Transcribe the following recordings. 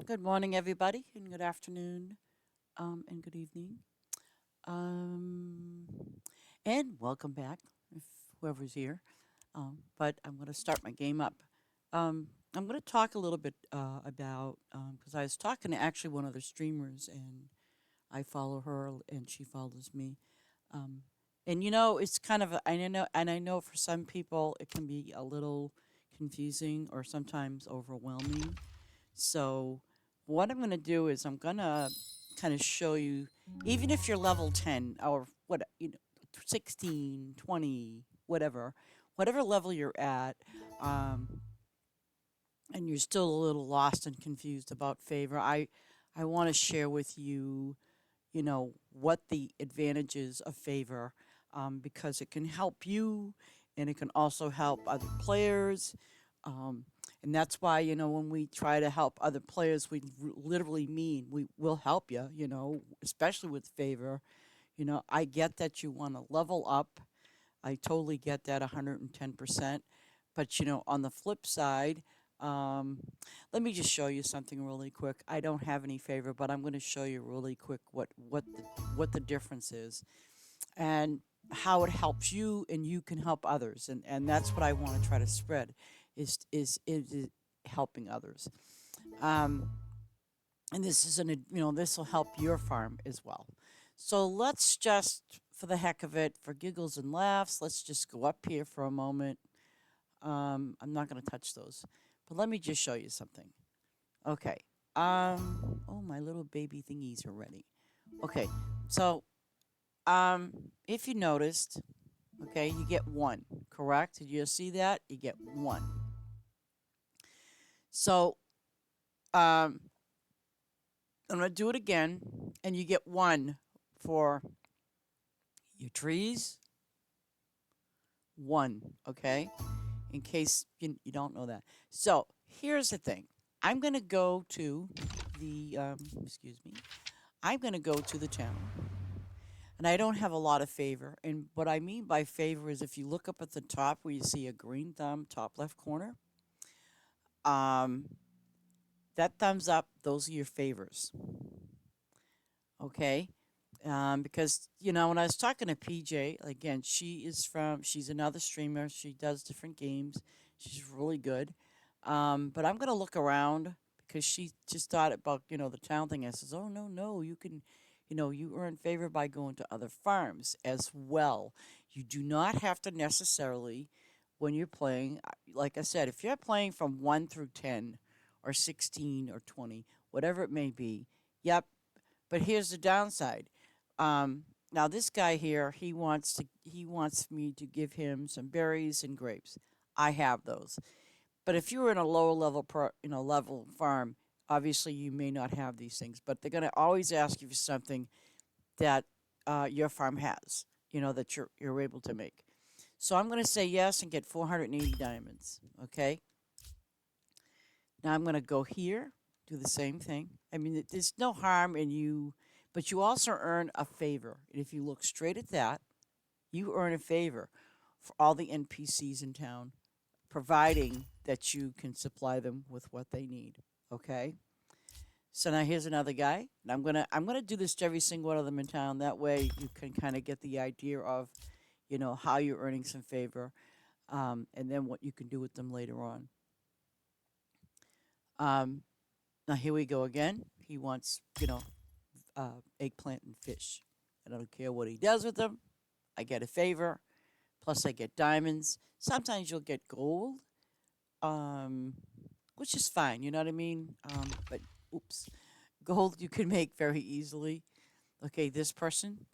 Good morning, everybody, and good afternoon, and good evening, um, and welcome back, if whoever's here. But I'm going to start my game up. I'm going to talk a little bit about because I was talking to actually one of the streamers, and I follow her, and she follows me. Um, and it's kind of I know for some people it can be a little confusing or sometimes overwhelming. So what I'm going to do is I'm going to kind of show you, even if you're level 10 or 16, 20, whatever level you're at, um, and you're still a little lost and confused about favor, I want to share with you, what the advantages of favor, because it can help you and it can also help other players. Um, and that's why, when we try to help other players, we literally mean we will help you, especially with favor. I get that you want to level up. I totally get that 110%. But, on the flip side, um, let me just show you something really quick. I don't have any favor, but I'm going to show you really quick what the difference is and how it helps you and you can help others. And that's what I want to try to spread is helping others. Um, and this will help your farm as well. So let's just, for the heck of it, for giggles and laughs, let's just go up here for a moment. I'm not going to touch those, but let me just show you something. Okay. Oh, my little baby thingies are ready. Okay. So, if you noticed, okay, you get one, correct? Did you see that? You get one. So, um, I'm going to do it again, and you get one for your trees, one, okay? In case you don't know that. So, here's the thing. I'm going to go to excuse me, I'm going to go to the town. And I don't have a lot of favor. And what I mean by favor is if you look up at the top where you see a green thumb, top left corner, um, that thumbs up, those are your favors. Okay? Because, when I was talking to PJ, again, she's another streamer. She does different games. She's really good. But I'm going to look around because she just thought about, the town thing. I says, oh, no, no, you can, you earn favor by going to other farms as well. You do not have to necessarily, when you're playing, like I said, if you're playing from 1 through 10 or 16 or 20, whatever it may be, yep. But here's the downside. Now this guy here, he wants me to give him some berries and grapes. I have those. But if you were in a lower level level farm, obviously you may not have these things, but they're going to always ask you for something that your farm has, that you're able to make. So I'm going to say yes and get 480 diamonds, okay? Now I'm going to go here, do the same thing. I mean, there's no harm in you, but you also earn a favor. And if you look straight at that, you earn a favor for all the NPCs in town, providing that you can supply them with what they need. Okay? So now here's another guy. And I'm gonna do this to every single one of them in town. That way you can kind of get the idea of, how you're earning some favor, and then what you can do with them later on. Um, Now here we go again. He wants, eggplant and fish. I don't care what he does with them. I get a favor. Plus, I get diamonds. Sometimes you'll get gold, um, which is fine. You know what I mean? But oops, gold you can make very easily. Okay, this person,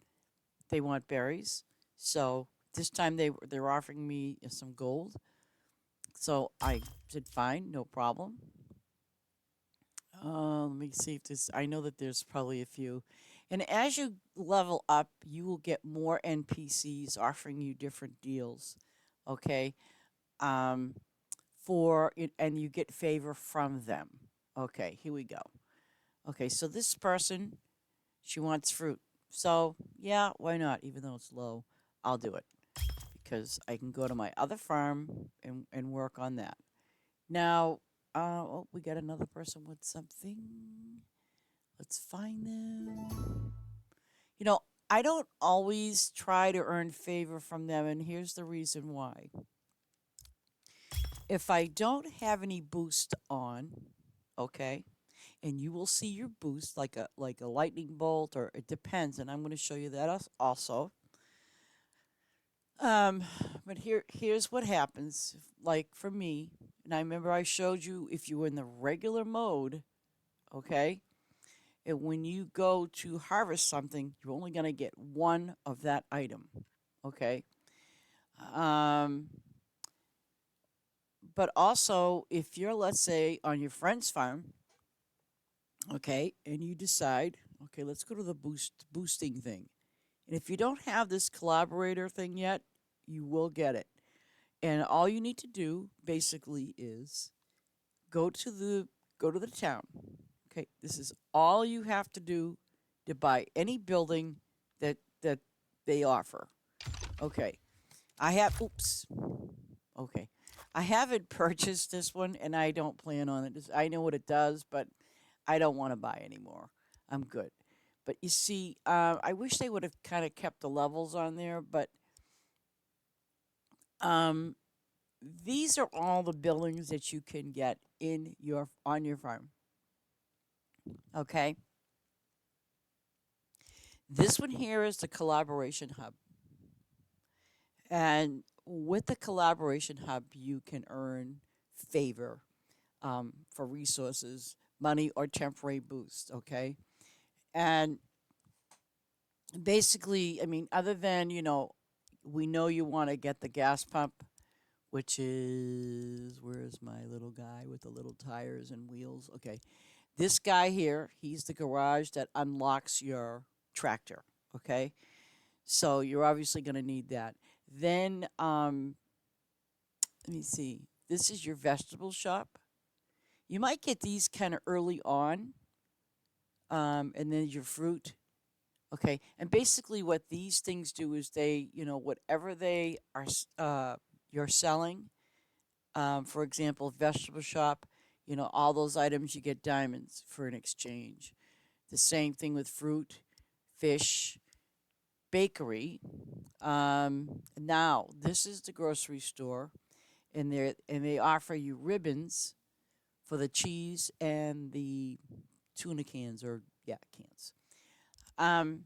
they want berries, so this time they're offering me some gold. So I said fine, no problem. Let me see if this. I know that there's probably a few. And as you level up, you will get more NPCs offering you different deals. Okay. Um, and you get favor from them. Okay, here we go. Okay, so this person, she wants fruit. So, yeah, why not? Even though it's low, I'll do it because I can go to my other farm and work on that. Now, Oh, we got another person with something. Let's find them. You know, I don't always try to earn favor from them, and here's the reason why. If I don't have any boost on, okay, and you will see your boost like a lightning bolt, or it depends, and I'm going to show you that also. Um, but here's what happens. Like for me, and I remember I showed you if you were in the regular mode, okay, and when you go to harvest something, you're only going to get one of that item, okay. Um, but also if you're, let's say, on your friend's farm, okay, and you decide, okay, let's go to the boosting thing. And if you don't have this collaborator thing yet, you will get it. And all you need to do basically is go to the go to the town. Okay, this is all you have to do to buy any building that they offer. Okay, I have. Oops. Okay, I haven't purchased this one, and I don't plan on it. I know what it does, but I don't want to buy anymore. I'm good. But you see, I wish they would have kind of kept the levels on there. But um, these are all the buildings that you can get in your on your farm. Okay, this one here is the collaboration hub, and with the collaboration hub, you can earn favor for resources, money, or temporary boost. Okay, and basically, I mean, other than we know you want to get the gas pump, which is where's my little guy with the little tires and wheels? Okay, this guy here, he's the garage that unlocks your tractor. Okay, so you're obviously going to need that. Then, let me see. This is your vegetable shop. You might get these kind of early on, and then your fruit. Okay, and basically what these things do is they, whatever they are, you're selling. For example, vegetable shop. All those items you get diamonds for an exchange. The same thing with fruit, fish, bakery. Now this is the grocery store, and they offer you ribbons for the cheese and the tuna cans, or yeah, cans. Um,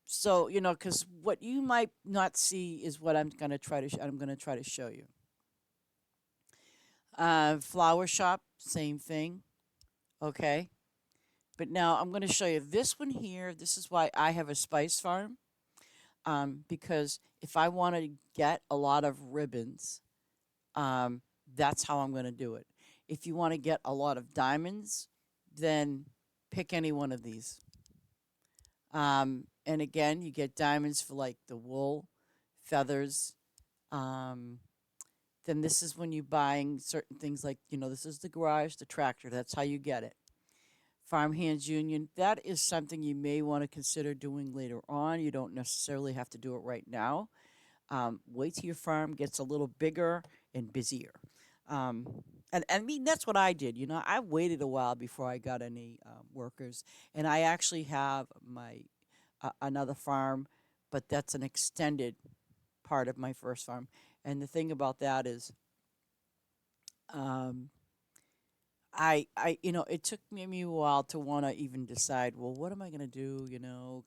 so because what you might not see is what I'm gonna try to show you. Flower shop, same thing. Okay, but now I'm gonna show you this one here. This is why I have a spice farm. Because if I want to get a lot of ribbons, um, that's how I'm gonna do it. If you want to get a lot of diamonds, then pick any one of these. And again, you get diamonds for like the wool, feathers. Um, then this is when you're buying certain things like, this is the garage, the tractor. That's how you get it. Farm Hands Union, that is something you may want to consider doing later on. You don't necessarily have to do it right now. Wait till your farm gets a little bigger and busier. Um, and I mean, that's what I did. I waited a while before I got any workers. And I actually have another farm, but that's an extended part of my first farm. And the thing about that is, um, it took me a while to want to even decide, well, what am I going to do,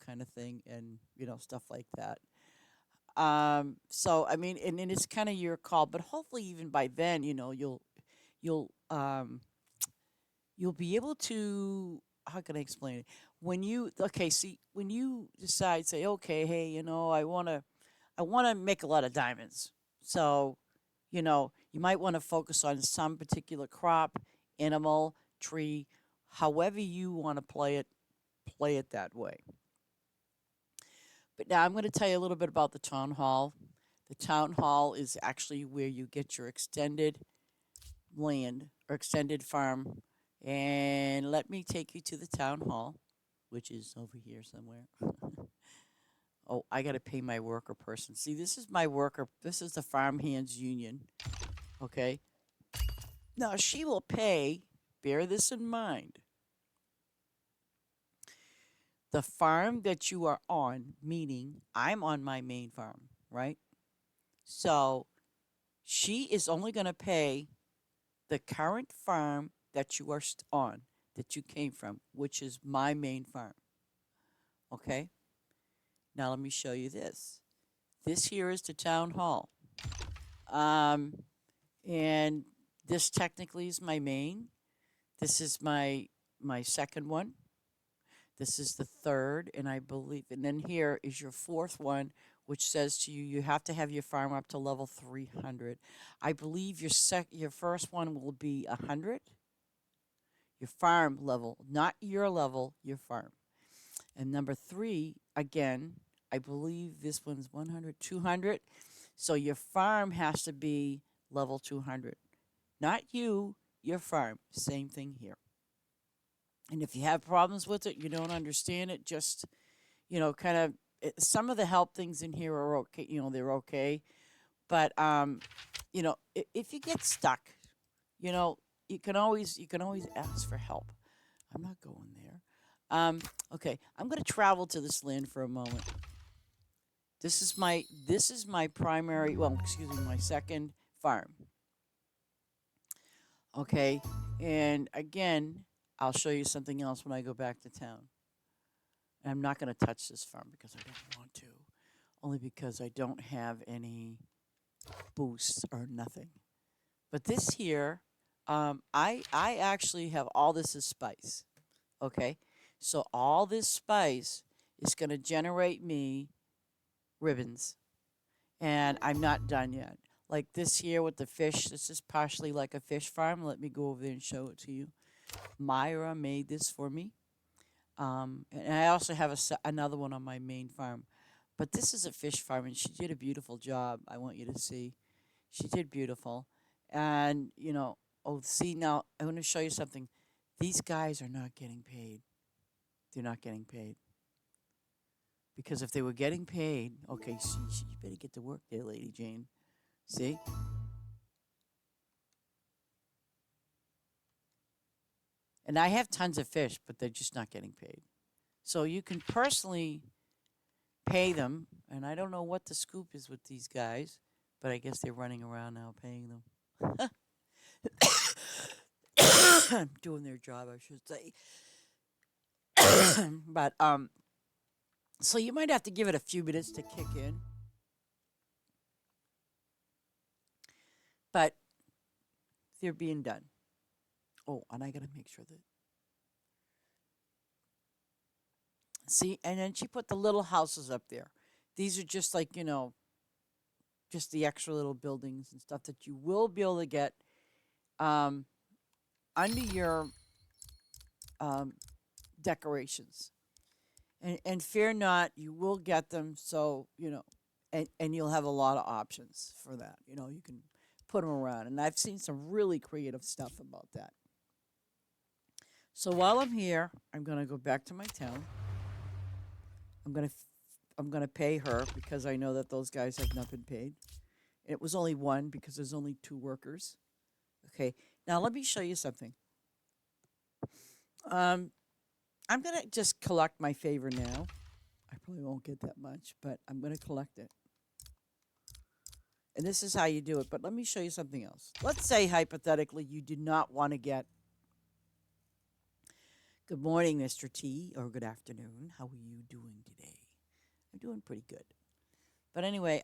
kind of thing, and, stuff like that. So, I mean, and it's kind of your call, but hopefully even by then, you'll, you'll be able to, how can I explain it? Okay, see, when you decide, say, okay, hey, I want to make a lot of diamonds. So, you might want to focus on some particular crop, animal, tree, however you want to play it that way. But now I'm going to tell you a little bit about the town hall. The town hall is actually where you get your extended land or extended farm. And let me take you to the town hall, which is over here somewhere. Oh, I got to pay my worker person. See, this is my worker. This is the Farm Hands Union. Okay. Now she will pay. bear this in mind. The farm that you are on, meaning I'm on my main farm, right? So she is only going to pay the current farm that you are on, that you came from, which is my main farm. Okay? Now let me show you this. This here is the town hall. Um, and this technically is my main. This is my second one. This is the third, and I believe, and then here is your fourth one, which says to you, you have to have your farm up to level 300. I believe your first one will be 100. Your farm level, not your level, your farm. And number three, again, I believe this one's 100, 200. So your farm has to be level 200. Not you, your farm. Same thing here. And if you have problems with it, you don't understand it, just, kind of, some of the help things in here are okay, they're okay. But, if you get stuck, you can always ask for help. I'm not going there. Okay, I'm going to travel to this land for a moment. This is my primary, well, excuse me, my second farm. Okay, and again, I'll show you something else when I go back to town. And I'm not going to touch this farm because I don't want to, only because I don't have any boosts or nothing. But this here, I actually have all this as spice. Okay, so all this spice is going to generate me ribbons, and I'm not done yet. Like this here with the fish, this is partially like a fish farm. Let me go over there and show it to you. Myra made this for me. And I also have another one on my main farm. But this is a fish farm, and she did a beautiful job. I want you to see. She did beautiful. And, oh, see, now I want to show you something. These guys are not getting paid. They're not getting paid. Because if they were getting paid, okay, see, you better get to work there, Lady Jane. See? And I have tons of fish, but they're just not getting paid. So you can personally pay them, and I don't know what the scoop is with these guys, but I guess they're running around now paying them. Doing their job, I should say. But so you might have to give it a few minutes to kick in. But they're being done. Oh, and I gotta make sure that. See, and then she put the little houses up there. These are just like, just the extra little buildings and stuff that you will be able to get um, under your um, decorations. And fear not, you will get them. So, and you'll have a lot of options for that. You can put them around. And I've seen some really creative stuff about that. So while I'm here, I'm going to go back to my town. I'm gonna pay her because I know that those guys have not been paid. It was only one because there's only two workers. Okay, now let me show you something. Um, I'm gonna just collect my favor now. I probably won't get that much, but I'm gonna collect it. And this is how you do it. But let me show you something else. Let's say hypothetically you do not want to get good morning, Mr. T, or good afternoon. How are you doing today? I'm doing pretty good. But anyway,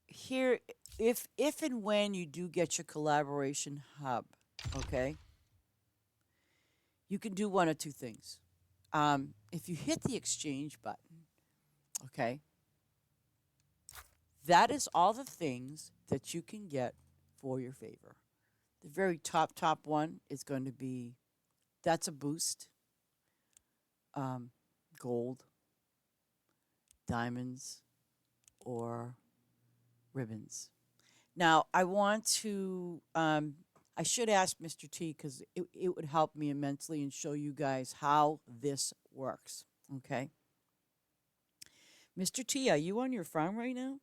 here, if and when you do get your collaboration hub, okay, you can do one or two things. If you hit the exchange button, okay, that is all the things that you can get for your favor. The very top one is going to be, that's a boost. Gold, diamonds, or ribbons. Now, I should ask Mr. T because it would help me immensely and show you guys how this works. Okay. Mr. T, are you on your farm right now?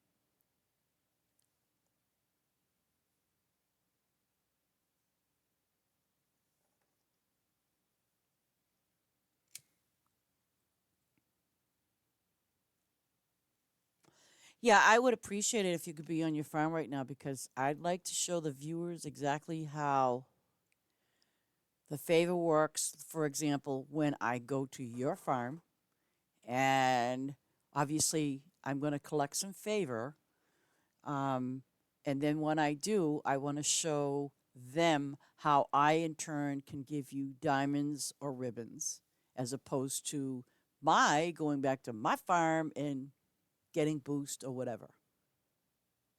Yeah, I would appreciate it if you could be on your farm right now because I'd like to show the viewers exactly how the favor works. For example, when I go to your farm, and obviously I'm going to collect some favor. Um, and then when I do, I want to show them how I, in turn, can give you diamonds or ribbons, as opposed to my going back to my farm and getting boost or whatever.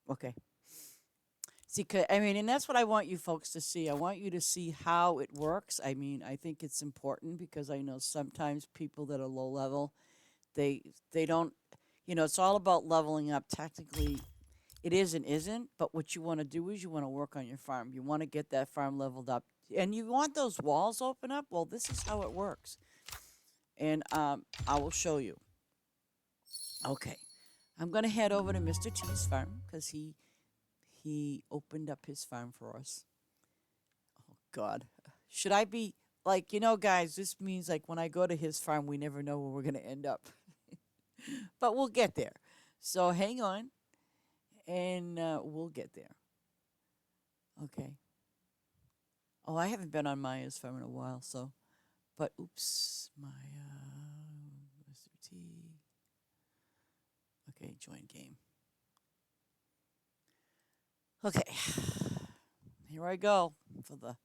Okay. See, I mean, and that's what I want you folks to see. I want you to see how it works. I mean, I think it's important because I know sometimes people that are low level, they they don't, it's all about leveling up. Technically, it is and isn't, but what you want to do is you want to work on your farm. You want to get that farm leveled up, and you want those walls open up. Well, this is how it works, and I will show you. Okay, I'm gonna head over to Mr. T's farm because he opened up his farm for us. Oh God, should I be like, guys? This means like when I go to his farm, we never know where we're gonna end up, but we'll get there. So hang on, and we'll get there. Okay. Oh, I haven't been on Maya's farm in a while, so. But oops, Mr. T. Okay, join game. Okay, here I go for the.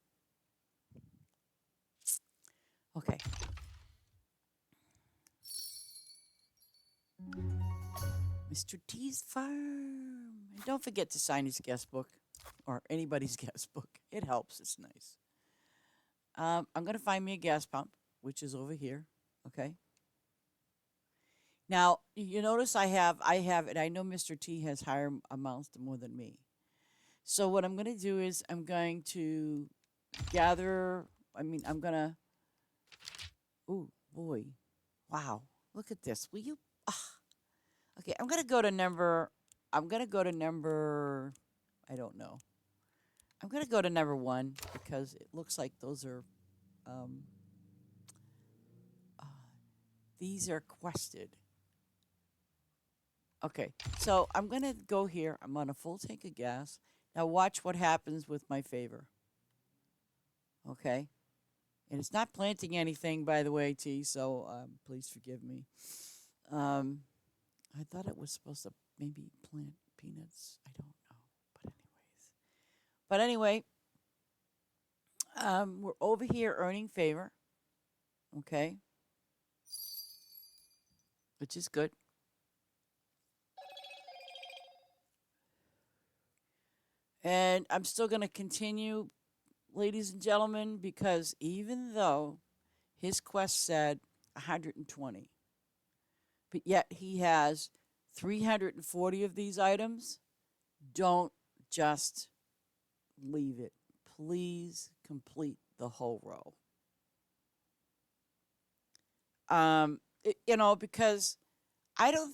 Okay, Mr. T's farm. And don't forget to sign his guest book or anybody's guest book. It helps. It's nice. I'm gonna find me a gas pump, which is over here. Okay. Now you notice I have, and I know Mr. T has higher amounts more than me. So what I'm going to do is I'm going to gather. I mean, I'm going to. Oh boy, wow! Look at this. Will you? Ah, okay, I'm going to go to number. I'm going to go to number. I don't know. I'm going to go to number one because it looks like those are. Um, uh, these are quested. Okay, so I'm going to go here. I'm on a full tank of gas. Now watch what happens with my favor. Okay. And it's not planting anything, by the way, T, so please forgive me. Um, I thought it was supposed to maybe plant peanuts. I don't know. But anyway, we're over here earning favor, okay, which is good. And I'm still going to continue, ladies and gentlemen, because even though his quest said 120, but yet he has 340 of these items, don't just leave it. Please complete the whole row. Because I don't,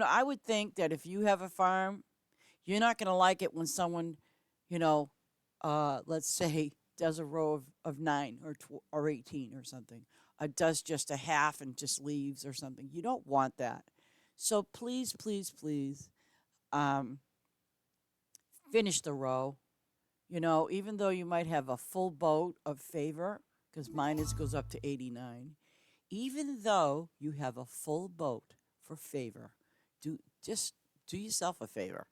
I would think that if you have a farm, you're not going to like it when someone, you know, let's say, does a row of nine or 18 or something, does just a half and just leaves or something. You don't want that. So please, please, please, um, finish the row. Even though you might have a full boat of favor, because mine goes up to 89, even though you have a full boat for favor, just do yourself a favor.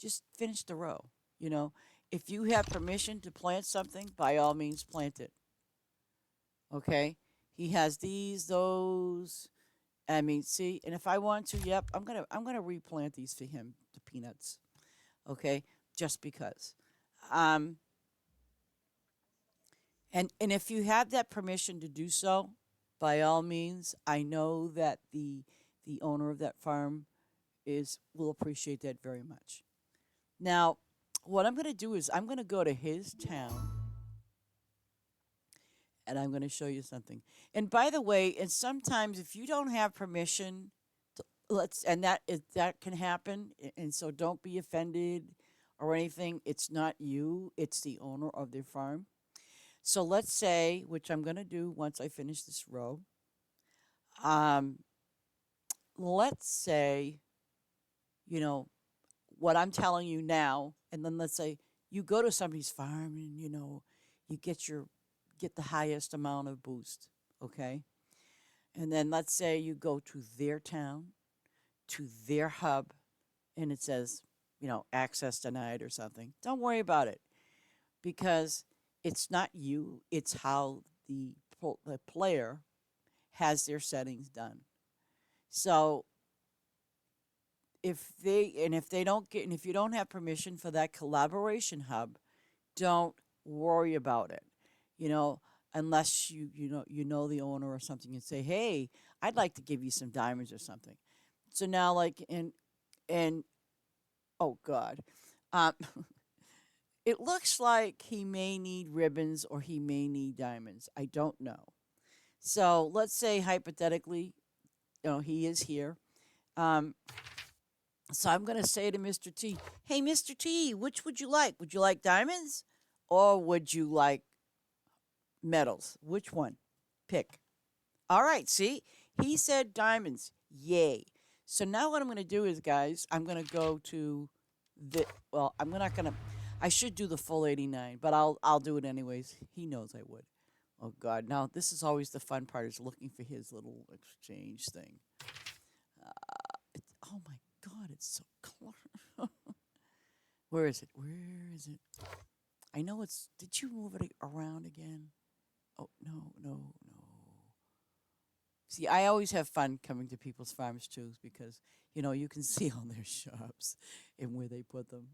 Just finish the row. You know, if you have permission to plant something, by all means plant it. Okay? He has these, those. I mean, see, and if I want to, yep, I'm gonna replant these for him, the peanuts. Okay? Just because. Um, and if you have that permission to do so, by all means, I know that the owner of that farm is will appreciate that very much. Now, what I'm going to do is I'm going to go to his town and I'm going to show you something. And by the way, and sometimes if you don't have permission, let's and that can happen. And so don't be offended or anything. It's not you; it's the owner of the farm. So let's say, which I'm going to do once I finish this row. Um, let's say you know, what I'm telling you now, and then let's say you go to somebody's farm and you get the highest amount of boost, okay? And then let's say you go to their town, to their hub, and it says, access denied or something. Don't worry about it because it's not you, it's how the player has their settings done. So if they don't get and if you don't have permission for that collaboration hub, don't worry about it. You know, unless you know the owner or something and say, "Hey, I'd like to give you some diamonds or something." So now like in oh god. Um it looks like he may need ribbons or he may need diamonds. I don't know. So let's say hypothetically, he is here. Um, so I'm going to say to Mr. T, hey, Mr. T, which would you like? Would you like diamonds or would you like metals? Which one? Pick. All right, see? He said diamonds. Yay. So now what I'm going to do is, guys, I'm going to go to I'm not going to, I should do the full 89, but I'll do it anyways. He knows I would. Oh, God. Now, this is always the fun part is looking for his little exchange thing. Oh, my God, it's so close. Where is it? Where is it? I know it's. Did you move it around again? Oh, no, no, no. See, I always have fun coming to people's farms too because, you can see all their shops and where they put them.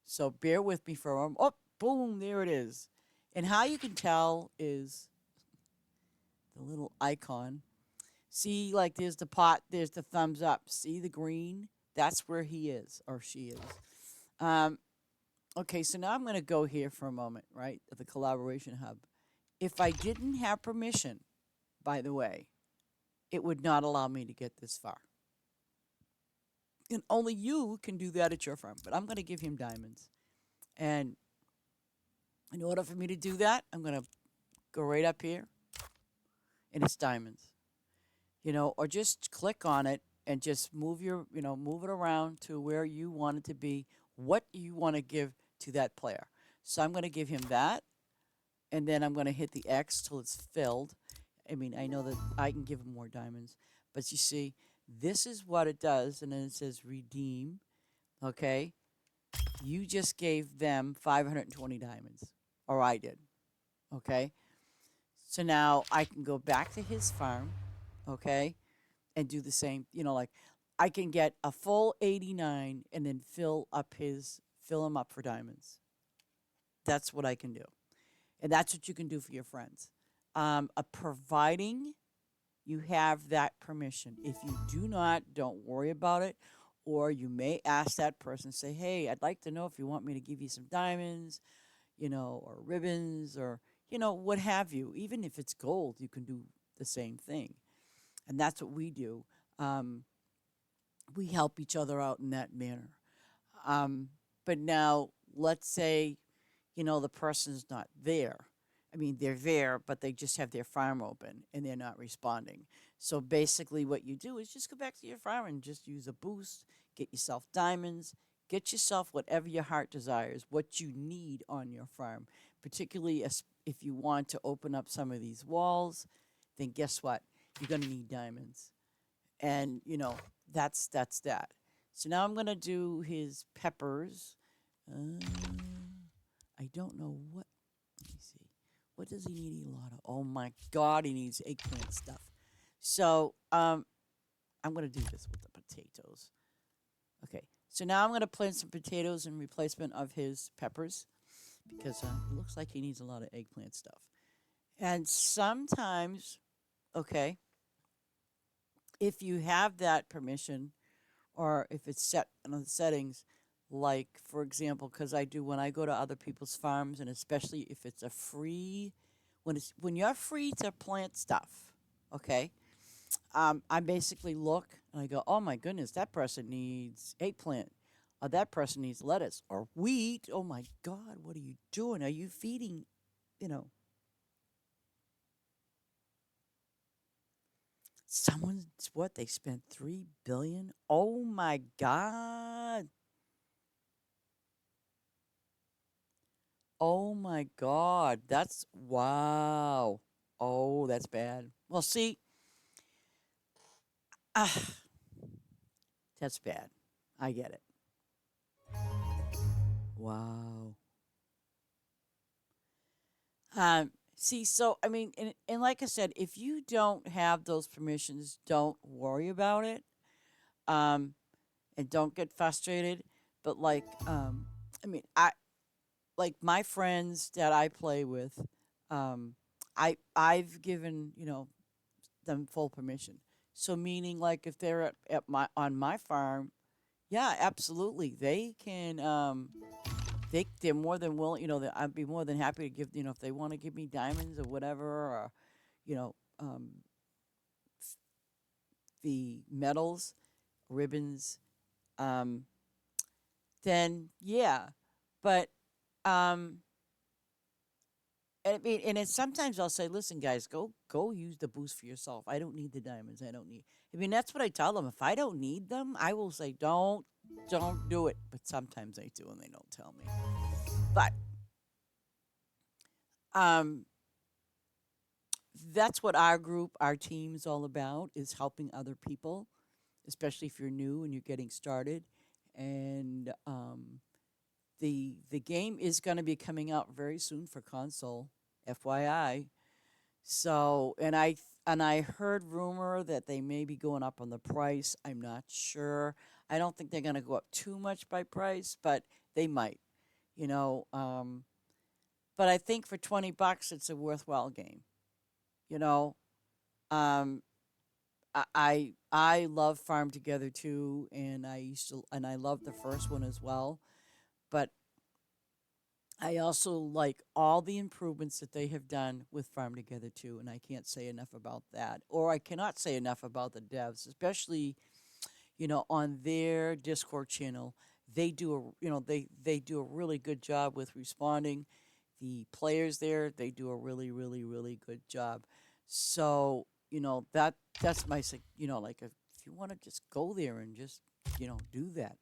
So bear with me for a moment. Oh, boom, there it is. And how you can tell is the little icon. See, like there's the pot, there's the thumbs up. See the green? That's where he is or she is. Um, okay, so now I'm going to go here for a moment, right? At the collaboration hub. If I didn't have permission, by the way, it would not allow me to get this far. And only you can do that at your farm. But I'm going to give him diamonds. And in order for me to do that, I'm going to go right up here, and it's diamonds. Or just click on it and just move it around to where you want it to be, what you want to give to that player. So I'm going to give him that, and then I'm going to hit the X till it's filled. I mean, I know that I can give him more diamonds, but you see, this is what it does, and then it says redeem. Okay, you just gave them 520 diamonds, or I did. Okay, so now I can go back to his farm. Okay, and do the same. Like I can get a full 89 and then fill him up for diamonds. That's what I can do, and that's what you can do for your friends. Providing you have that permission. If you do not, don't worry about it. Or you may ask that person, say, hey, I'd like to know if you want me to give you some diamonds, or ribbons, or, what have you. Even if it's gold, you can do the same thing. And that's what we do. Um, we help each other out in that manner. Um, but now, let's say, the person's not there. I mean, they're there, but they just have their farm open and they're not responding. So basically, what you do is just go back to your farm and just use a boost, get yourself diamonds, get yourself whatever your heart desires, what you need on your farm. Particularly if you want to open up some of these walls, then guess what? You're going to need diamonds. And, that's that. So now I'm going to do his peppers. Uh, I don't know what. Let me see. What does he need a lot of? Oh my God, he needs eggplant stuff. So I'm gonna do this with the potatoes. Okay. So now I'm gonna plant some potatoes in replacement of his peppers because it looks like he needs a lot of eggplant stuff. And sometimes, okay, if you have that permission or if it's set in the settings, like for example, because I do when I go to other people's farms, and especially if it's a free, when you're free to plant stuff, okay. I basically look and I go, oh my goodness, that person needs eggplant, or that person needs lettuce or wheat. Oh my God, what are you doing? Are you feeding? You know, Someone's what? They spent 3 billion. Oh my god. Oh my god. That's wow. Oh, that's bad. Well, see, ah, that's bad. I get it. Wow. See, so I mean, and like I said, if you don't have those permissions, don't worry about it. Um, and don't get frustrated. But like, I mean, I like my friends that I play with. I've given them full permission. So meaning like if they're at my on my farm, yeah, absolutely, they can. They're more than willing. I'd be more than happy to give. If they want to give me diamonds or whatever, or you know, um, the medals, ribbons. Um, then yeah, but um, and I mean, and it's sometimes I'll say, listen, guys, go use the boost for yourself. I don't need the diamonds. I don't need. I mean, that's what I tell them. If I don't need them, I will say, don't do it. But sometimes they do, and they don't tell me. But um, that's what our group, our team's all about, is helping other people, especially if you're new and you're getting started. And the game is going to be coming out very soon for console, FYI. So, and I heard rumor that they may be going up on the price. I'm not sure. I don't think they're going to go up too much by price, but they might. You know, but I think for $20, it's a worthwhile game. You know, um, I love Farm Together too, and I love the first one as well. But I also like all the improvements that they have done with Farm Together too, and I can't say enough about that. Or I cannot say enough about the devs, especially on their Discord channel. They do they do a really good job with responding. The players there, they do a really really really good job. So that's my like if you want to just go there and just do that.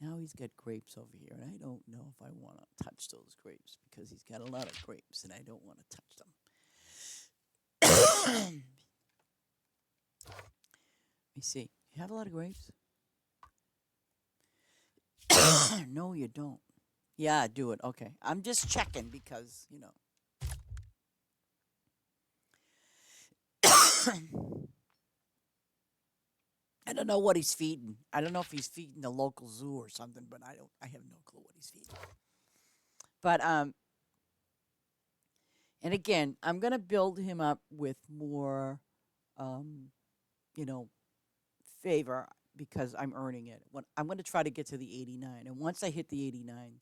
Now he's got grapes over here, and I don't know if I want to touch those grapes because he's got a lot of grapes, and I don't want to touch them. Let me see. You have a lot of grapes? No, you don't. Yeah, do it. Okay. I'm just checking because. I don't know what he's feeding. I don't know if he's feeding the local zoo or something, but I have no clue what he's feeding. But and again, I'm gonna build him up with more um, you know, favor because I'm earning it. When I'm going to try to get to the 89, and once I hit the 89,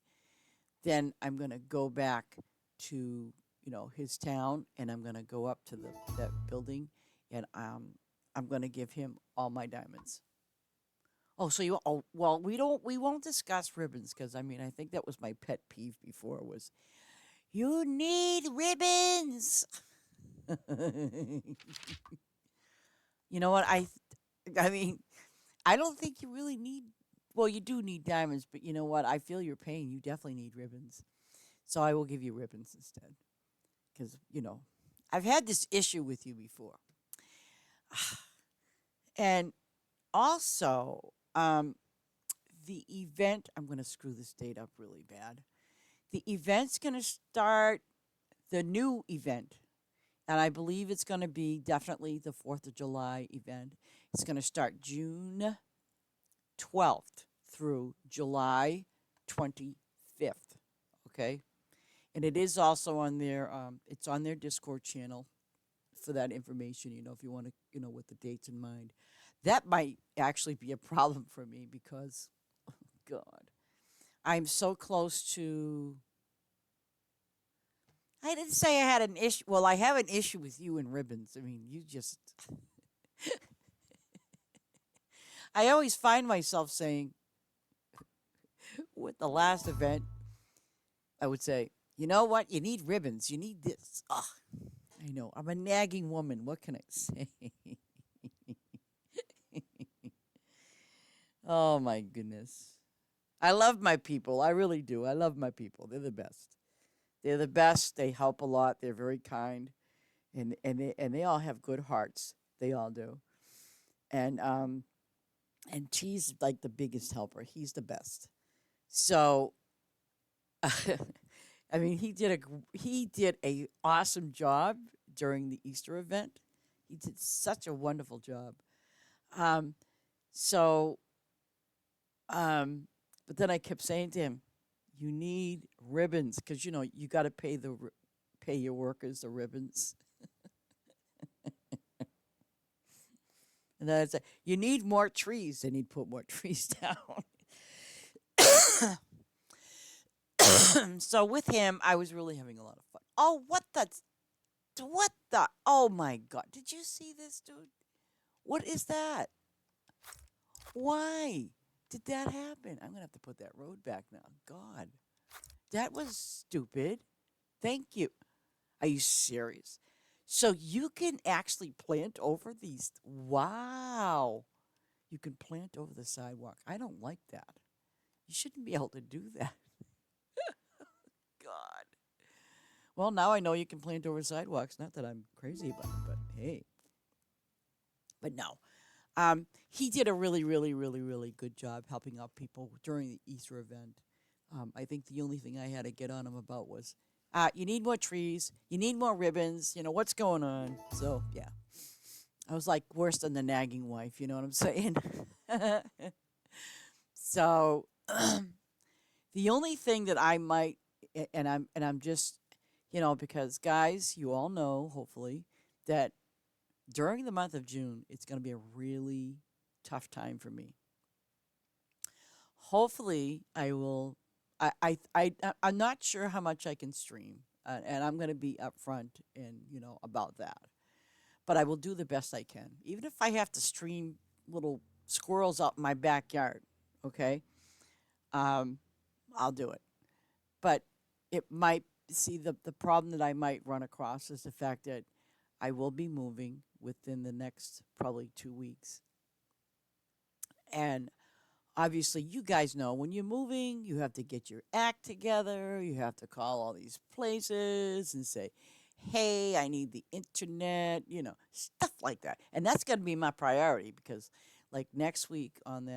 then I'm going to go back to his town, and I'm going to go up to the that building, and I'm going to give him all my diamonds. Oh, so you? Oh, well, we won't discuss ribbons because I mean I think that was my pet peeve before was you need ribbons. You know what I mean I don't think you really need. Well, you do need diamonds, but you know what? I feel your pain. You definitely need ribbons. So I will give you ribbons instead. Because, I've had this issue with you before. And also, the event, I'm going to screw this date up really bad. The event's going to start, the new event, and I believe it's going to be definitely the 4th of July event. It's going to start June 12th through July 25th. Okay. And it is also on their it's on their Discord channel for that information, if you want to, with the dates in mind. That might actually be a problem for me because God. I'm so close to I didn't say I had an issue. Well, I have an issue with you and ribbons. I mean, you just I always find myself saying with the last event, I would say, you know what? You need ribbons. You need this. Ugh, I know. I'm a nagging woman. What can I say? Oh my goodness. I love my people. I really do. I love my people. They're the best. They're the best. They help a lot. They're very kind, and they all have good hearts. They all do. And T's like the biggest helper. He's the best. So, I mean, he did a awesome job during the Easter event. He did such a wonderful job. Um, so, but then I kept saying to him, "You need ribbons because you got to pay your workers the ribbons." And then I said, "You need more trees." Then he'd put more trees down. So with him, I was really having a lot of fun. Oh, what the? Oh my God! Did you see this, dude? What is that? Why did that happen? I'm gonna have to put that road back now. God, that was stupid. Thank you. Are you serious? So you can actually plant over these. Wow. You can plant over the sidewalk. I don't like that. You shouldn't be able to do that. God. Well, now I know you can plant over sidewalks. Not that I'm crazy about it, but hey. But no. He did a really, really, really, really good job helping out people during the Easter event. I think the only thing I had to get on him about was, you need more trees, you need more ribbons, what's going on? So, yeah. I was like worse than the nagging wife, you know what I'm saying? So, the only thing that I might, and I'm just, because guys, you all know, hopefully, that during the month of June, it's going to be a really tough time for me. Hopefully, I will. I'm not sure how much I can stream, and I'm going to be upfront and about that. But I will do the best I can, even if I have to stream little squirrels out in my backyard. Okay, um, I'll do it. But it might see the problem that I might run across is the fact that I will be moving within the next probably 2 weeks, and obviously you guys know when you're moving you have to get your act together, you have to call all these places and say, hey, I need the internet, stuff like that. And that's going to be my priority because like next week on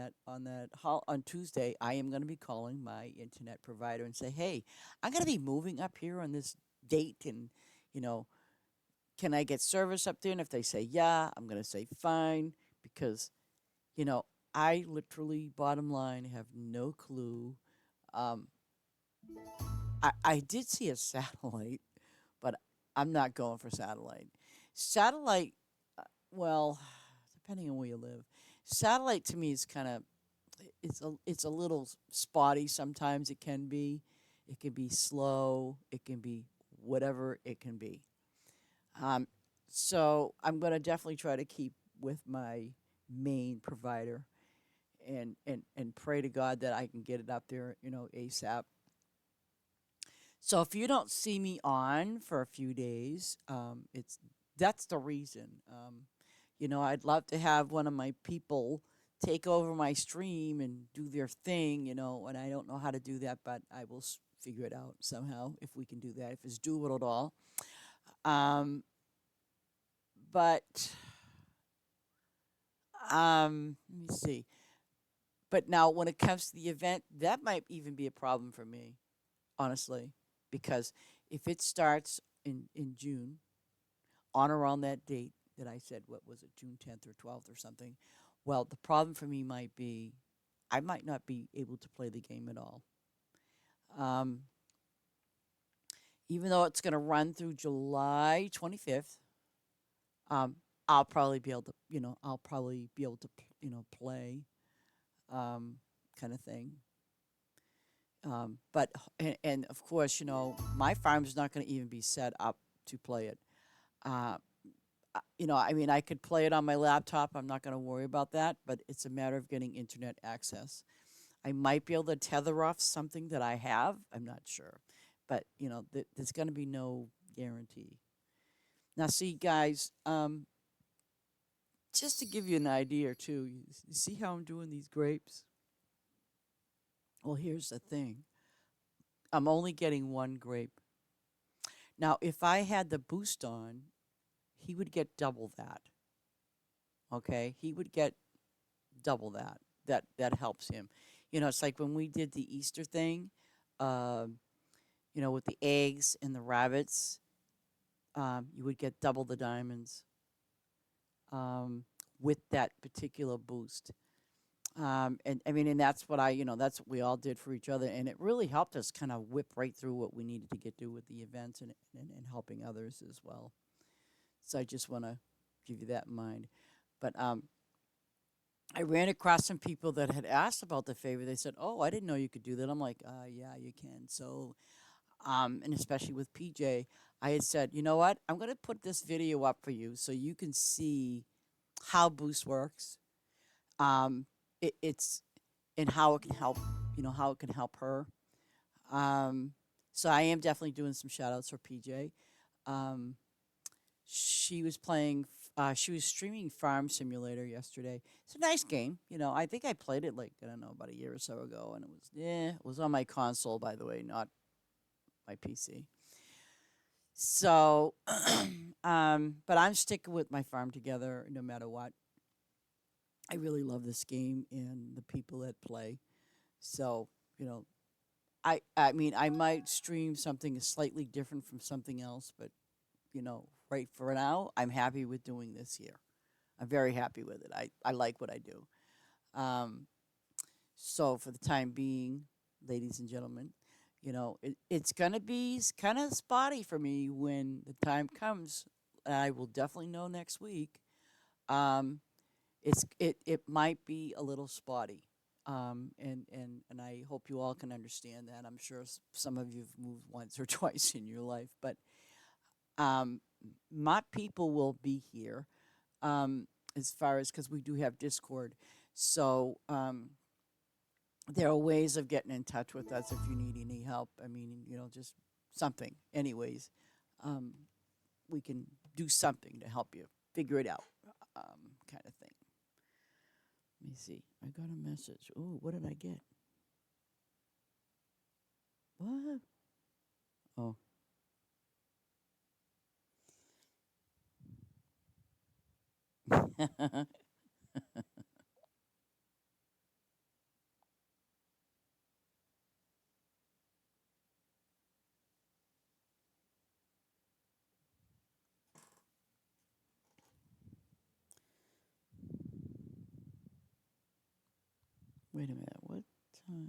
Tuesday I am going to be calling my internet provider and say, hey, I'm going to be moving up here on this date, and you know can I get service up there? And if they say yeah, I'm going to say fine, because you know, I literally, bottom line, have no clue. Um, I did see a satellite, but I'm not going for satellite. Satellite, well, depending on where you live, satellite to me is kind of it's a little spotty. Sometimes it can be slow, it can be whatever it can be. Um, so I'm gonna definitely try to keep with my main provider and pray to God that I can get it up there, ASAP. So if you don't see me on for a few days, it's that's the reason. I'd love to have one of my people take over my stream and do their thing, and I don't know how to do that, but I will figure it out somehow if we can do that, if it's doable at all. Um, but let me see. But now, when it comes to the event, that might even be a problem for me, honestly, because if it starts in June, on around that date that I said, what was it, June 10th or 12th or something, well, the problem for me might be I might not be able to play the game at all. Um, Even though it's going to run through July 25th, um, I'll probably be able to, play, um, kind of thing. And of course, my farm's not going to even be set up to play it. Uh, I mean, I could play it on my laptop. I'm not going to worry about that, but it's a matter of getting internet access. I might be able to tether off something that I have. I'm not sure, but there's going to be no guarantee. Now, see, guys, just to give you an idea too, you see how I'm doing these grapes? Well, here's the thing. I'm only getting one grape. Now, if I had the boost on, he would get double that. Okay? He would get double that. That helps him. It's like when we did the Easter thing, um, with the eggs and the rabbits, you would get double the diamonds um, with that particular boost. And I mean, and that's what that's what we all did for each other, and it really helped us kind of whip right through what we needed to get through with the events and helping others as well. So I just want to give you that in mind. But I ran across some people that had asked about the favor. They said, "Oh, I didn't know you could do that." I'm like, "Yeah, you can." So, and especially with PJ, I had said, "You know what? I'm going to put this video up for you so you can see how Boost works. Um, it's and how it can help. How it can help her." Um, so I am definitely doing some shout outs for PJ. Um, she was playing. She was streaming Farm Simulator yesterday. It's a nice game. I think I played it like I don't know about a year or so ago, and it was on my console, by the way, not my PC. So, but I'm sticking with my Farm Together no matter what. I really love this game and the people that play. So, you know, I mean, I might stream something slightly different from something else, but right for now, I'm happy with doing this here. I'm very happy with it. I like what I do. Um, so for the time being, ladies and gentlemen, it's gonna be kind of spotty for me when the time comes. I will definitely know next week. Um, it might be a little spotty. And I hope you all can understand that. I'm sure some of you've moved once or twice in your life, but um, my people will be here as far as because we do have Discord. So there are ways of getting in touch with us if you need any help. I mean, just something. Anyways, um, we can do something to help you figure it out, kind of thing. Let me see. I got a message. Oh, what did I get? What? Oh. Wait a minute. What time?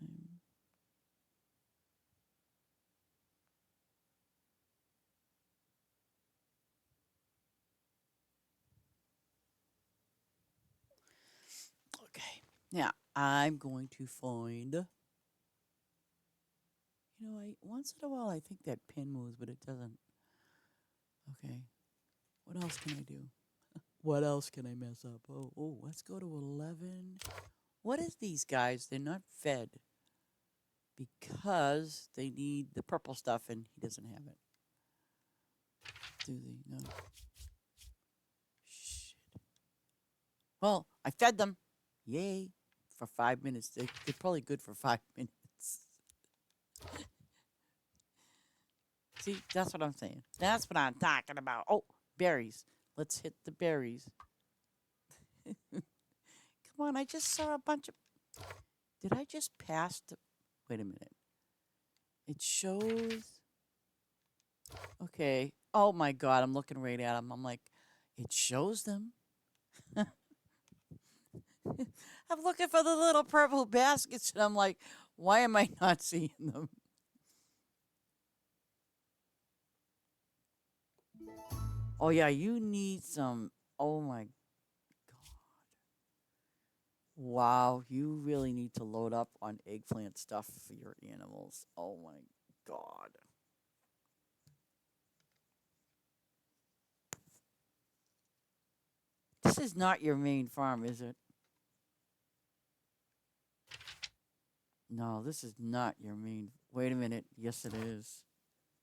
Okay. Now I'm going to find. I once in a while I think that pin moves, but it doesn't. Okay. What else can I do? What else can I mess up? Oh, let's go to 11. What is these guys? They're not fed because they need the purple stuff and he doesn't have it. Do they? No. Shit. Well, I fed them. Yay. For 5 minutes. They're probably good for 5 minutes. See, that's what I'm saying. That's what I'm talking about. Oh, berries. Let's hit the berries. Come on, I just saw a bunch of. Did I just pass the. Wait a minute. It shows. Okay. Oh my God, I'm looking right at them. I'm like, it shows them. I'm looking for the little purple baskets, and I'm like, why am I not seeing them? Oh yeah, you need some. Oh my God. Wow, you really need to load up on eggplant stuff for your animals. Oh my God. This is not your main farm, is it? No, this is not your main. Wait a minute. Yes, it is.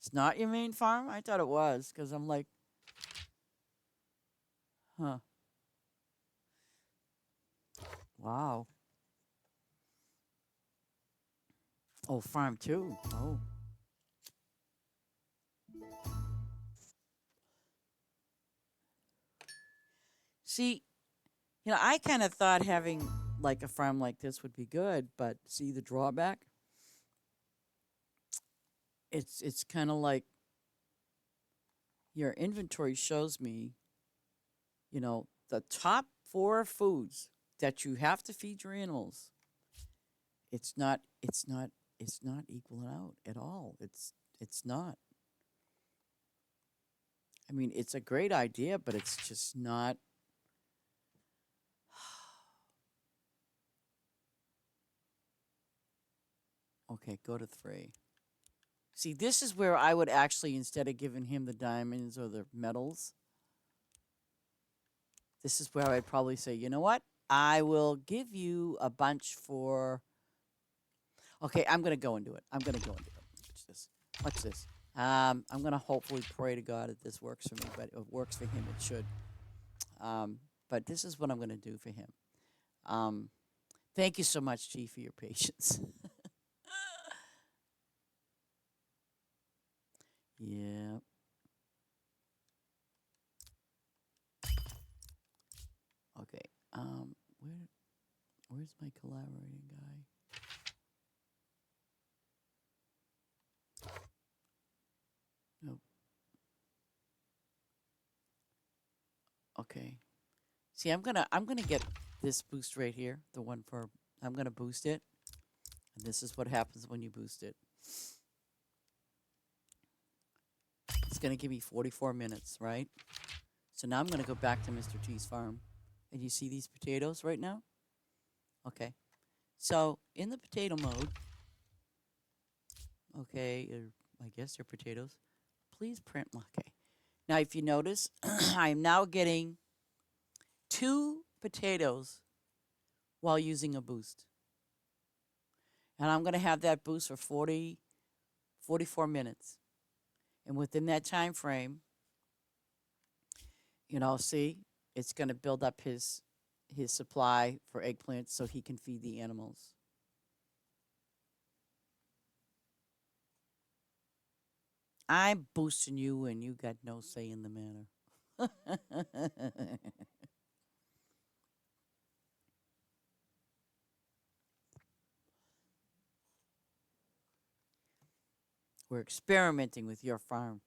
It's not your main farm? I thought it was because I'm like, huh. Wow. Oh, farm too. Oh. See, I kind of thought having like a farm like this would be good, but see the drawback? It's kind of like your inventory shows me, the top four foods that you have to feed your animals. It's not equaling out at all. It's not. I mean, it's a great idea, but it's just not. Okay, go to 3. See, this is where I would actually, instead of giving him the diamonds or the medals, this is where I'd probably say, you know what? I will give you a bunch for. Okay, I'm gonna go and do it. I'm gonna go and do it. Watch this. Watch this. I'm gonna hopefully pray to God that this works for me, but if it works for him, it should. But this is what I'm gonna do for him. Um, Thank you so much, Chief, for your patience. Yeah. Okay. Where where's my collaborating guy? Nope. Okay. See, I'm gonna get this boost right here, the one for I'm gonna boost it, and this is what happens when you boost it. It's gonna give me 44 minutes, right? So now I'm gonna go back to Mr. T's farm, and you see these potatoes right now? Okay. So in the potato mode, okay, I guess they're potatoes. Please print. Okay. Now, if you notice, I am now getting 2 potatoes while using a boost. And I'm going to have that boost for 44 minutes. And within that time frame, see, it's going to build up his supply for eggplants so he can feed the animals. I'm boosting you and you got no say in the matter. We're experimenting with your farm.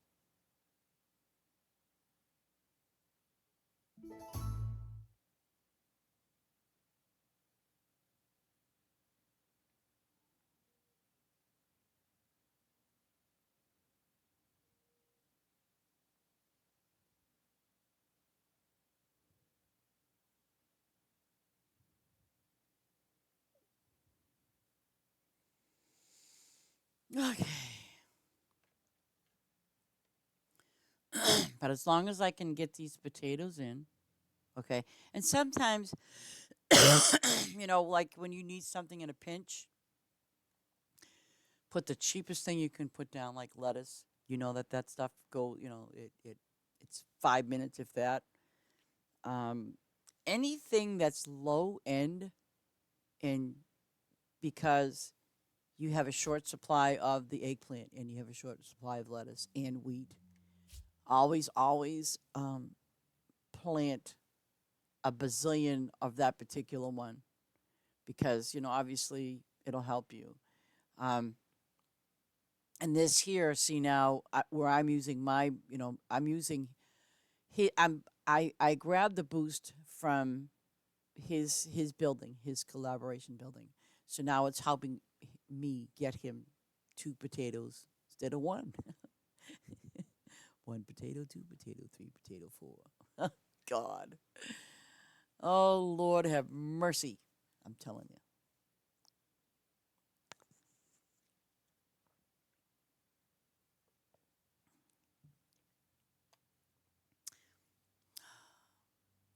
Okay. But as long as I can get these potatoes in, okay. And sometimes, like when you need something in a pinch, put the cheapest thing you can put down, like lettuce. You know that stuff it's 5 minutes if that. Um, Anything that's low end, and because you have a short supply of the eggplant and you have a short supply of lettuce and wheat, always plant a bazillion of that particular one because obviously it'll help you. Um, and this here, see now where I'm using my, I'm using I grabbed the boost from his building, his collaboration building. So now it's helping me get him 2 potatoes instead of one. 1 potato, 2 potato, 3 potato, 4. God. Oh Lord, have mercy. I'm telling you.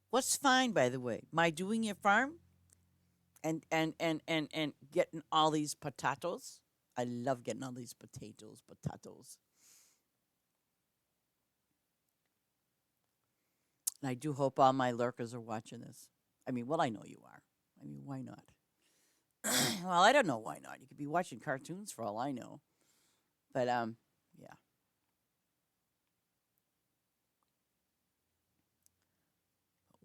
What's fine, by the way? My doing your farm and getting all these potatoes. I love getting all these potatoes. And I do hope all my lurkers are watching this. I mean, well, I know you are. I mean, why not? Well, I don't know why not. You could be watching cartoons for all I know. But yeah.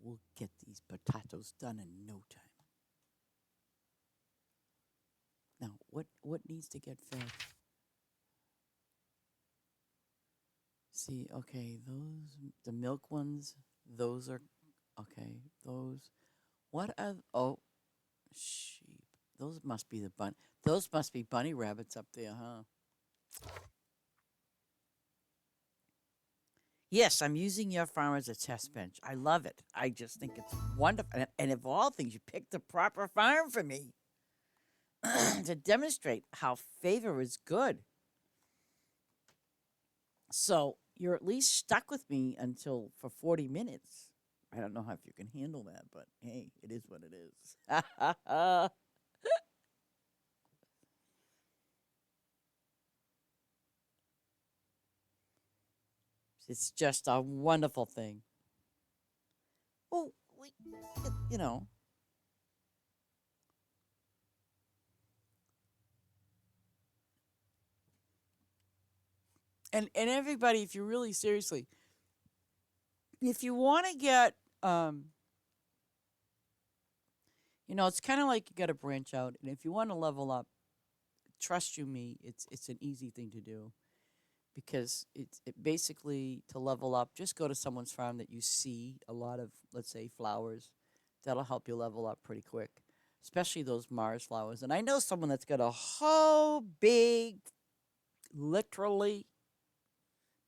We'll get these potatoes done in no time. Now, what needs to get fed? See, okay, those the milk ones, those are okay. Those what are oh sheep? Those must be the bun. Those must be bunny rabbits up there, huh? Yes, I'm using your farm as a test bench. I love it. I just think it's wonderful. And of all things, you picked the proper farm for me to demonstrate how favor is good. So you're at least stuck with me until for 40 minutes. I don't know how if you can handle that, but hey, it is what it is. It's just a wonderful thing. Well, you know, and everybody, if you really seriously, if you want to get, it's kind of like you got to branch out, and if you want to level up, trust you me, it's an easy thing to do because it basically to level up, just go to someone's farm that you see a lot of, let's say, flowers. That'll help you level up pretty quick, especially those Mars flowers. And I know someone that's got a whole big, literally,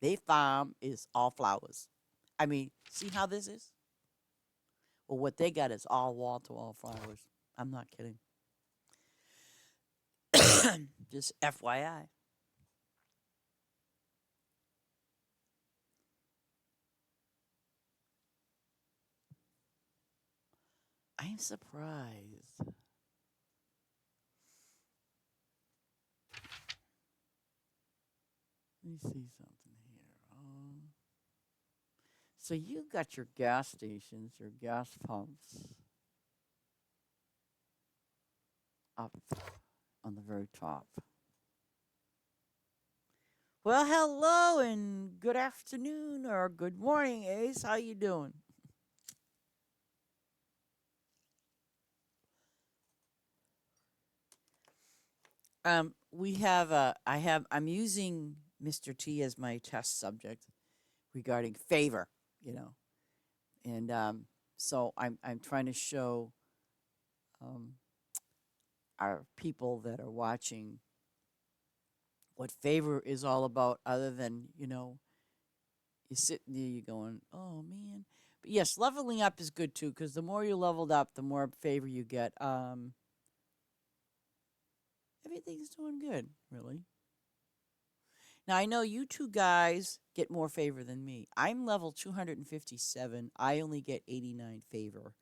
they farm is all flowers. I mean, see how this is? Well, what they got is all wall to wall flowers. I'm not kidding. Just FYI. I'm surprised. Let me see something here. So you got your gas stations, your gas pumps up on the very top. Well, hello and good afternoon or good morning, Ace. How you doing? We have I'm using Mr. T as my test subject regarding favor, you know, and so I'm trying to show um, our people that are watching what favor is all about, other than you're sitting there, you're going, oh man. But yes, leveling up is good too, because the more you leveled up, the more favor you get. Everything's doing good, really. Now I know you two guys get more favor than me. I'm level 257. I only get 89 favor.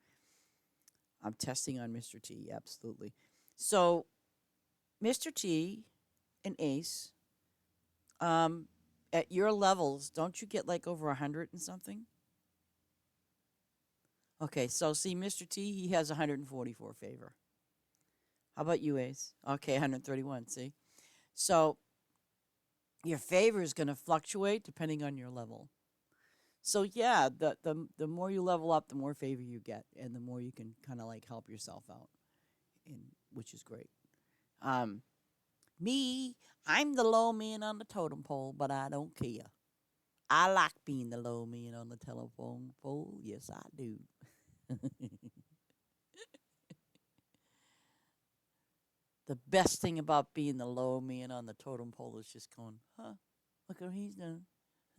I'm testing on Mr. T, absolutely. So, Mr. T and Ace, um, at your levels, don't you get like over 100 and something? Okay, so see, Mr. T, he has 144 favor. How about you, Ace? Okay, 131. See? So, your favor is going to fluctuate depending on your level. So yeah, the more you level up, the more favor you get, and the more you can kind of like help yourself out, and which is great. Um, me, I'm the low man on the totem pole, but I don't care. I like being the low man on the telephone pole. Yes, I do. The best thing about being the low man on the totem pole is just going, huh? Look what he's done.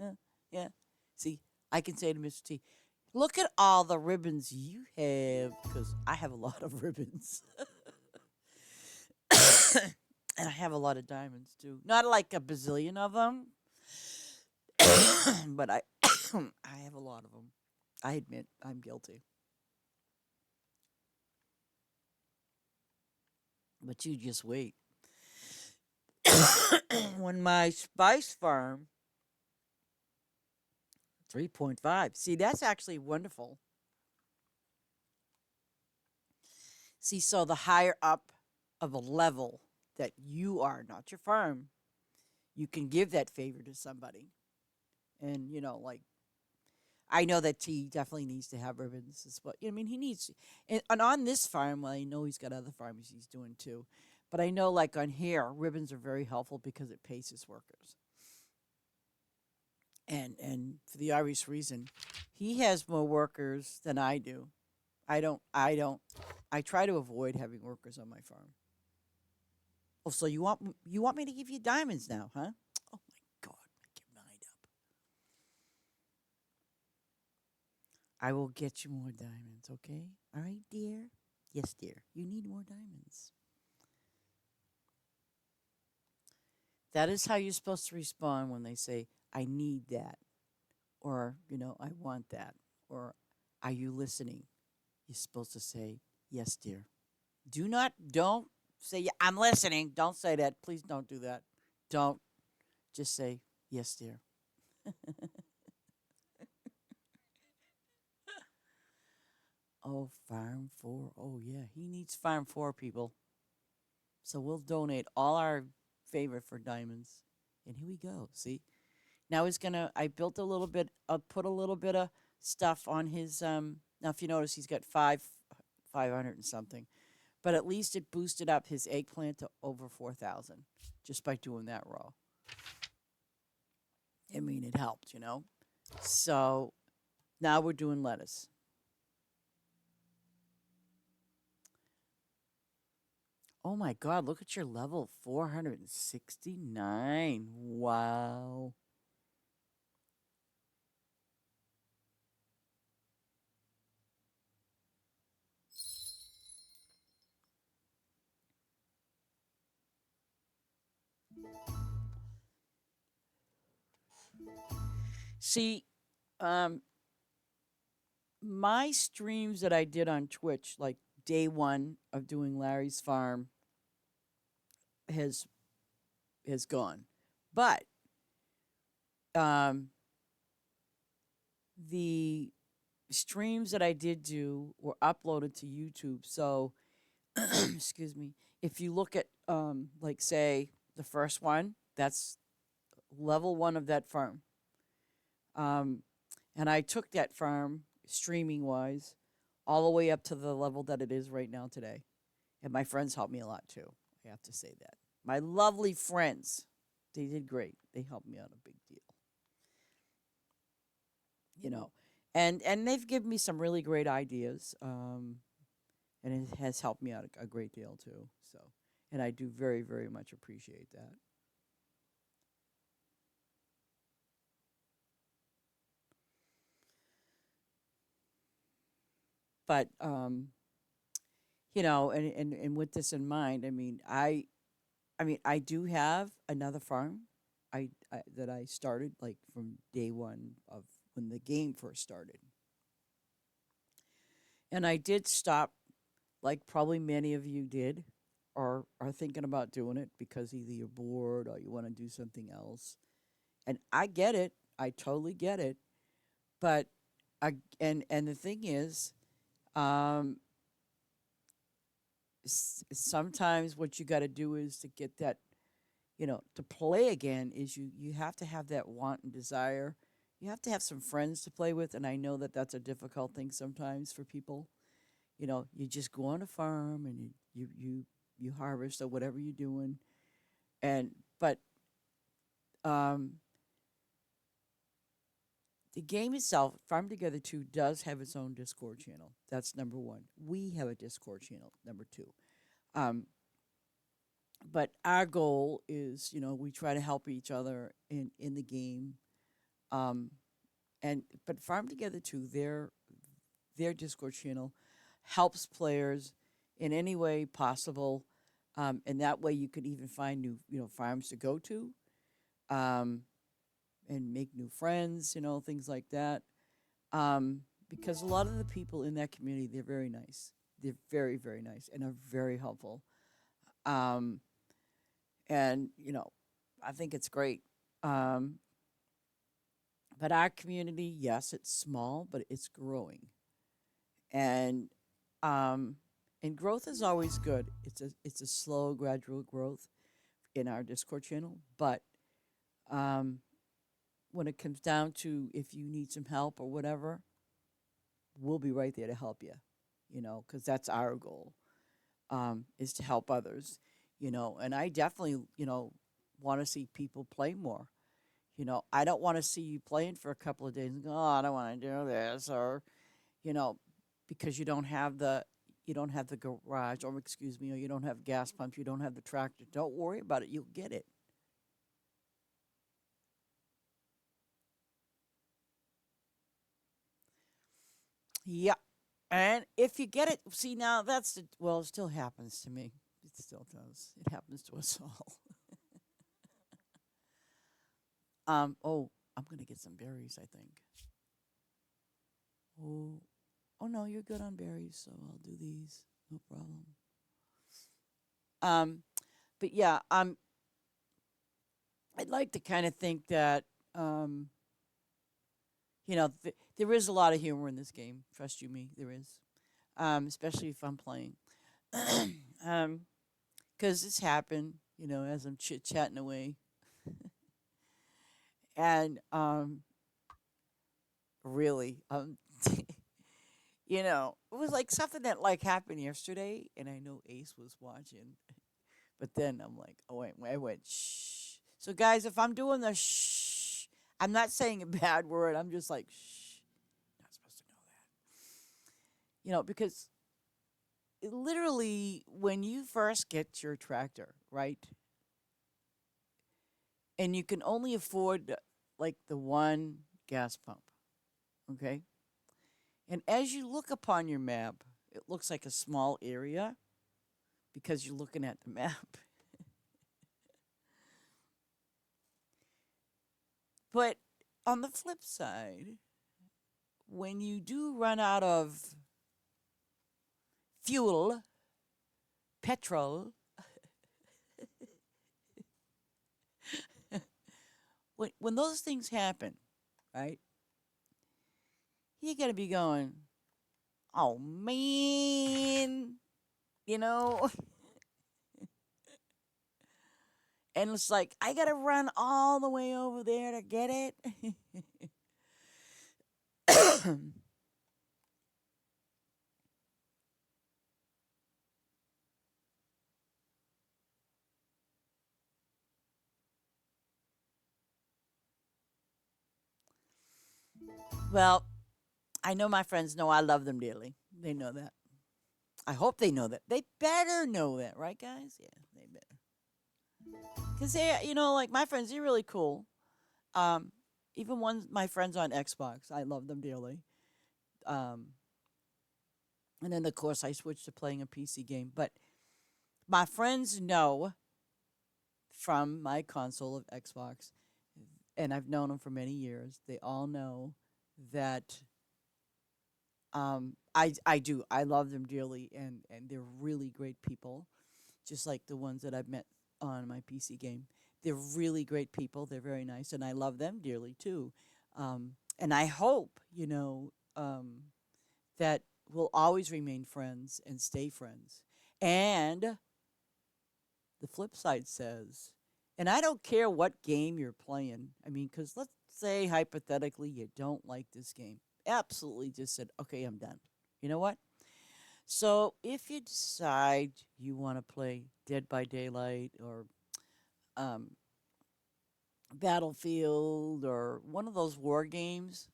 Huh? Yeah. See, I can say to Mr. T, look at all the ribbons you have, because I have a lot of ribbons. And I have a lot of diamonds too. Not like a bazillion of them, but I I have a lot of them. I admit I'm guilty. But you just wait. When my spice farm 3.5. See, that's actually wonderful. See, so the higher up of a level that you are, not your farm, you can give that favor to somebody. And, like, I know that T definitely needs to have ribbons as well. I mean, he needs, and on this farm, well, I know he's got other farms he's doing too. But I know, like on here, ribbons are very helpful because it pays his workers. And for the obvious reason, he has more workers than I do. I try to avoid having workers on my farm. Oh, so you want me to give you diamonds now, huh? Oh my God, make your mind up. I will get you more diamonds, okay? All right, dear? Yes, dear. You need more diamonds. That is how you're supposed to respond when they say, I need that, or, I want that, or are you listening? You're supposed to say, yes, dear. Don't say, yeah, I'm listening. Don't say that. Please don't do that. Don't. Just say, yes, dear. Oh, Farm 4. Oh, yeah. He needs Farm 4 people. So we'll donate all our favor for diamonds. And here we go. See? Now I built a little bit, put a little bit of stuff on his, now if you notice, he's got 500 and something. But at least it boosted up his eggplant to over 4,000 just by doing that raw. I mean, it helped. So now we're doing lettuce. Oh my God, look at your level 469. Wow. See, um, my streams that I did on Twitch, like day one of doing Larry's Farm, has has gone. But um, the streams that I did do were uploaded to YouTube. So, excuse me, if you look at, like, say, the first one, that's level one of that farm. Um, and I took that farm, streaming wise, all the way up to the level that it is right now today. And my friends helped me a lot too. I have to say that. My lovely friends, they did great. They helped me out a big deal, you know. And they've given me some really great ideas. And it has helped me out a great deal too. So, and I do very, very much appreciate that. But and with this in mind, I mean, I do have another farm. That I started like from day one of when the game first started, and I did stop, like probably many of you did, or are thinking about doing it because either you're bored or you want to do something else. And I get it. I totally get it. But and the thing is, um, sometimes what you got to do is to get that, to play again is you have to have that want and desire. You have to have some friends to play with, and I know that that's a difficult thing sometimes for people. You just go on a farm and you harvest or whatever you're doing, and but um, the game itself, Farm Together 2, does have its own Discord channel. That's number one. We have a Discord channel, number two. Um, but our goal is, we try to help each other in the game. Um, but Farm Together 2, their Discord channel helps players in any way possible. And that way you could even find new, farms to go to, um, and make new friends, things like that. Because a lot of the people in that community, they're very nice. They're very, very nice and are very helpful. Um, and, I think it's great. Um, but our community, yes, it's small, but it's growing. And um, And growth is always good. It's a slow, gradual growth in our Discord channel. But um, when it comes down to if you need some help or whatever, we'll be right there to help you. Because that's our goal, is to help others. And I definitely, want to see people play more. I don't want to see you playing for a couple of days and go, oh, I don't want to do this, or you know, because you don't have the garage, or excuse me, or you don't have gas pumps, you don't have the tractor. Don't worry about it. You'll get it. Yeah. And if you get it, see now well, it still happens to me. It still does. It happens to us all. Oh, I'm gonna get some berries, I think. Oh, oh no, you're good on berries, so I'll do these. No problem. Um, but yeah, I'd like to kind of think that um, there is a lot of humor in this game. Trust you me, there is. Especially if I'm playing. um, because it's happened, as I'm chit chatting away, and really, it was like something that like happened yesterday, and I know Ace was watching, but then I'm like, oh wait, I went shh. So guys, if I'm doing the shh, I'm not saying a bad word. I'm just like shh. Not supposed to know that, because literally when you first get your tractor, right, and you can only afford like the one gas pump, okay, and as you look upon your map, it looks like a small area because you're looking at the map. But on the flip side, when you do run out of fuel, petrol, when those things happen, right, you got to be going, oh man, you know? And it's like, I got to run all the way over there to get it. Well, I know my friends know I love them dearly. They know that. I hope they know that. They better know that, right, guys? Yeah, they better. Because like my friends, they're really cool. Um, Even my friends on Xbox, I love them dearly. Um, and then, of course, I switched to playing a PC game. But my friends know from my console of Xbox, and I've known them for many years, they all know that I do. I love them dearly, and they're really great people, just like the ones that I've met on my PC game. They're really great people. They're very nice, and I love them dearly too. And I hope, that we'll always remain friends and stay friends. And the flip side says, and I don't care what game you're playing. I mean, because let's say hypothetically you don't like this game. Absolutely just said, okay, I'm done. You know what? So if you decide you want to play Dead by Daylight or um, Battlefield or one of those war games,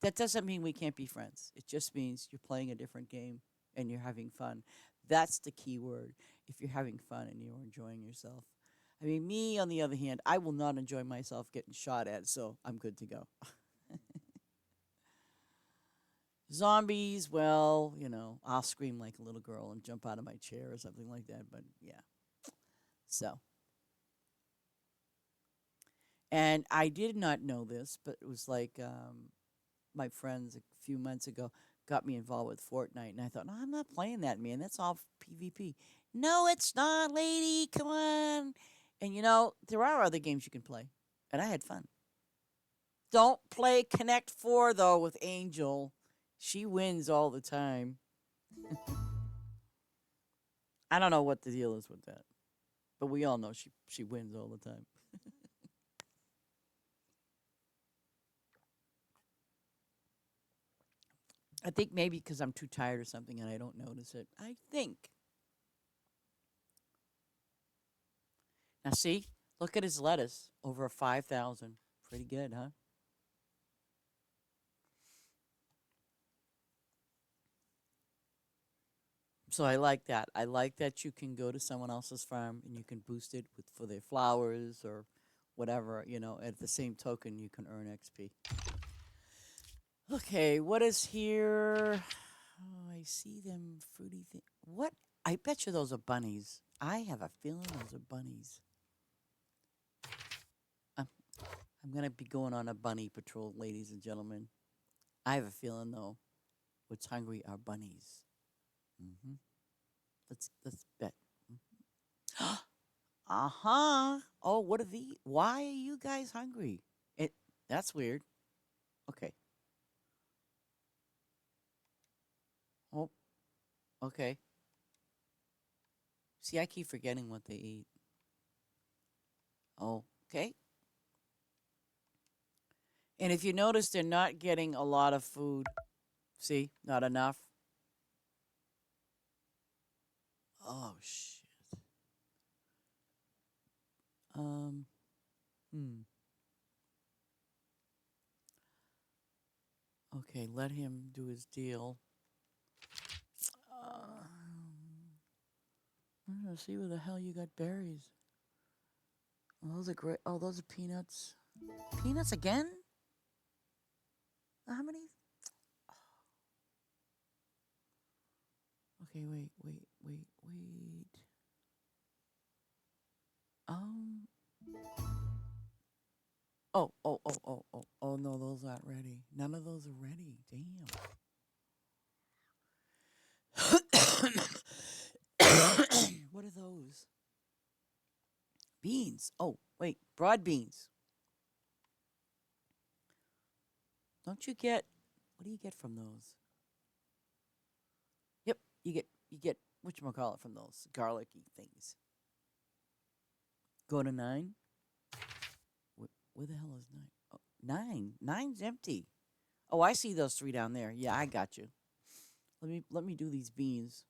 that doesn't mean we can't be friends. It just means you're playing a different game and you're having fun. That's the key word. If you're having fun and you're enjoying yourself. I mean, me, on the other hand, I will not enjoy myself getting shot at, so I'm good to go. Zombies, well, I'll scream like a little girl and jump out of my chair or something like that, but yeah. So, and I did not know this, but it was like my friends a few months ago got me involved with Fortnite, and I thought, no, I'm not playing that, man. That's all PvP. No, it's not, lady. Come on. And there are other games you can play, and I had fun. Don't play Connect 4 though with Angel. She wins all the time. I don't know what the deal is with that, but we all know she wins all the time. I think maybe because I'm too tired or something and I don't notice it. I think. Now see, look at his lettuce over a 5,000. Pretty good, huh? So I like that. I like that you can go to someone else's farm and you can boost it with for their flowers or whatever, at the same token you can earn XP. Okay, what is here? Oh, I see them fruity thing. What? I bet you those are bunnies. I have a feeling those are bunnies. I'm, I'm gonna be going on a bunny patrol, ladies and gentlemen. I have a feeling though, what's hungry are bunnies. Hmm. Let's bet. Uh-huh. Oh, what are the? Why are you guys hungry? It. That's weird. Okay. Oh, okay. See, I keep forgetting what they eat. Oh, okay. And if you notice, they're not getting a lot of food. See, not enough. Oh shit. Um. Hmm. Okay, let him do his deal. I'm gonna see where the hell you got berries. Oh, those are great. Oh, those are peanuts. Peanuts again? How many? Okay, wait. Um. Oh, no, those aren't ready. None of those are ready. Damn. What are those? Beans. Oh, wait. Broad beans. Don't you get, what do you get from those? Yep, you get whatchamacallit from those garlicky things. Go to 9. Where the hell is 9? Oh, 9. Nine's empty. Oh, I see those 3 down there. Yeah, I got you. Let me do these beans.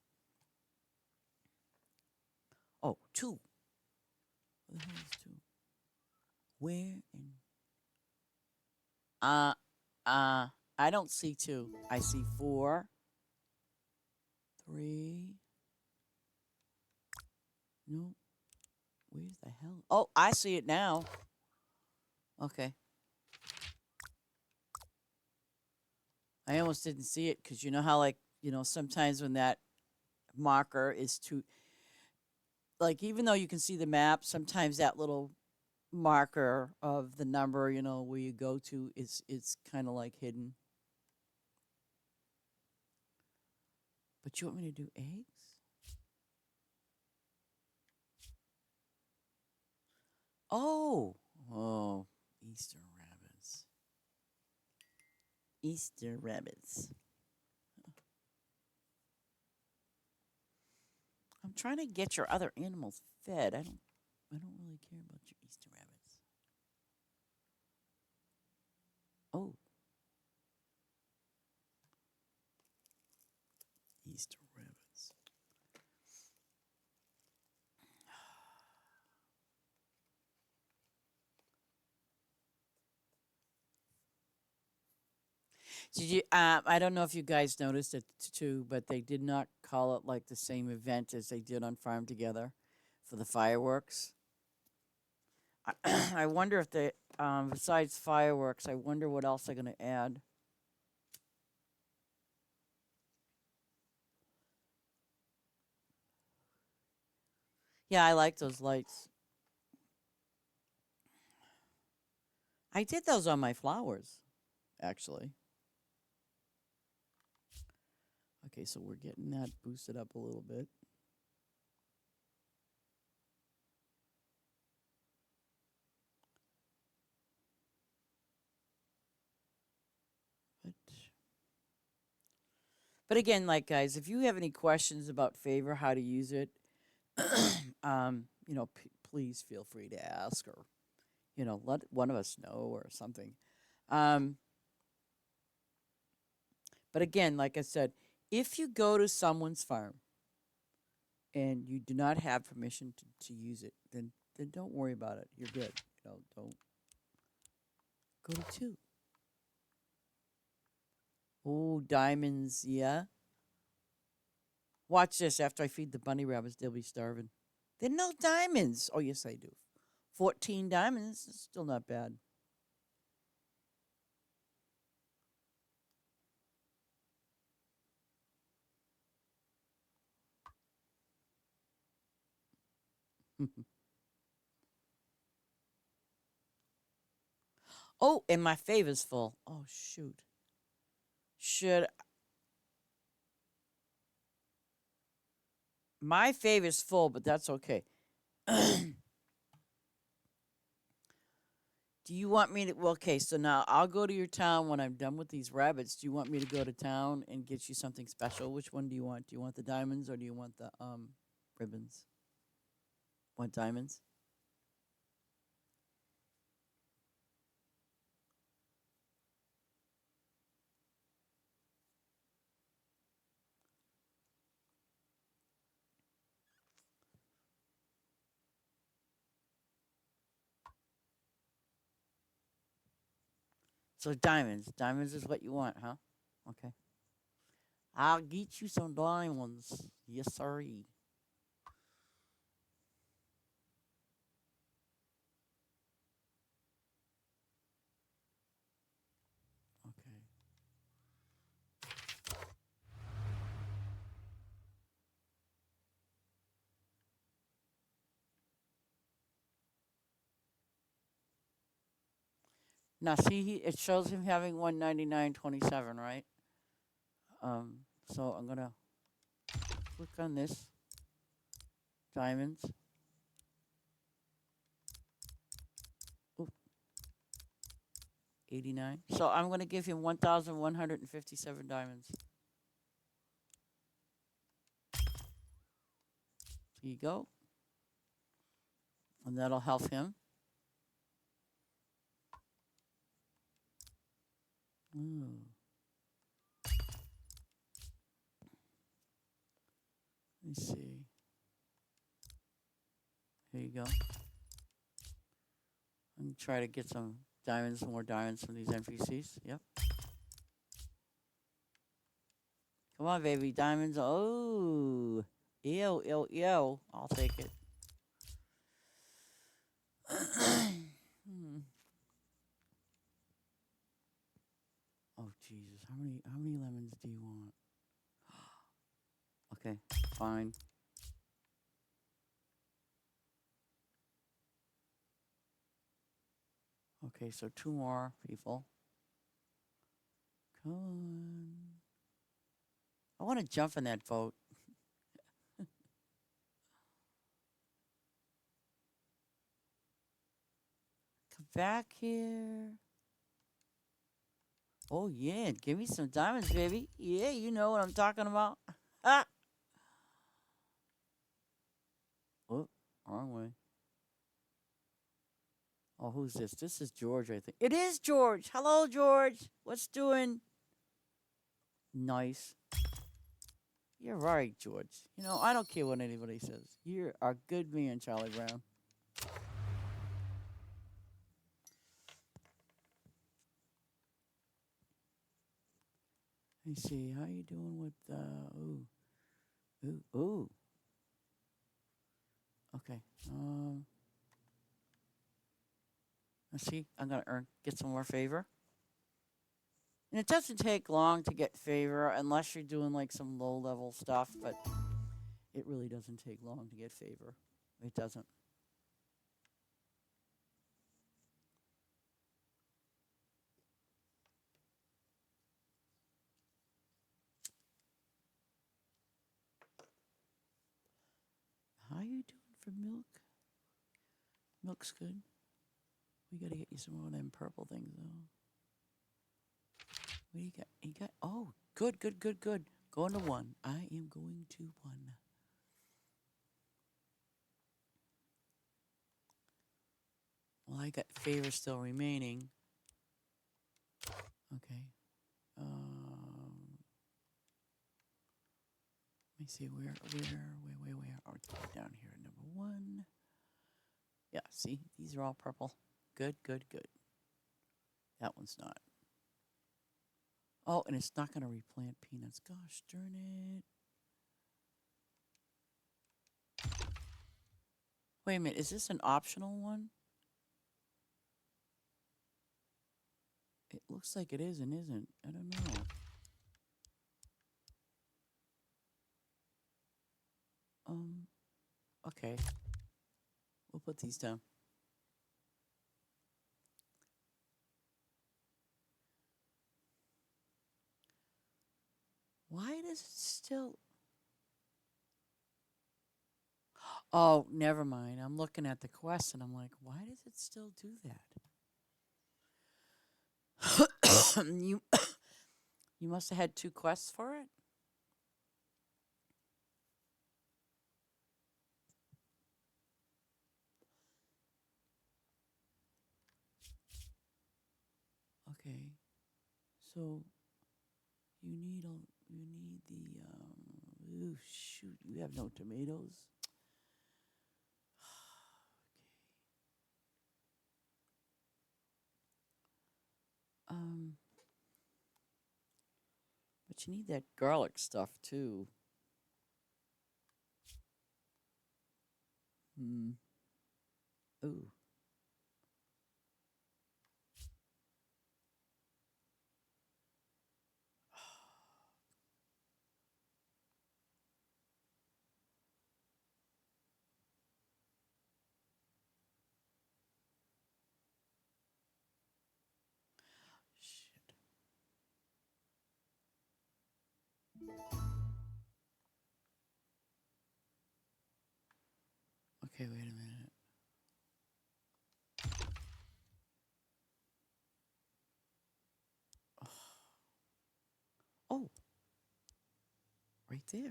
Oh, 2. Where the hell is 2? Where in uh uh I don't see 2. I see 4, 3. No. Where's the hell? Oh, I see it now. Okay. I almost didn't see it because you know how, like, sometimes when that marker is too, like, even though you can see the map, sometimes that little marker of the number, where you go to is it's kind of like hidden. But you want me to do eggs? Oh, oh, Easter rabbits. Easter rabbits. I'm trying to get your other animals fed. I don't really care about your Easter rabbits. Oh, Easter rabbits. Did you? I don't know if you guys noticed it too, but they did not call it like the same event as they did on Farm Together for the fireworks. I wonder if they, besides fireworks, I wonder what else they're going to add. Yeah, I like those lights. I did those on my flowers, actually. Okay, so we're getting that boosted up a little bit. But But again, like guys, if you have any questions about Favor, how to use it, Please feel free to ask, or let one of us know or something. Um, but again, like I said, if you go to someone's farm and you do not have permission to use it, then don't worry about it. You're good. Don't go to two. Oh, diamonds, yeah. Watch this. After I feed the bunny rabbits, they'll be starving. They're no diamonds. Oh, yes, I do. 14 diamonds is still not bad. Oh, and my favor's full. Oh, shoot. Should My favor's full, but that's okay. Do you want me to? Well, okay, so now I'll go to your town when I'm done with these rabbits. Do you want me to go to town and get you something special? Which one do you want? Do you want the diamonds or do you want the ribbons? Want diamonds? So diamonds. Diamonds is what you want, huh? Okay. I'll get you some diamonds. Yes, sirree. Okay. Now see, it shows him having 199.27, right? So I'm gonna click on this diamonds. Oop, 89. So I'm gonna give him 1,157 diamonds. Here you go, and that'll help him. Ooh. Let me see. Here you go. I'm gonna try to get some diamonds, more diamonds from these NPCs. Yep. Come on, baby, diamonds. Oh, ew, ew, ew. I'll take it. Hmm. Oh Jesus, how many lemons do you want? Okay, fine. Okay, so two more people. Come on. I want to jump in that boat. Come back here. Oh yeah, give me some diamonds, baby. Yeah, you know what I'm talking about. Ah. Oh, wrong way. Oh, who's this? This is George, I think. It is George. Hello, George. What's doing? Nice. You're right, George. I don't care what anybody says. You're a good man, Charlie Brown. Let me see. How you doing with ooh. Ooh. Ooh. Okay. Let's see. I'm gonna get some more favor. And it doesn't take long to get favor unless you're doing like some low level stuff, but it really doesn't take long to get favor. It doesn't. How you doing for milk? Milk's good. We gotta get you some more of them purple things though. What do you got? You got good. Going to one. I am going to one. Well, I got favor still remaining. Okay. Let me see where. Oh, it's down here, number one. Yeah, see, these are all purple. Good, good, good. That one's not. Oh, and it's not going to replant peanuts. Gosh darn it. Wait a minute, is this an optional one? It looks like it is and isn't. I don't know. Okay. We'll put these down. Why does it still... Oh, never mind. I'm looking at the quest and I'm like, why does it still do that? you you must have had 2 quests for it? Okay. So you need the ooh, shoot, you have no tomatoes. Um but you need that garlic stuff too. Ooh. Shit. Okay, wait a minute. Oh, right there.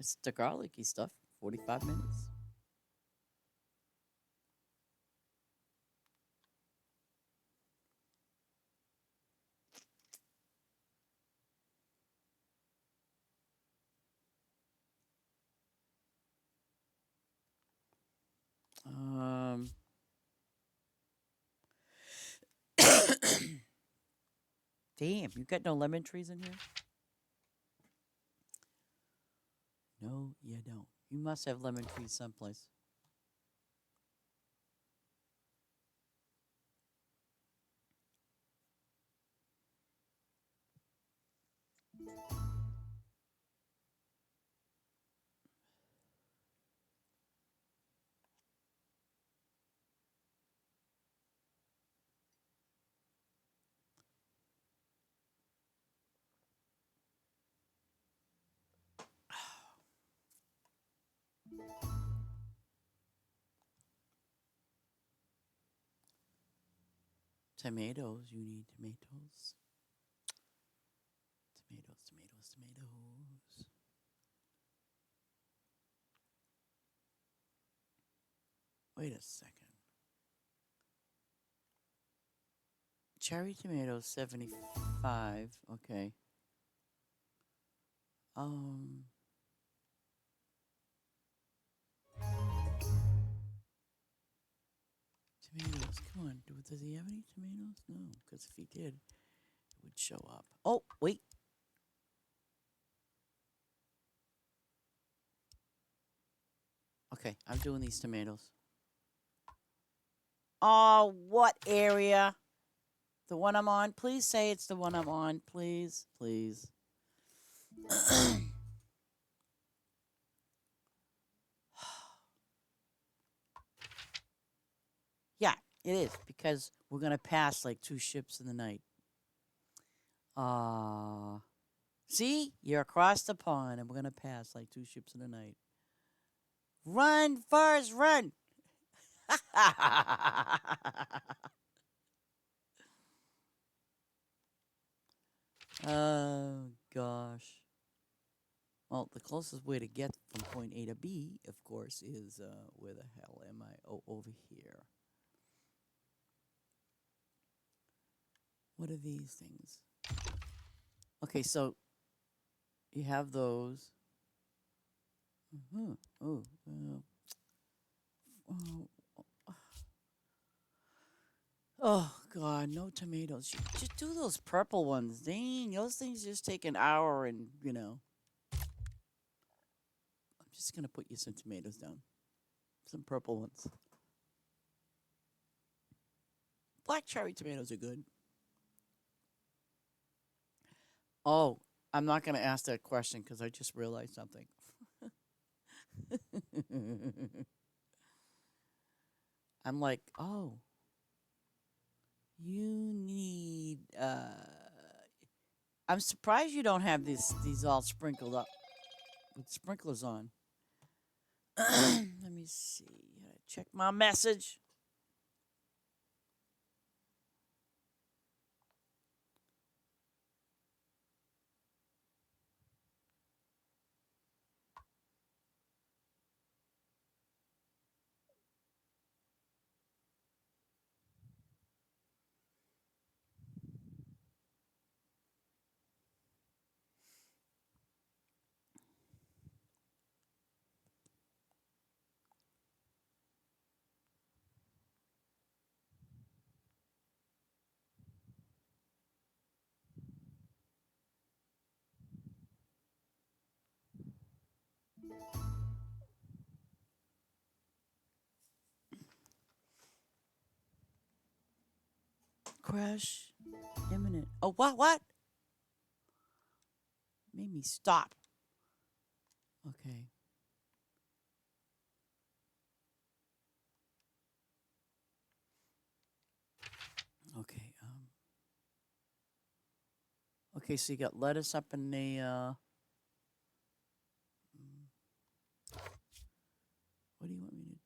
It's the garlicky stuff. 45 minutes. Um, damn, you got no lemon trees in here? No, you don't. You must have lemon trees someplace. Tomatoes, you need tomatoes. Tomatoes. Wait a second. Cherry tomatoes, 75. Okay. Um, tomatoes. Come on. Does he have any tomatoes? No, because if he did, it would show up. Oh, wait. Okay, I'm doing these tomatoes. Oh, what area? The one I'm on? Please say it's the one I'm on. Please, please. Yeah, it is, because we're going to pass like 2 ships in the night. See? You're across the pond, and we're going to pass like 2 ships in the night. Run, Forrest, run! Oh, gosh. Well, the closest way to get from point A to B, of course, is where the hell am I? Oh, over here. What are these things? Okay, so you have those. Oh, oh, oh, God, no tomatoes. Just do those purple ones. Dang, those things just take an hour and, I'm just going to put you some tomatoes down. Some purple ones. Black cherry tomatoes are good. Oh, I'm not going to ask that question because I just realized something. I'm like, oh, you need. I'm surprised you don't have these all sprinkled up with sprinklers on. Let me see. Check my message. Crash imminent. Oh, what? What? Made me stop. Okay. Okay. Okay. So you got lettuce up in the. Mm, what do you want me to?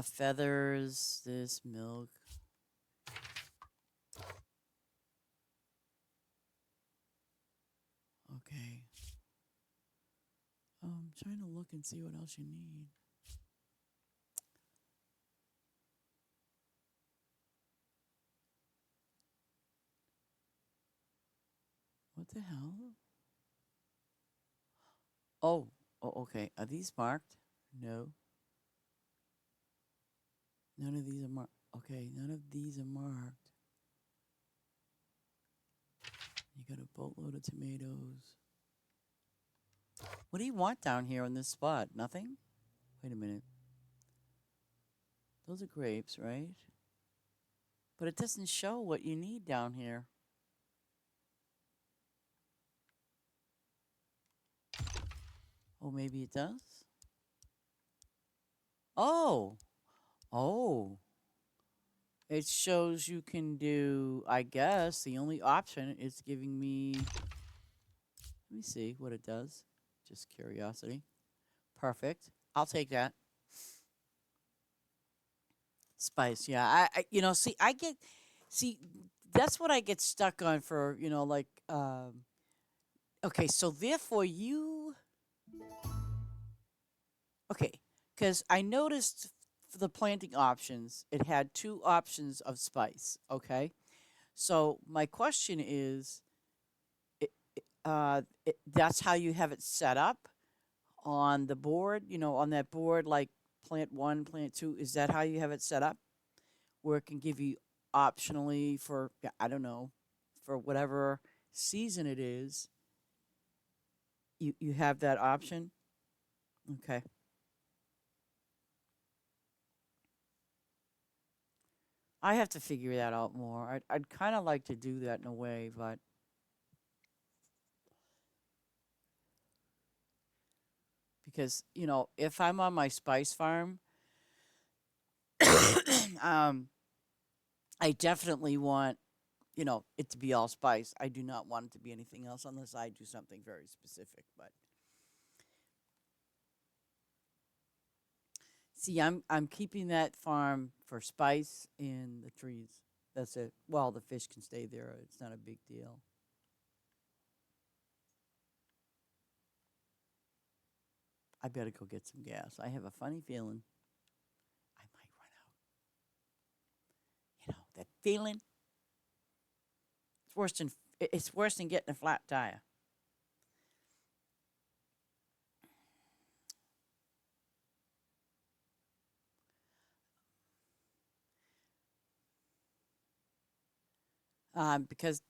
Feathers. This milk. Okay. I'm trying to look and see what else you need. What the hell? Oh, okay. Are these marked? No. None of these are marked. Okay, none of these are marked. You got a boatload of tomatoes. What do you want down here in this spot? Nothing? Wait a minute. Those are grapes, right? But it doesn't show what you need down here. Oh, maybe it does? Oh. Oh. It shows you can do, I guess, the only option is giving me. Let me see what it does. Just curiosity. Perfect. I'll take that. Spice, yeah. See, see, that's what I get stuck on for, like, okay, so therefore okay, because I noticed for the planting options, it had two options of spice, okay? So my question is, that's how you have it set up on the board, on that board, like plant one, plant two, is that how you have it set up? Where it can give you optionally for, yeah, I don't know, for whatever season it is, you have that option. Okay. I have to figure that out more. I'd kind of like to do that in a way, but because, if I'm on my spice farm, um, I definitely want, it to be all spice. I do not want it to be anything else unless I do something very specific. But see, I'm keeping that farm for spice and the trees. That's it. Well, the fish can stay there. It's not a big deal. I better go get some gas. I have a funny feeling I might run out. That feeling. It's worse than it's worse than getting a flat tire. Because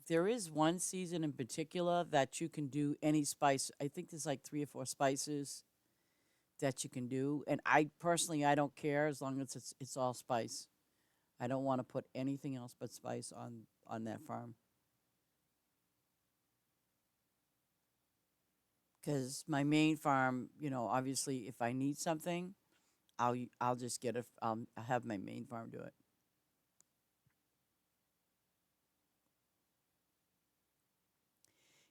there is one season in particular that you can do any spice. I think there's like 3 or 4 spices that you can do, and I personally I don't care as long as it's all spice. I don't want to put anything else but spice on that farm because my main farm, obviously if I need something, I'll just get it. I'll have my main farm do it.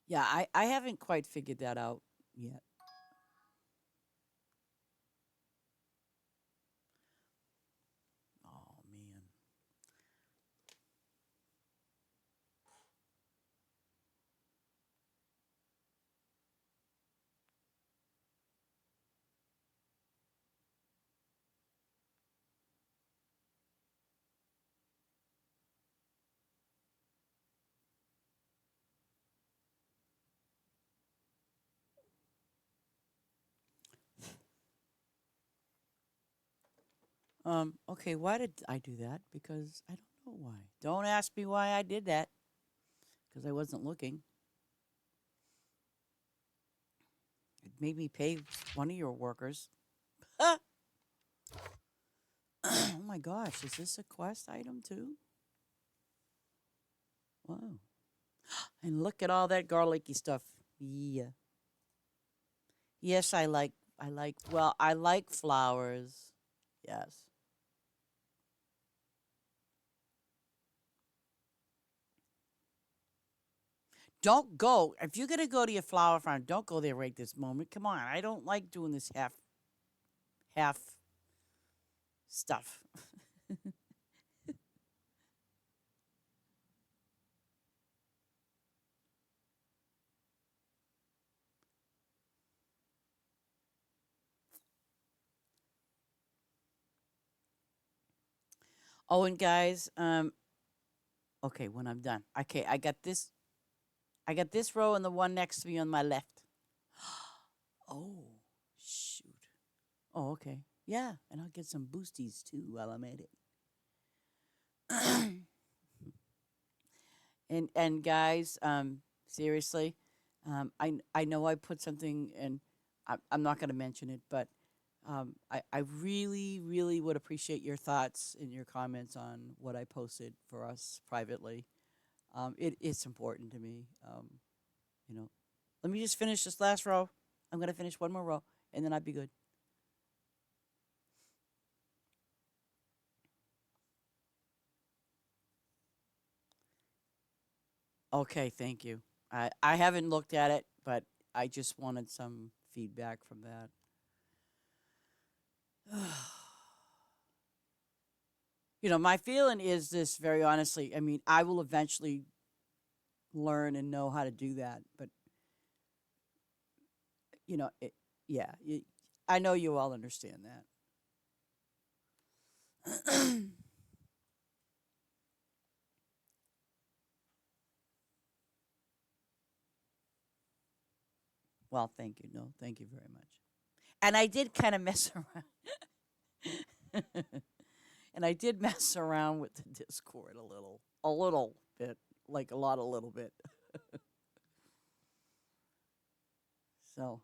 Yeah, I haven't quite figured that out yet. Oh man. Okay, why did I do that? Because I don't know why. Don't ask me why I did that. Because I wasn't looking. It made me pay one of your workers. oh my gosh, is this a quest item too? Wow. And look at all that garlicky stuff. Yeah. Yes, I like flowers. Yes. Don't go. If you're going to go to your flower farm, don't go there right this moment. Come on. I don't like doing this half stuff. Oh, and guys, okay, when I'm done. Okay, I got this row and the one next to me on my left. Oh, shoot. Oh, okay. Yeah, and I'll get some boosties too while I'm at it. And guys, seriously, I know I put something and I'm not going to mention it, but I really really would appreciate your thoughts and your comments on what I posted for us privately. It's important to me. You know, let me just finish this last row. I'm going to finish one more row and then I'll be good. Okay, thank you. I haven't looked at it, but I just wanted some feedback from that. My feeling is this very honestly. I mean, I will eventually learn and know how to do that, but yeah, I know you all understand that. Well, thank you. No, thank you very much. And I did kind of mess around. And I did mess around with the Discord a little bit, like a lot, a little bit. So,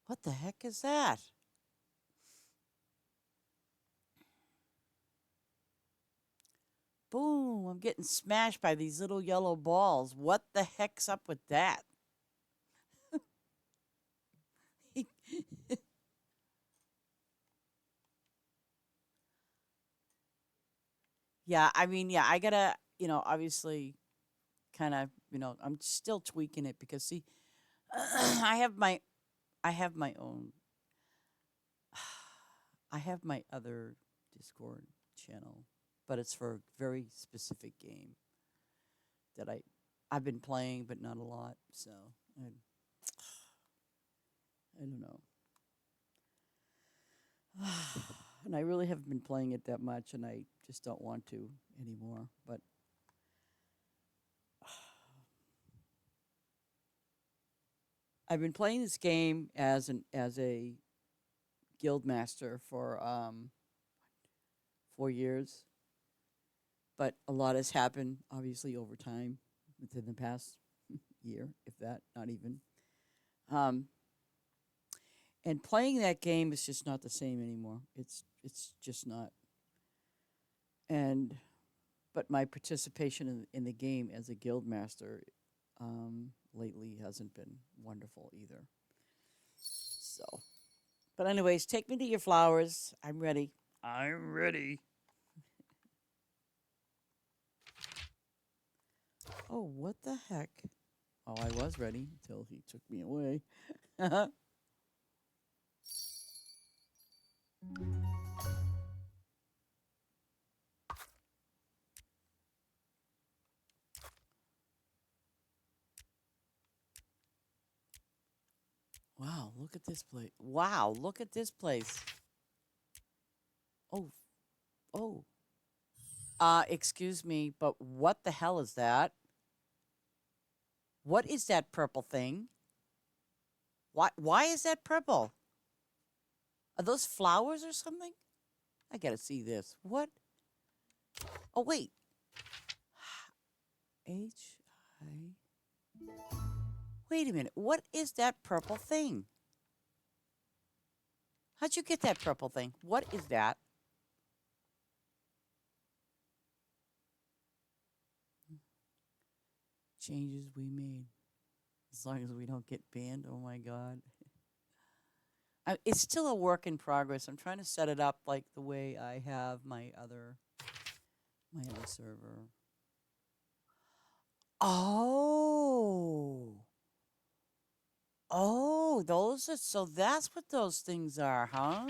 what the heck is that? Boom, I'm getting smashed by these little yellow balls. What the heck's up with that? Yeah, I mean, yeah, I gotta, obviously kind of, I'm still tweaking it because see, I have my, I have my own. I have my other Discord channel, but it's for a very specific game that I've been playing, but not a lot. So I don't know. And I really haven't been playing it that much, and I just don't want to anymore. But I've been playing this game as a guild master for 4 years, but a lot has happened, obviously, over time within the past year, if that, not even. Um, and playing that game is just not the same anymore. It's just not. And but my participation in the game as a guild master lately hasn't been wonderful either. So, but anyways, take me to your flowers. I'm ready. I'm ready. Oh, what the heck? Oh, I was ready until he took me away. Wow, look at this place. Wow, look at this place. Oh, oh. Excuse me, but what the hell is that? What is that purple thing? Why is that purple? Are those flowers or something? I gotta see this. What? Oh, wait. H-I... Wait a minute. What is that purple thing? How'd you get that purple thing? What is that? Changes we made. As long as we don't get banned. Oh my god. It's still a work in progress. I'm trying to set it up like the way I have my other server. Oh. Oh, those are so that's what those things are, huh?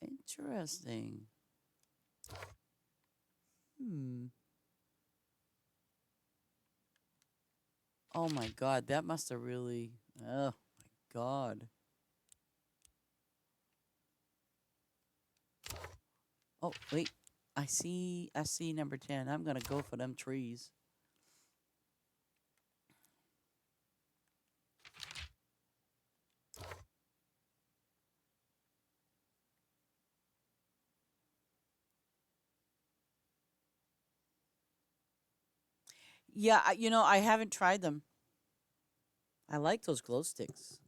Interesting. Hmm. Oh my god, that must have really oh my god. Oh, wait. I see number 10. I'm gonna go for them trees. Yeah, I haven't tried them. I like those glow sticks.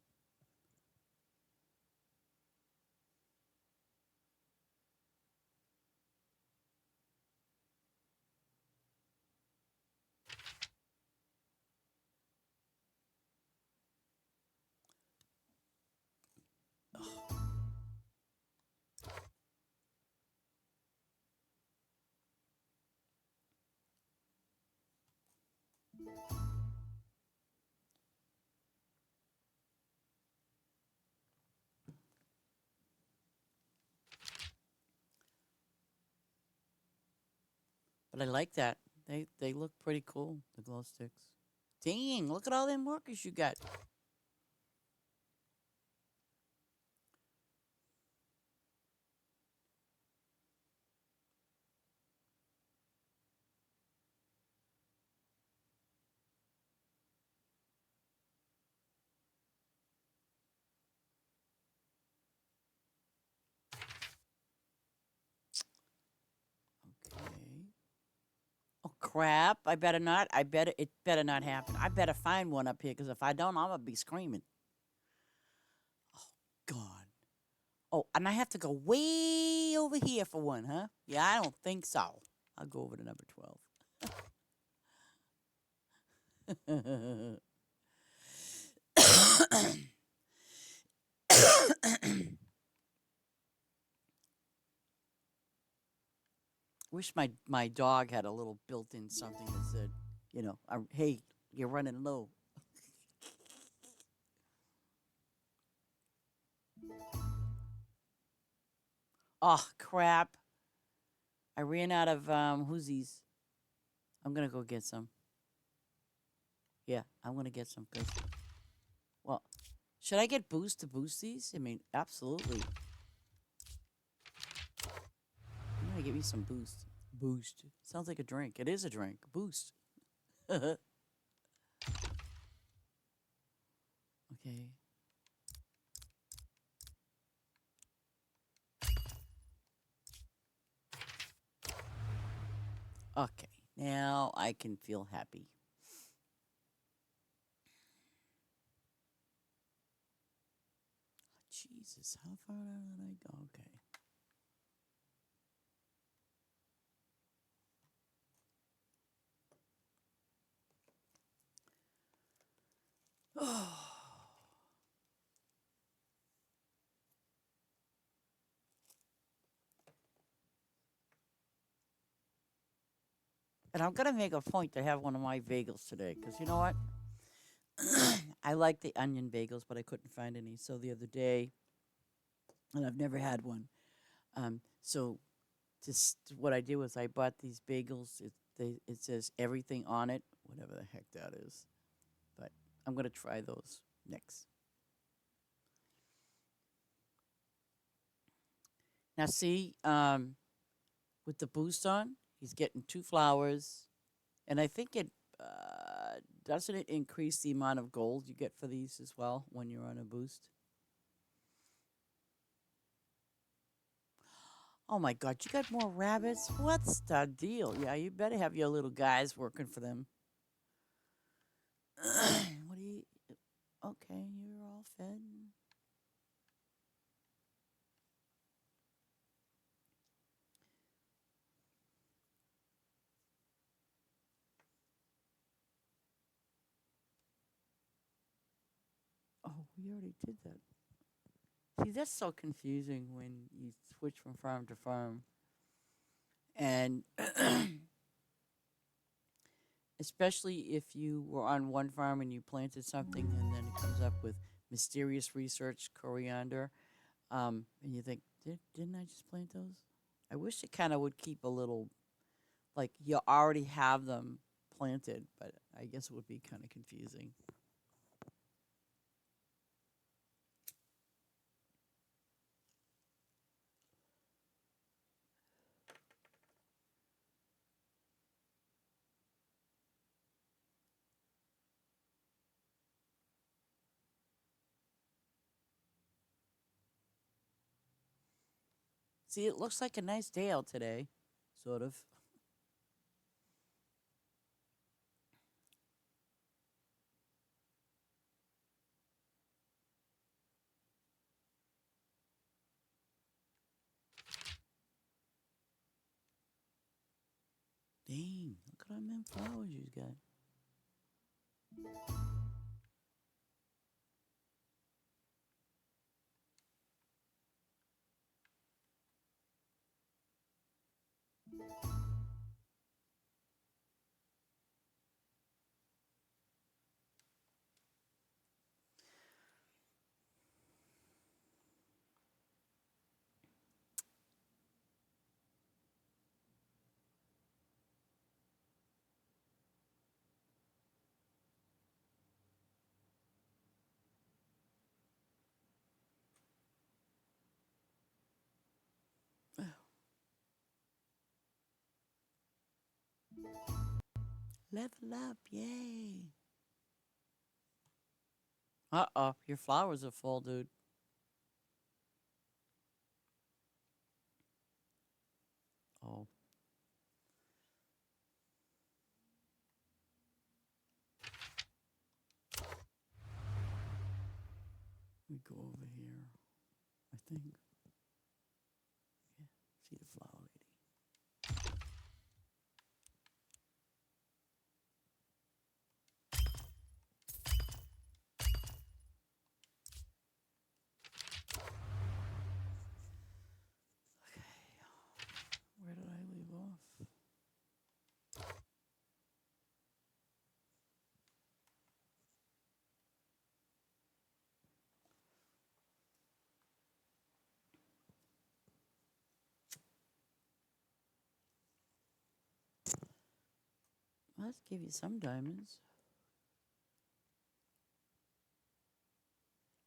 But I like that. They look pretty cool, the glow sticks. Dang, look at all them workers you got. Okay. Oh crap! I better not. It better not happen. I better find one up here because if I don't, I'm gonna be screaming. God. Oh, and I have to go way over here for one, huh? Yeah, I don't think so. I'll go over to number 12. Wish my dog had a little built-in something that said, hey, you're running low. Oh, crap. I ran out of Hoosies. I'm going to go get some. Yeah, I'm going to get some. Cause, well, should I get Boost to boost these? I mean, absolutely. I'm going to give you some Boost. Boost. Sounds like a drink. It is a drink. Boost. Okay. Okay. Now I can feel happy. Jesus, how far down did I go? Okay. Oh. And I'm gonna make a point to have one of my bagels today, because you know what? I like the onion bagels, but I couldn't find any. So the other day, and I've never had one. So just what I did was I bought these bagels. It says everything on it, whatever the heck that is. But I'm gonna try those next. Now see, with the boost on, he's getting 2 flowers, and I think it doesn't it increase the amount of gold you get for these as well when you're on a boost. Oh my God, you got more rabbits? What's the deal? Yeah, you better have your little guys working for them. What do you? Okay, you're all fed. Oh, we already did that. See, that's so confusing when you switch from farm to farm. And especially if you were on one farm and you planted something and then it comes up with mysterious research coriander, and you think, didn't I just plant those? I wish it kind of would keep a little, like you already have them planted, but I guess it would be kind of confusing. See, it looks like a nice day out today, sort of. Dang, look at how many flowers you got. Level up, yay. Uh-oh, your flowers are full, dude. Oh, we go over here, I think. Yeah, see the flower lady. Okay, where did I leave off? Well, let's give you some diamonds.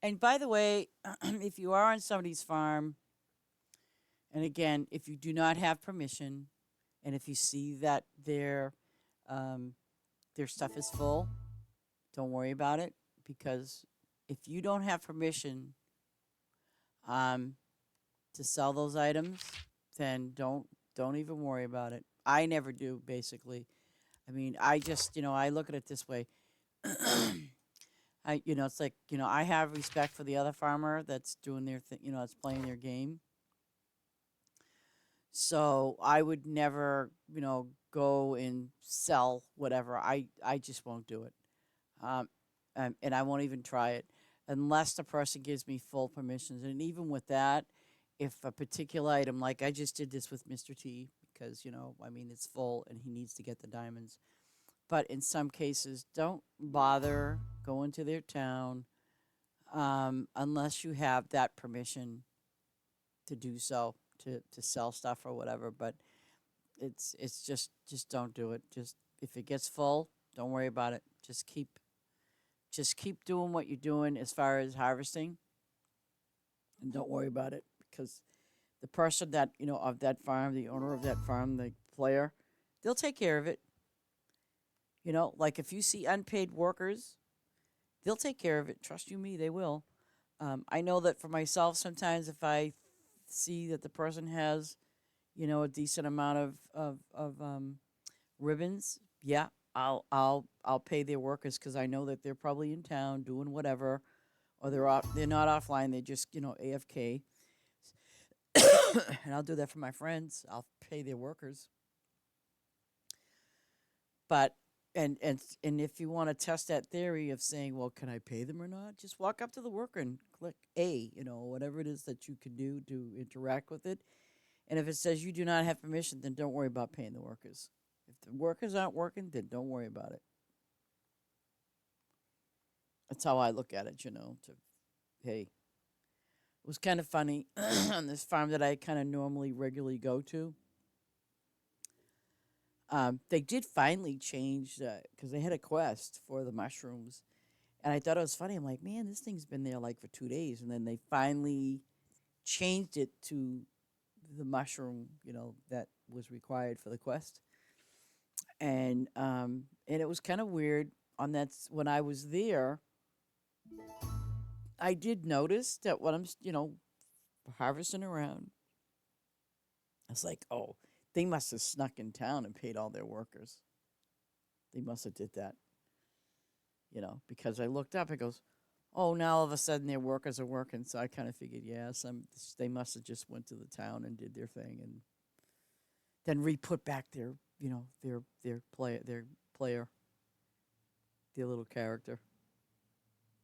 And by the way, if you are on somebody's farm, and again, if you do not have permission, and if you see that um, their stuff is full, don't worry about it because if you don't have permission um, to sell those items, then don't even worry about it. I never do, basically. I mean, I just I look at it this way. It's like I have respect for the other farmer that's doing their thing, that's playing their game. So I would never, go and sell whatever. I just won't do it. Um, and I won't even try it unless the person gives me full permissions. And even with that, if a particular item, like I just did this with Mr. T, because I mean it's full and he needs to get the diamonds. But in some cases, don't bother going to their town unless you have that permission to do so to sell stuff or whatever. But it's just don't do it. Just if it gets full, don't worry about it. Just keep doing what you're doing as far as harvesting, and don't worry about it because the person that of that farm, the owner of that farm, the player, they'll take care of it. Like if you see unpaid workers, they'll take care of it. Trust you me, they will. I know that for myself, sometimes if I see that the person has, a decent amount of ribbons, yeah, I'll pay their workers because I know that they're probably in town doing whatever, or they're not offline. They're just AFK, and I'll do that for my friends. I'll pay their workers, but and if you want to test that theory of saying, well, can I pay them or not? Just walk up to the worker and click A, whatever it is that you can do to interact with it. And if it says you do not have permission, then don't worry about paying the workers. If the workers aren't working, then don't worry about it. That's how I look at it, to hey. It was kind of funny on this farm that I kind of normally regularly go to. They did finally change because they had a quest for the mushrooms, and I thought it was funny. I'm like, man, this thing's been there like for 2 days, and then they finally changed it to the mushroom, that was required for the quest, and it was kind of weird. On that, when I was there, I did notice that when I'm harvesting around, I was like, oh, they must have snuck in town and paid all their workers. They must have did that, because I looked up. It goes, oh, now all of a sudden their workers are working. So I kind of figured, yeah, they must have just went to the town and did their thing, and then re-put back their their little character,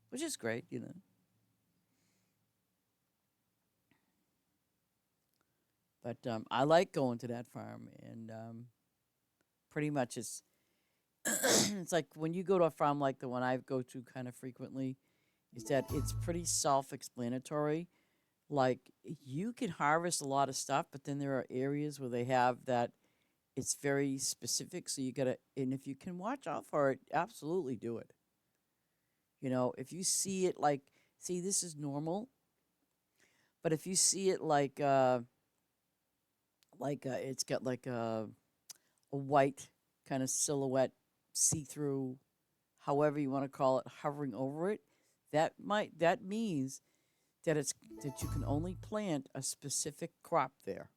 which is great. But I like going to that farm, and pretty much it's like when you go to a farm like the one I go to kind of frequently, is that it's pretty self-explanatory. Like you can harvest a lot of stuff, but then there are areas where they have that it's very specific. So you gotta, and if you can watch out for it, absolutely do it. If you see it see, this is normal, but if you see it it's got like a white kind of silhouette, see through, however you want to call it, hovering over it, that means that you can only plant a specific crop there.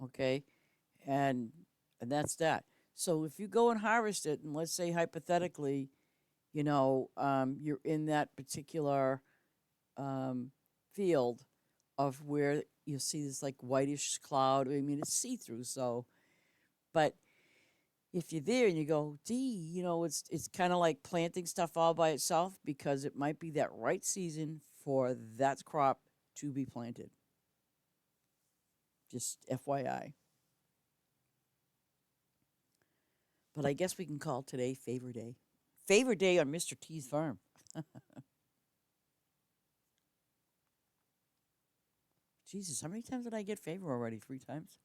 Okay, and and that's that. So if you go and harvest it, and let's say hypothetically, you're in that particular um, field of where you see this like whitish cloud. I mean, it's see through. So, but if you're there and you go, gee, it's kind of like planting stuff all by itself because it might be that right season for that crop to be planted. Just FYI. But I guess we can call today Favor Day. Favor Day on Mr. T's farm. Jesus, how many times did I get favor already? 3 times?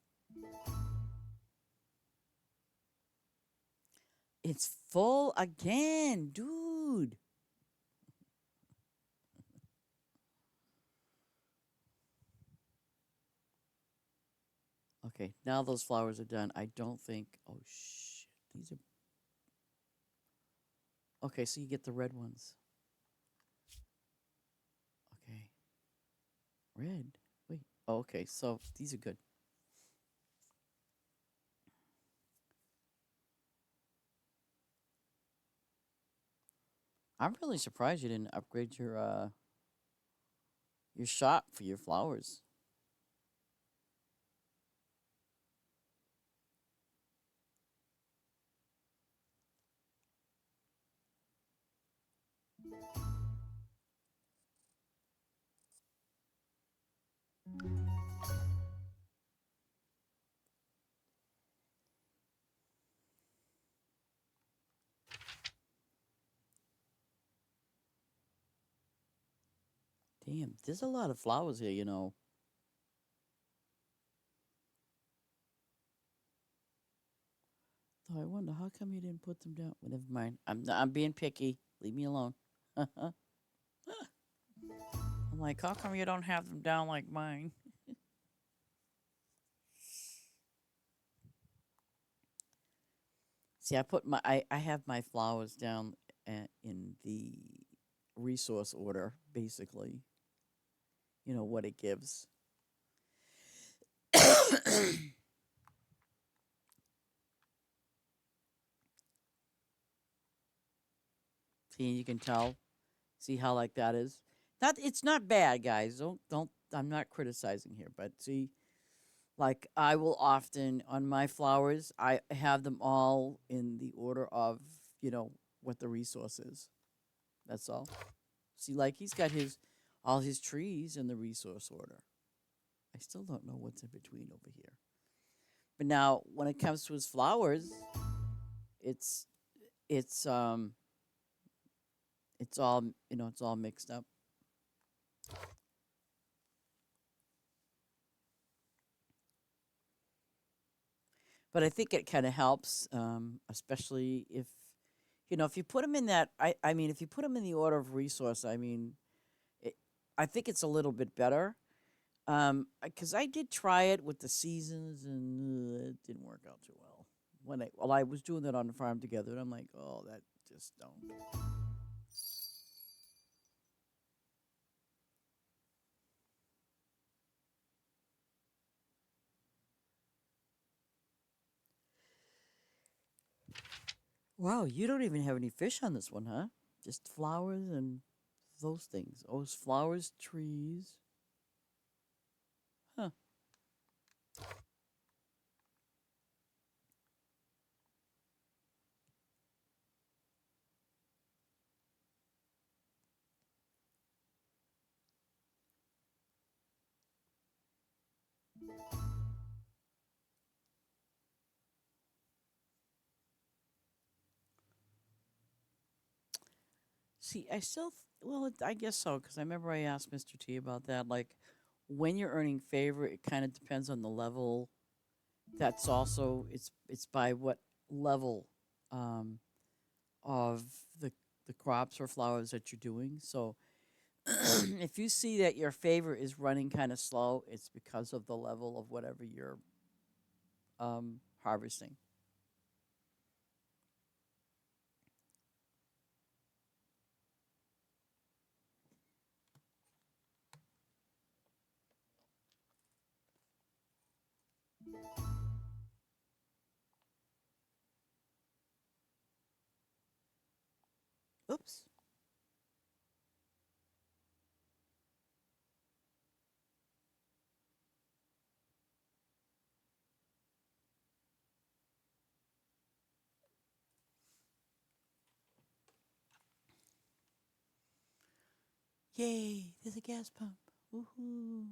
It's full again, dude. Okay, now those flowers are done. I don't think. Oh shit, these are. Okay, so you get the red ones. Okay, red. Wait. Oh, okay, so these are good. I'm really surprised you didn't upgrade your shop for your flowers. Damn, there's a lot of flowers here. So I wonder how come you didn't put them down. Well, never mind. I'm being picky. Leave me alone. I'm like, how come you don't have them down like mine? See, I have my flowers down in the resource order, basically. You know what it gives. See, you can tell. See how like that is. Not it's not bad, guys. Don't. I'm not criticizing here, but see, like I will often on my flowers, I have them all in the order of what the resource is. That's all. See, like he's got his all his trees in the resource order. I still don't know what's in between over here. But now, when it comes to his flowers, it's it's um it's all it's all mixed up. But I think it kind of helps, especially if you put them in that. I mean, if you put them in the order of resource, I mean, it, I think it's a little bit better. Because I did try it with the seasons and it didn't work out too well. I was doing that on the farm together, and I'm like, oh, that just don't. Wow, you don't even have any fish on this one, huh? Just flowers and those things. Oh, it's flowers, trees. Huh. See, well, I guess so, because I remember I asked Mr. T about that. Like, when you're earning favor, it kind of depends on the level. That's also it's by what level um, of the the crops or flowers that you're doing. So, if you see that your favor is running kind of slow, it's because of the level of whatever you're harvesting. Oops. Yay! There's a gas pump. Woohoo!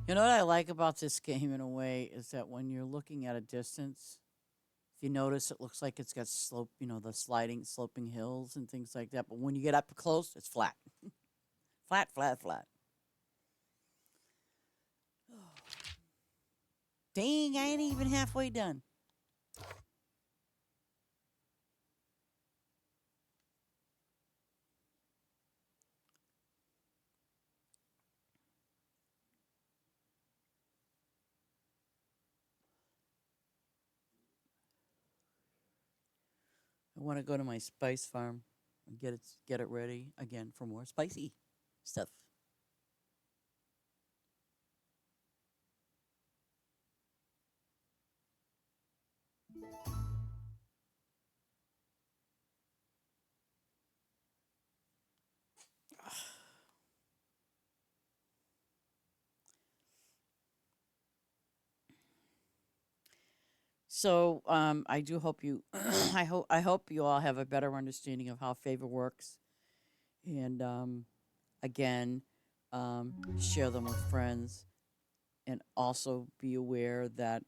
You know what I like about this game in a way is that when you're looking at a distance, if you notice, it looks like it's got slope, the sliding, sloping hills and things like that. But when you get up close, it's flat, flat, flat, flat. Dang, I ain't even halfway done. I want to go to my spice farm and get it ready again for more spicy stuff. So I do hope you, I hope you all have a better understanding of how favor works, and again, share them with friends, and also be aware that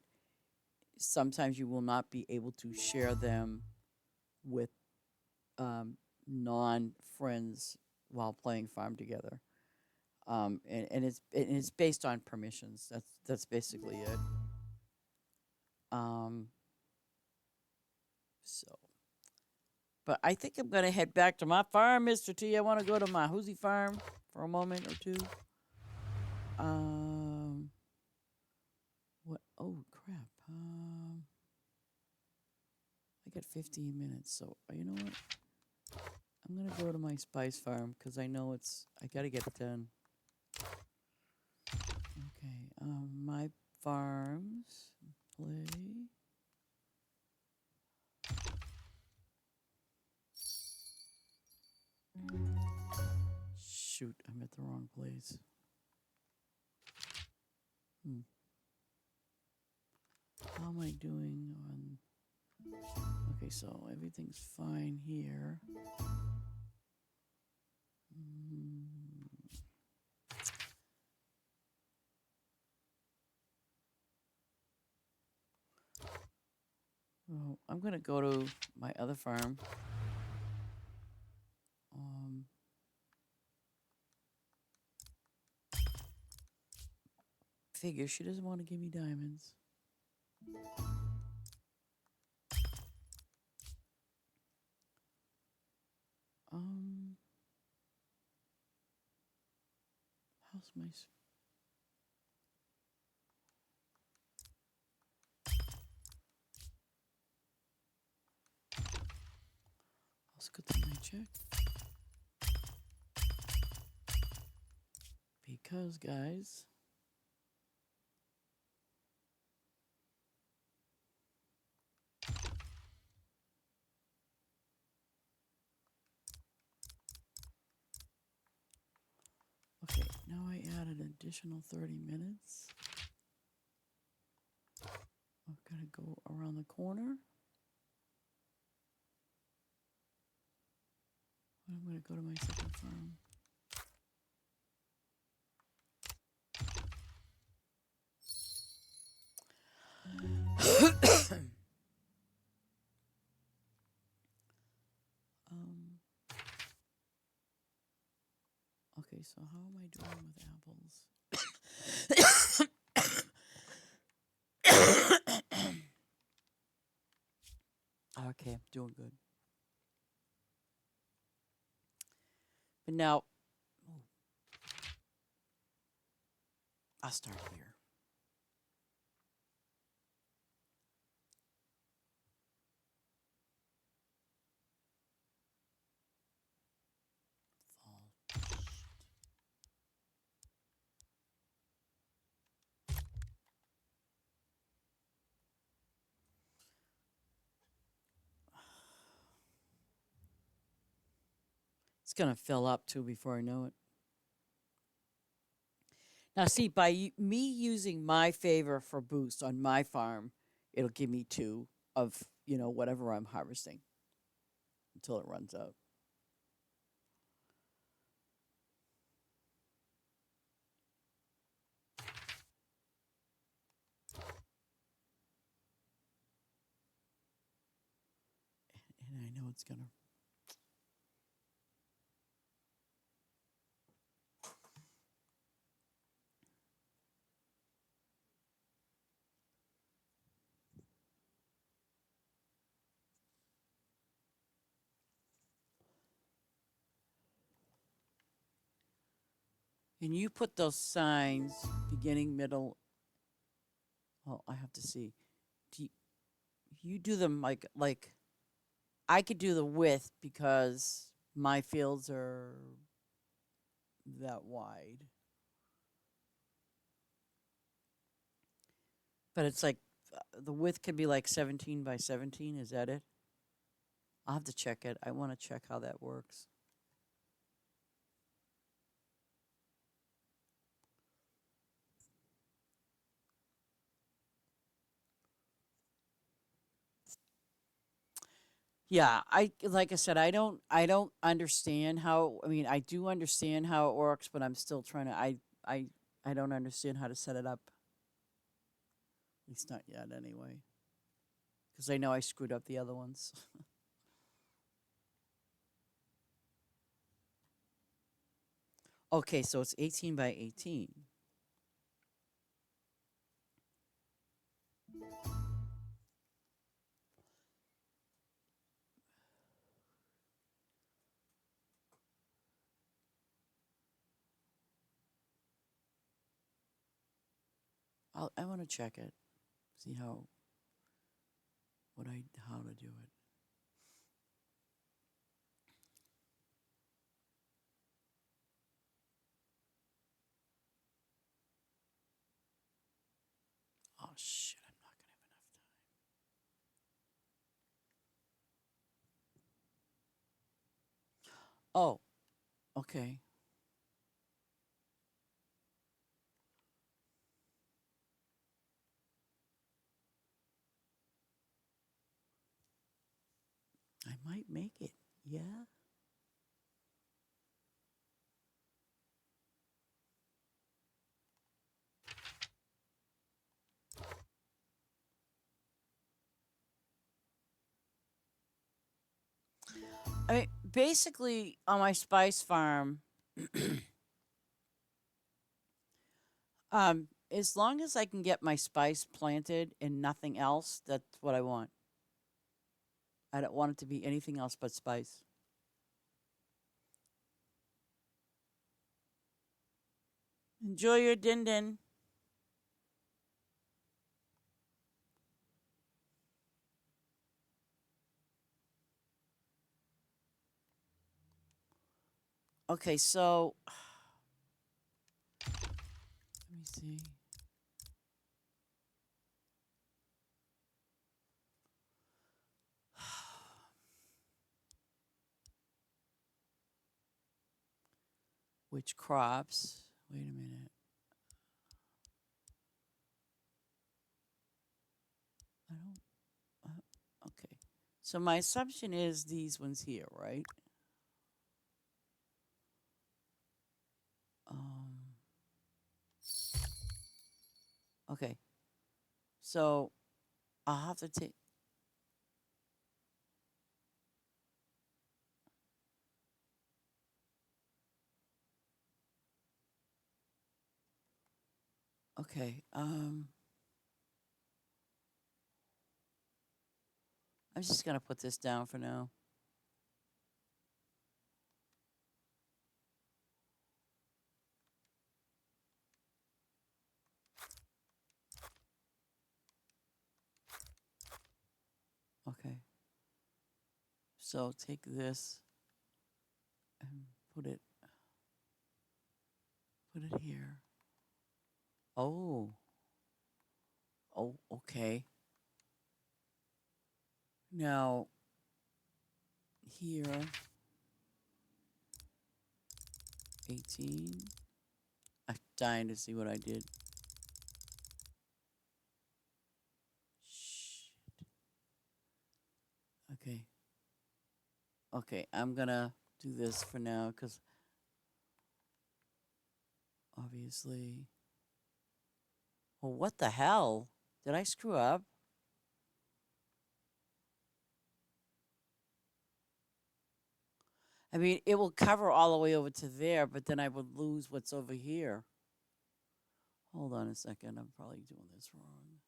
sometimes you will not be able to share them with non friends while playing farm together. And it's based on permissions. That's basically it. Um, so, but I think I'm gonna head back to my farm, Mister T. I want to go to my Hoosie farm for a moment or two. Um, what? Oh crap. I got 15 minutes. So you know what? I'm gonna go to my spice farm because I know I gotta get it done. Okay. My farms play. Shoot, I'm at the wrong place. Hmm. How am I doing on? Okay, so everything's fine here. Mm. Well, I'm gonna go to my other farm. Um, Figure she doesn't want to give me diamonds. Um, how's my? Let's go to my check. Because, guys, okay, now I add an additional 30 minutes. I've got to go around the corner. I'm going to go to my second farm. so how am I doing with apples? Okay, doing good. But now, oh, I'll start here. Fall. It's gonna fill up too before I know it. Now, see, by me using my favor for boost on my farm, it'll give me two of whatever I'm harvesting until it runs out. And I know it's gonna. And you put those signs, beginning, middle. Well, I have to see. Do you do them like I could do the width because my fields are that wide. But it's like the width could be like 17 by 17. Is that it? I'll have to check it. I want to check how that works. Yeah, I like I said, I don't understand how. I mean, I do understand how it works, but I'm still trying to. I don't understand how to set it up. At least not yet, anyway. Because I know I screwed up the other ones. Okay, so it's 18 by 18. I want to check it, see how to do it. Oh shit, I'm not gonna have enough time. Oh, okay. I might make it. Yeah. I mean, basically, on my spice farm, as long as I can get my spice planted and nothing else, that's what I want. I don't want it to be anything else but spice. Enjoy your din din. Okay, so let me see. Which crops? Wait a minute. I don't. Okay. So my assumption is these ones here, right? Um, okay. So I'll have to take. Okay. I'm just gonna put this down for now. Okay. So take this and put it here. Oh. Oh, okay. Now here 18. I'm dying to see what I did. Shit. Okay. Okay, I'm gonna do this for now because obviously. Well, what the hell? Did I screw up? I mean, it will cover all the way over to there, but then I would lose what's over here. Hold on a second. I'm probably doing this wrong.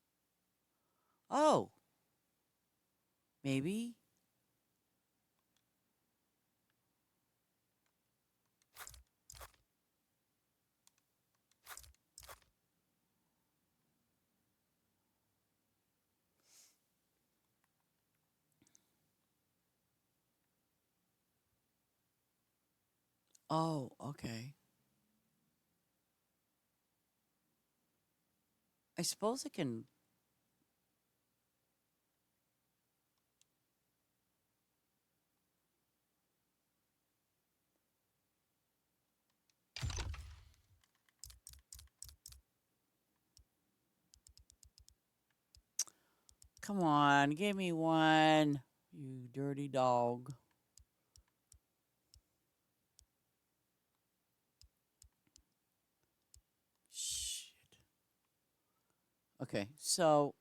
Oh, maybe. Oh, okay. I suppose I can. Come on, give me one, you dirty dog. Shit. Okay, so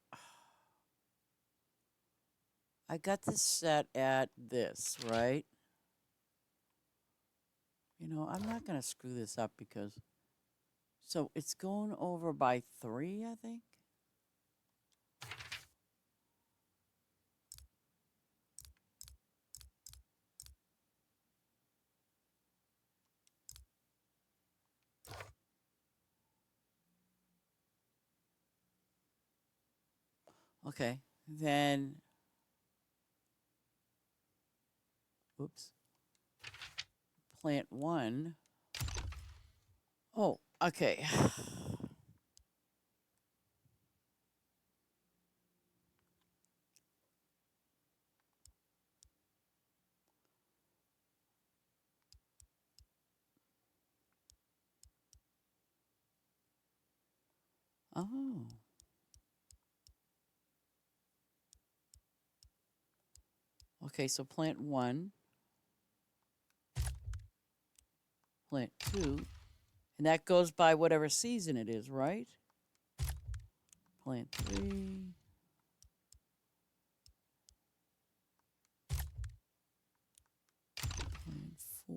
I got this set at this, right? You know, I'm not going to screw this up because. So it's going over by 3, I think. Okay, then. Oops. Plant 1. Oh, okay. Oh. Okay, so plant 1, plant 2, and that goes by whatever season it is, right? Plant 3. Plant 4.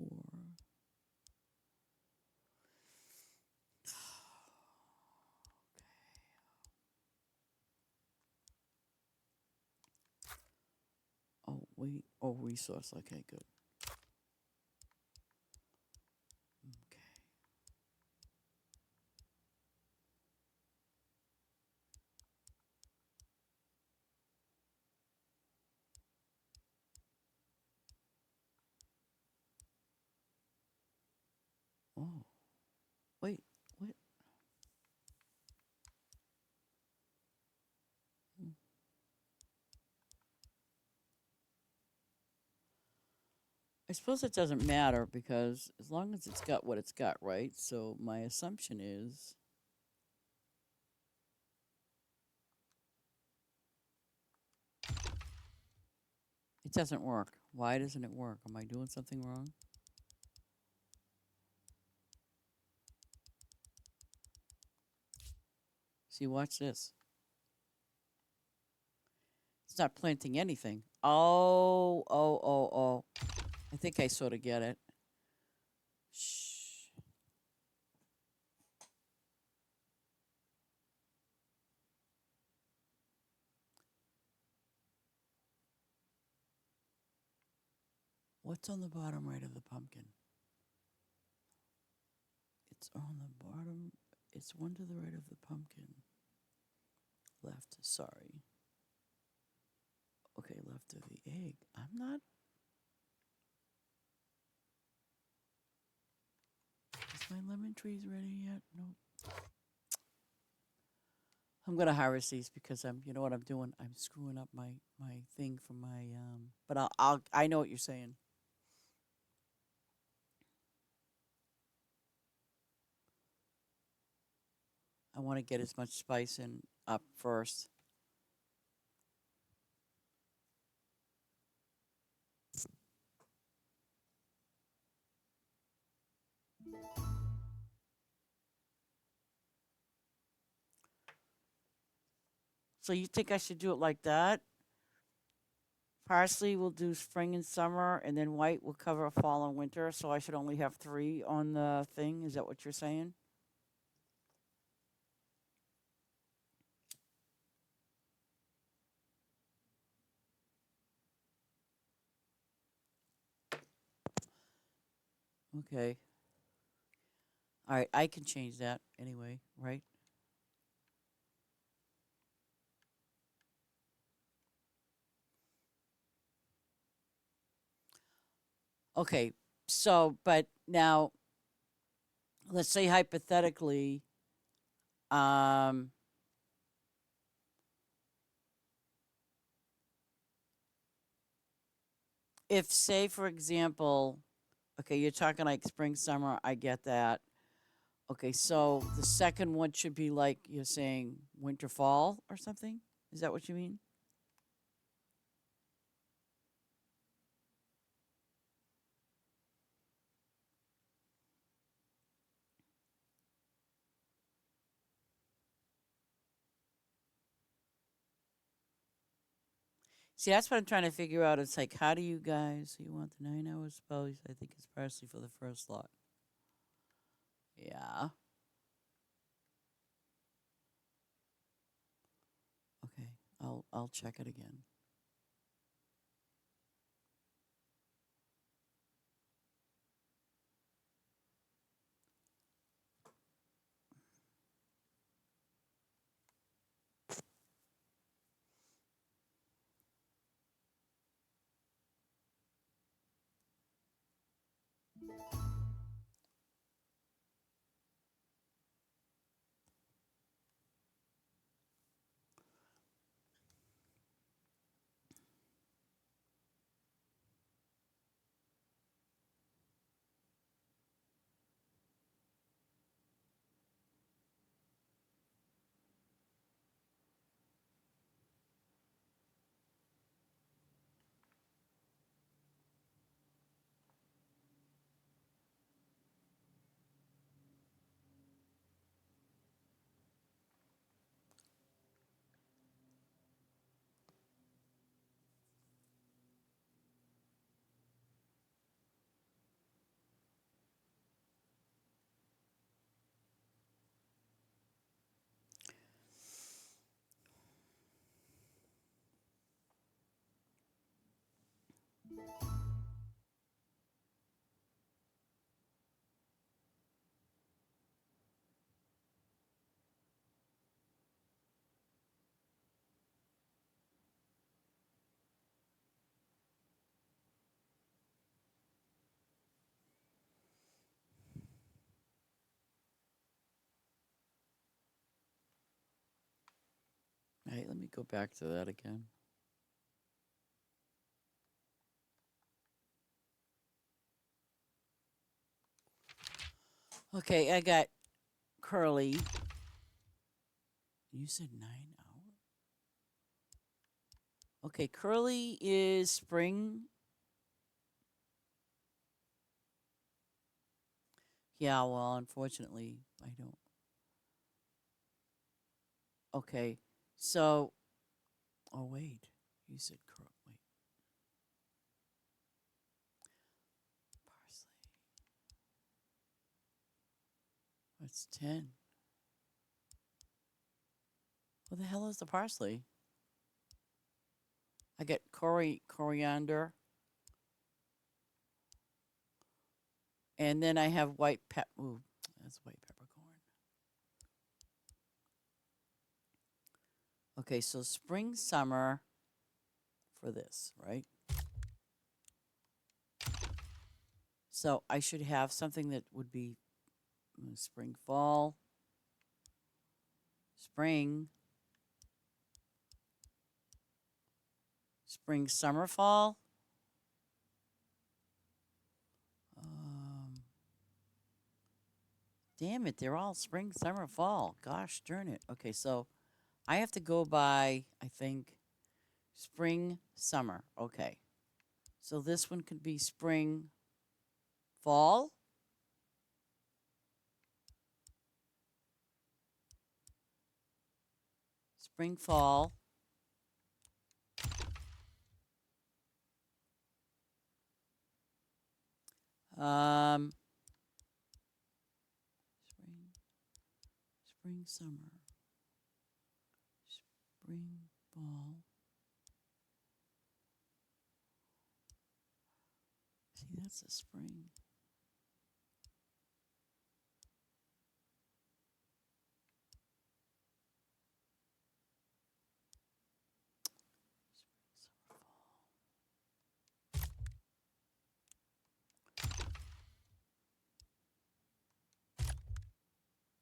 Oh, wait. Oh, resource. Okay, good. Okay. Oh, wait. What? Hmm. I suppose it doesn't matter because as long as it's got what it's got, right? So my assumption is. It doesn't work. Why doesn't it work? Am I doing something wrong? See, watch this. It's not planting anything. Oh, oh, oh, oh. I think I sort of get it. Shh. What's on the bottom right of the pumpkin? It's on the bottom. It's one to the right of the pumpkin. Left, sorry. Okay, left of the egg. I'm not. Is my lemon trees ready yet? Nope. I'm gonna harvest these because you know what I'm doing? I'm screwing up my thing for my but I know what you're saying. I want to get as much spice in up first. So you think I should do it like that? Parsley will do spring and summer, and then white will cover fall and winter. So I should only have three on the thing. Is that what you're saying? Okay. All right. I can change that anyway, right? Okay. So, but now let's say hypothetically, um, if say for example, okay, you're talking like spring, summer. I get that. Okay, so the second one should be like you're saying winter, fall or something. Is that what you mean? See, that's what I'm trying to figure out. It's like, how do you guys? You want the 9 hours spell? I think it's parsley for the first lot. Yeah. Okay. I'll check it again. All right. Let me go back to that again. Okay, I got curly. You said 9 hours. Okay, curly is spring. Yeah, well, unfortunately, I don't. Okay, so. Oh wait, you said curl. Wait, parsley. What's 10? What the hell is the parsley? I get coriander. And then I have white pep. Ooh, that's white peppercorn. Okay, so spring, summer for this, right? So I should have something that would be spring, fall, spring, spring, summer, fall. Um, damn it, they're all spring, summer, fall. Gosh darn it. Okay, so I have to go by, I think, spring, summer. Okay. So this one could be spring, fall. Spring, fall. Um, spring, spring, summer. Spring, fall. See, that's a spring. Spring, summer, fall.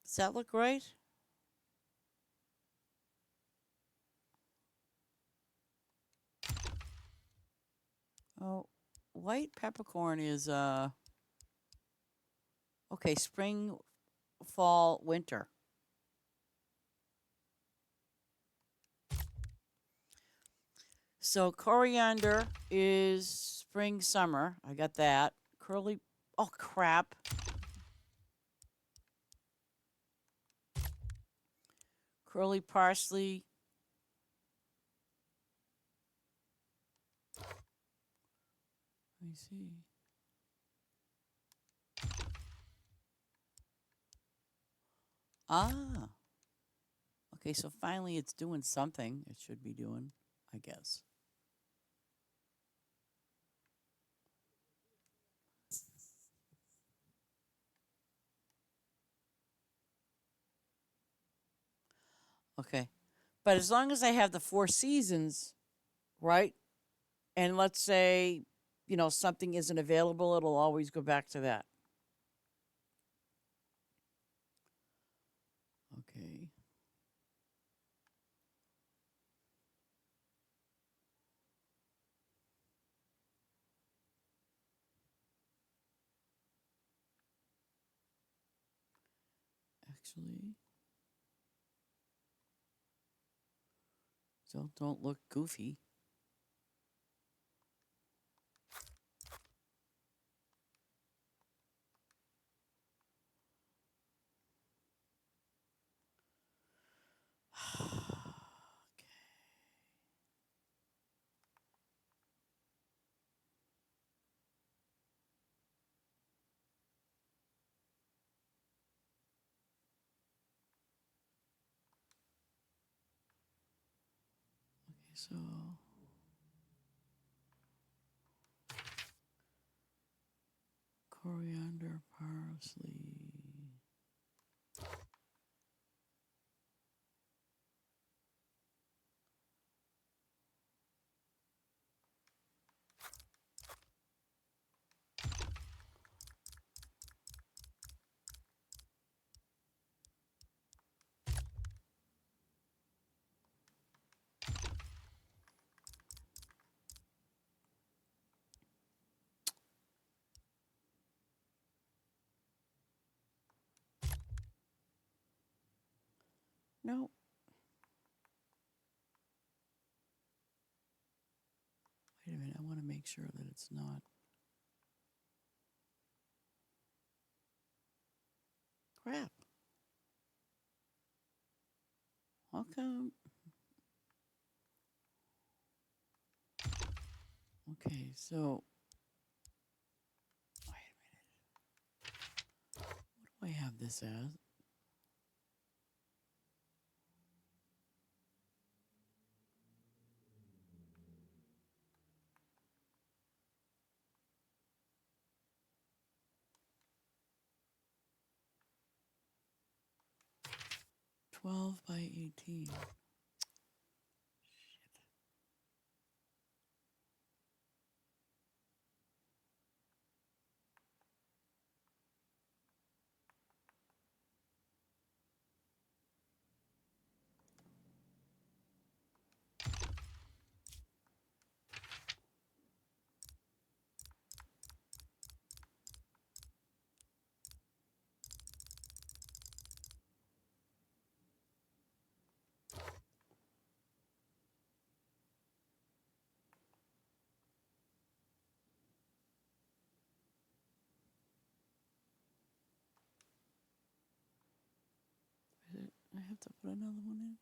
Does that look right? Oh, white peppercorn is okay, spring, fall, winter. So coriander is spring, summer. I got that. Curly, oh crap. Curly parsley. Let me see. Ah. Okay, so finally it's doing something it should be doing, I guess. Okay. But as long as I have the four seasons, right? And let's say, something isn't available, it'll always go back to that. Okay. Actually, so don't look goofy. Okay. So coriander, parsley. No. Wait a minute. I want to make sure that it's not. Crap. How come? Okay, so wait a minute. What do I have this as? 12 by 18. I have to put another one in.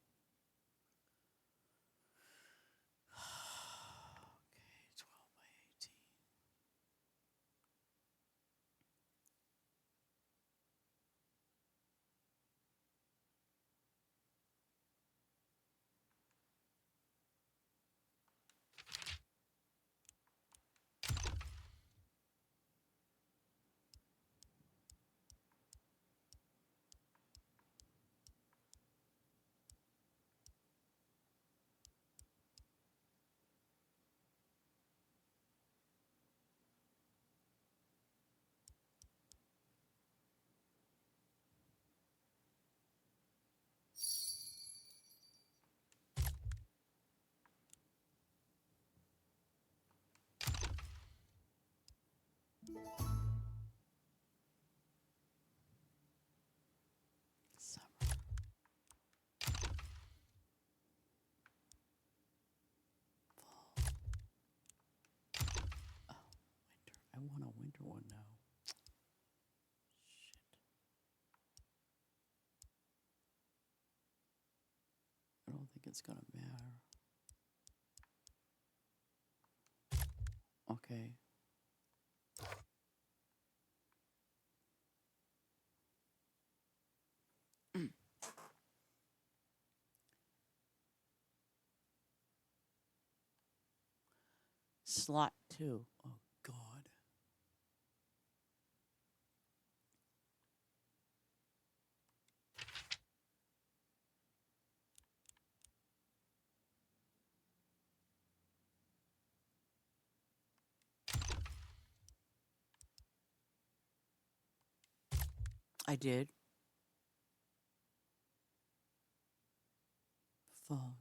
Okay, 12 by 18. Summer. Fall. Oh, winter. I want a winter one now. Shit. I don't think it's gonna matter. Okay. Slot 2. Oh, God. I did. Fall.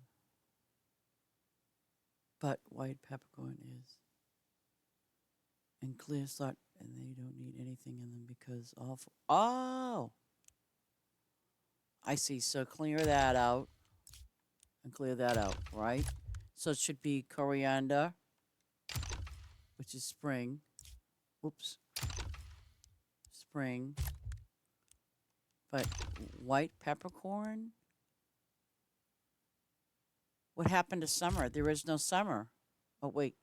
But white peppercorn is. And clear slot, and they don't need anything in them because all. Oh! I see. So clear that out. And clear that out, right? So it should be coriander, which is spring. Oops. Spring. But white peppercorn? What happened to summer? There is no summer. Oh, wait.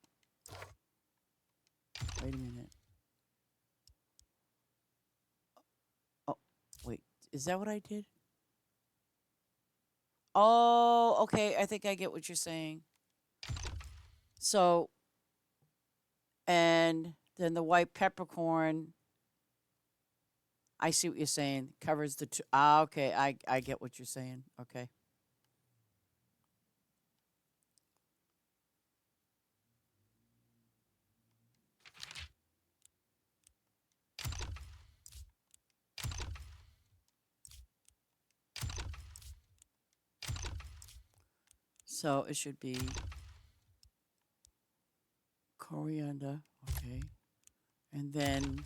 Wait a minute. Oh, wait. Is that what I did? Oh, okay. I think I get what you're saying. So, and then the white peppercorn, I see what you're saying. Covers the two. Ah, okay. I get what you're saying. Okay. So it should be coriander. Okay. And then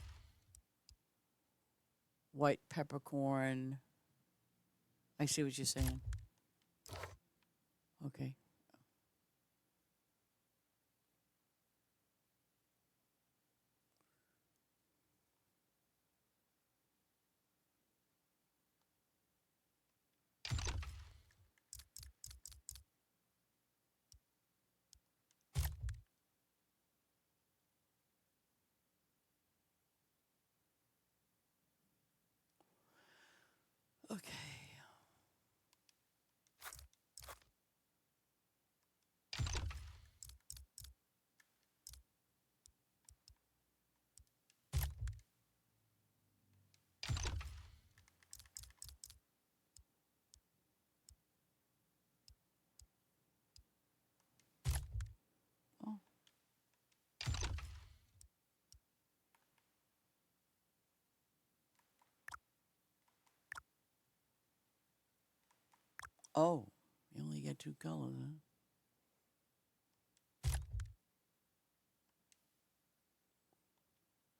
white peppercorn. I see what you're saying. Okay. Okay. Oh, you only get two colors, huh?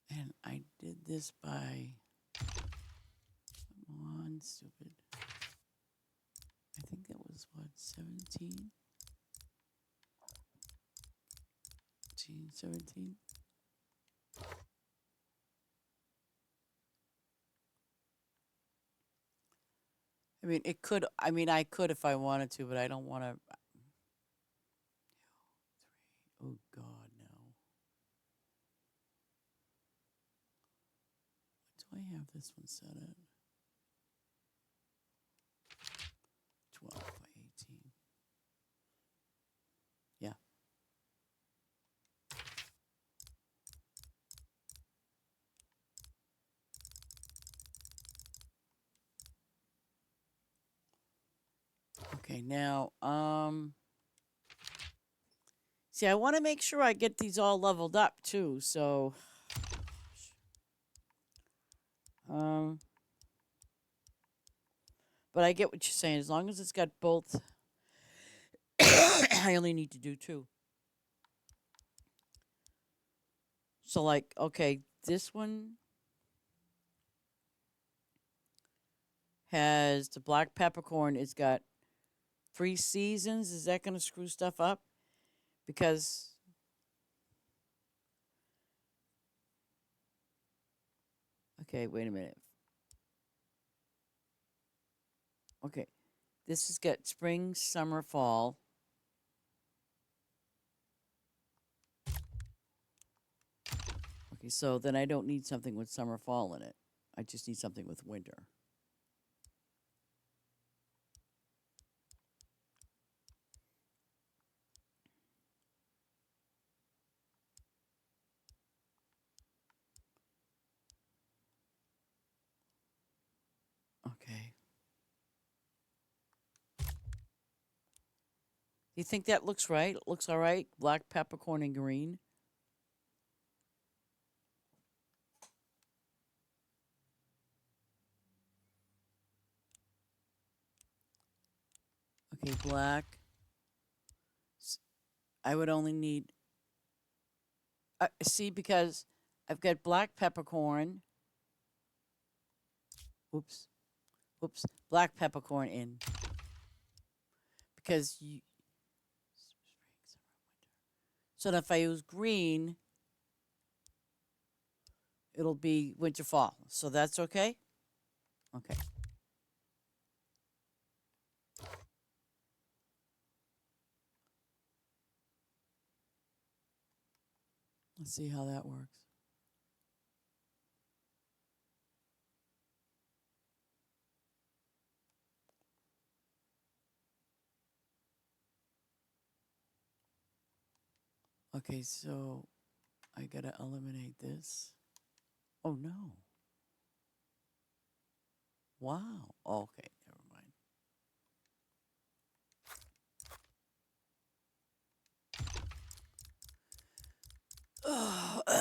And I did this by come on, stupid. I think that was what, 17? 17? I mean, it could, I mean, I could if I wanted to, but I don't want to. Oh, God, no. What do I have this one set at? 12 by 18. Yeah. Okay, now, see, I want to make sure I get these all leveled up too, so, um, but I get what you're saying. As long as it's got both, I only need to do two. So, like, okay, this one has the black peppercorn. It's got 3 seasons. Is that going to screw stuff up? Because, okay, wait a minute. Okay, this has got spring, summer, fall. Okay, so then I don't need something with summer, fall in it. I just need something with winter. Okay. Do you think that looks right? Looks all right? Black peppercorn and green. Okay, black. I would only need. See, because I've got black peppercorn. Oops. Oops. Black peppercorn in. Because you. So if I use green, it'll be winter, fall. So that's okay? Okay. Let's see how that works. Okay, so I gotta eliminate this. Oh no. Wow. Okay, never mind. Oh, I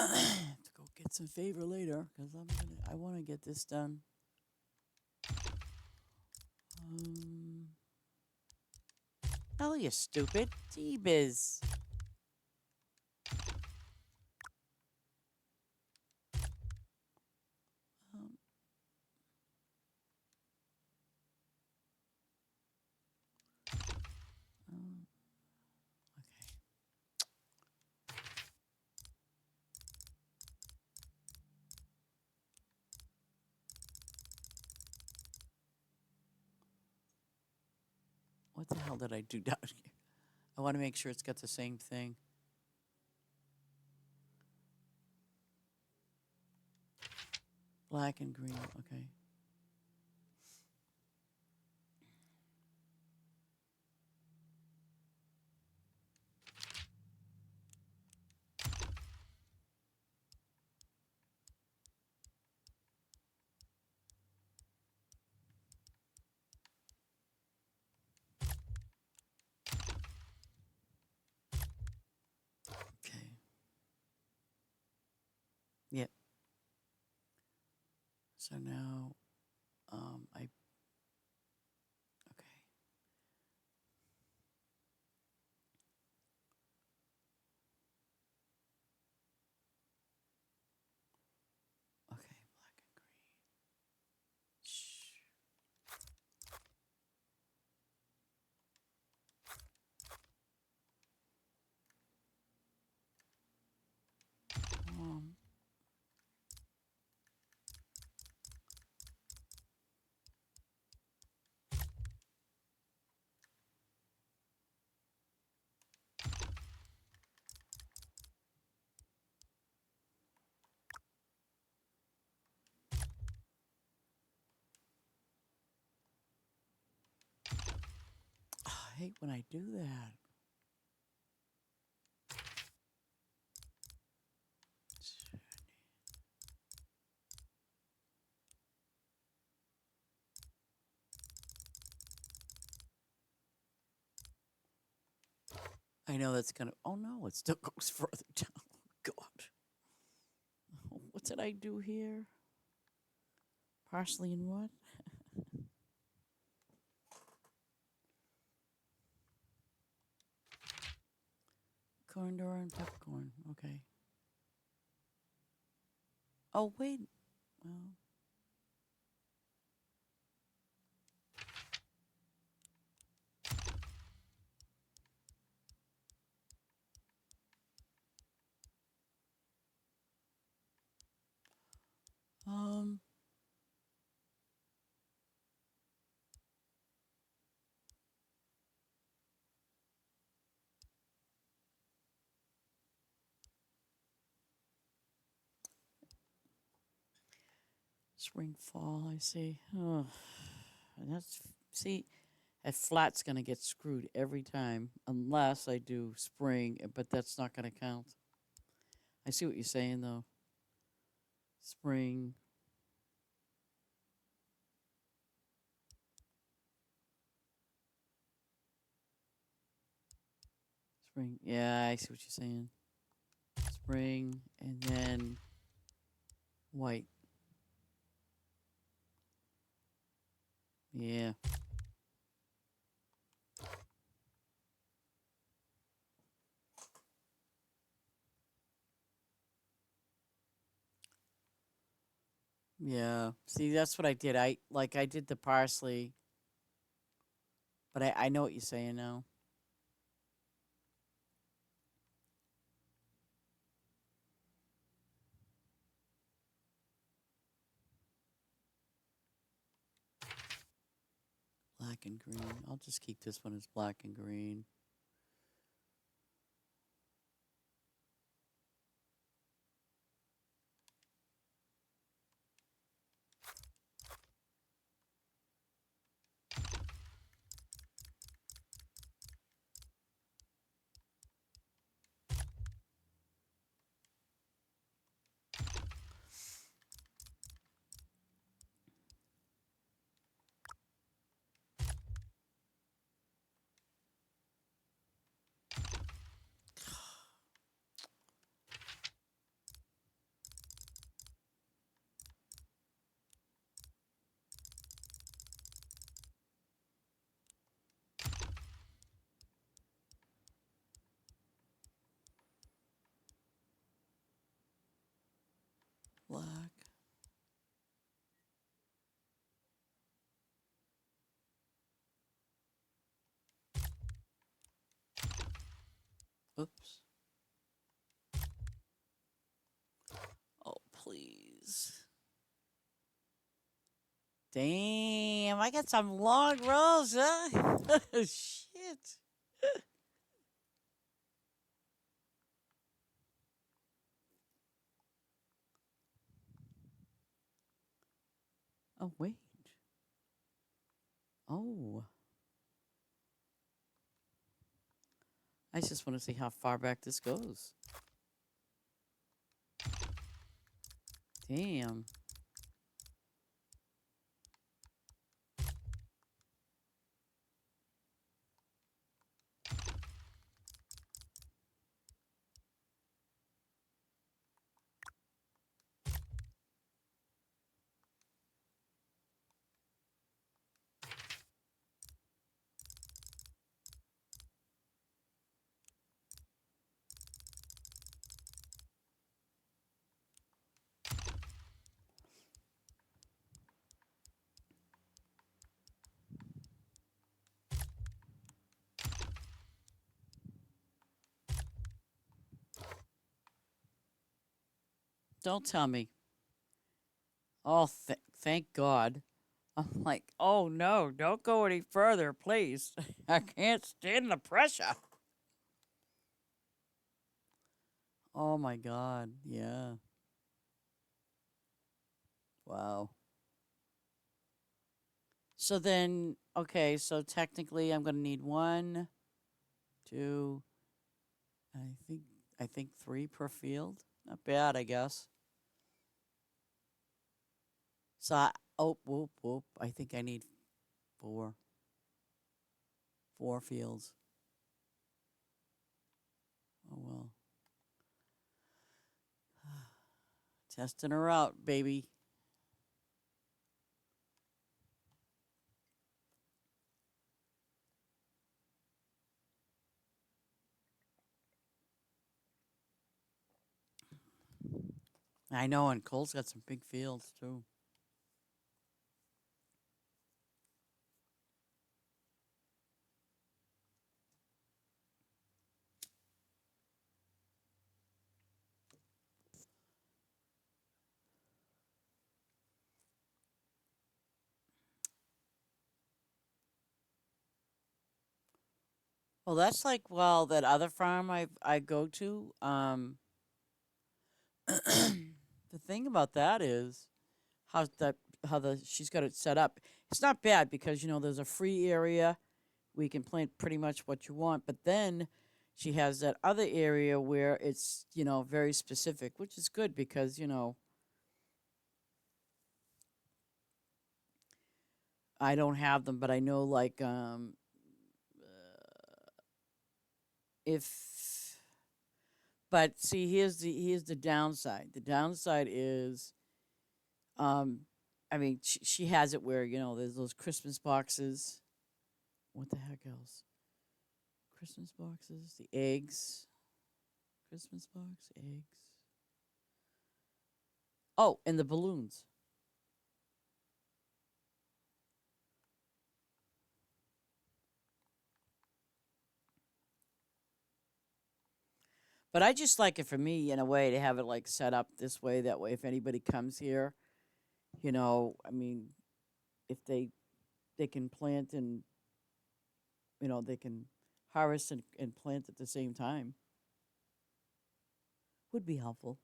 have to go get some favor later because I want to get this done. Um, hell, you stupid T-Biz. Um, um, okay. What the hell did I do down here? I want to make sure it's got the same thing. Black and green. Okay. Okay. Yep. So now, I okay. hate when I do that. I know that's gonna. Oh no, it still goes further down. God, what did I do here? Parsley and what? Corn door and peppercorn. Okay. Oh wait. Well, um. Spring, fall. I see. Oh, and that's see. That flat's gonna get screwed every time unless I do spring, but that's not gonna count. I see what you're saying though. Spring, spring. Yeah, I see what you're saying. Spring and then white. Yeah. Yeah. See, that's what I did. I did the parsley, but I know what you're saying now. Black and green. I'll just keep this one as black and green. Black. Oops. Oh, please. Damn, I got some long rows, huh? Shit. Oh, wait. Oh. I just want to see how far back this goes. Damn. Don't tell me. Oh, thank God. I'm like, oh no, don't go any further, please. I can't stand the pressure. Oh my God. Yeah. Wow. So then, okay, so technically I'm going to need one, two, I think I think three per field. Not bad, I guess. So oh, whoop, whoop. I think I need four, four fields. Oh well, testing her out, baby. I know, and Cole's got some big fields too. Well, that's like that other farm I go to. The thing about that is how that how the she's got it set up. It's not bad because there's a free area. We can plant pretty much what you want, but then she has that other area where it's very specific, which is good because I don't have them, but I know like if but see here's the downside. The downside is um I mean she has it where there's those Christmas boxes. What the heck else? Christmas boxes, the eggs, Christmas box, eggs. Oh, and the balloons. But I just like it for me in a way to have it like set up this way. That way, if anybody comes here, I mean, if they can plant and they can harvest and plant at the same time, would be helpful.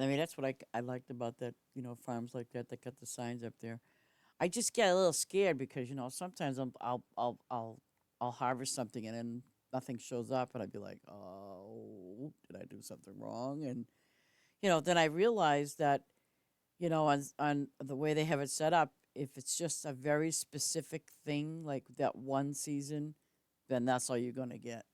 I mean, that's what I liked about that. Farms like that got the signs up there. I just get a little scared because sometimes I'll harvest something and then nothing shows up and I'd be like, oh, did I do something wrong? And then I realized that on the way they have it set up, if it's just a very specific thing like that one season, then that's all you're gonna get.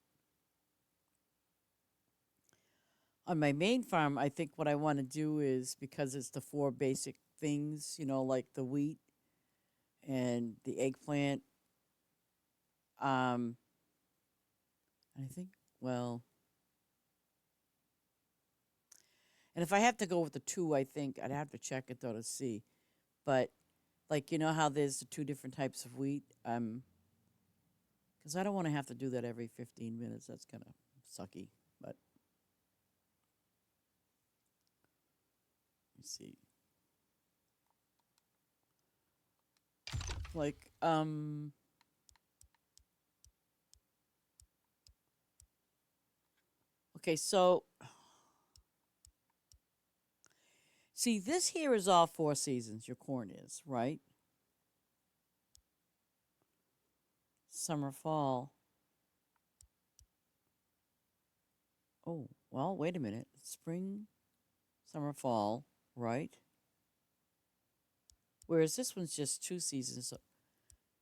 On my main farm, I think what I want to do is because it's the four basic things, like the wheat and the eggplant. Um, I think, well, and if I have to go with the two, I think I'd have to check it though to see. But like how there's the two different types of wheat, because I don't want to have to do that every 15 minutes. That's kind of sucky. But let me see. Like, okay, so see, this here is all four seasons. Your corn is right. Summer, fall. Oh, well, wait a minute. Spring, summer, fall, right? Whereas this one's just two seasons.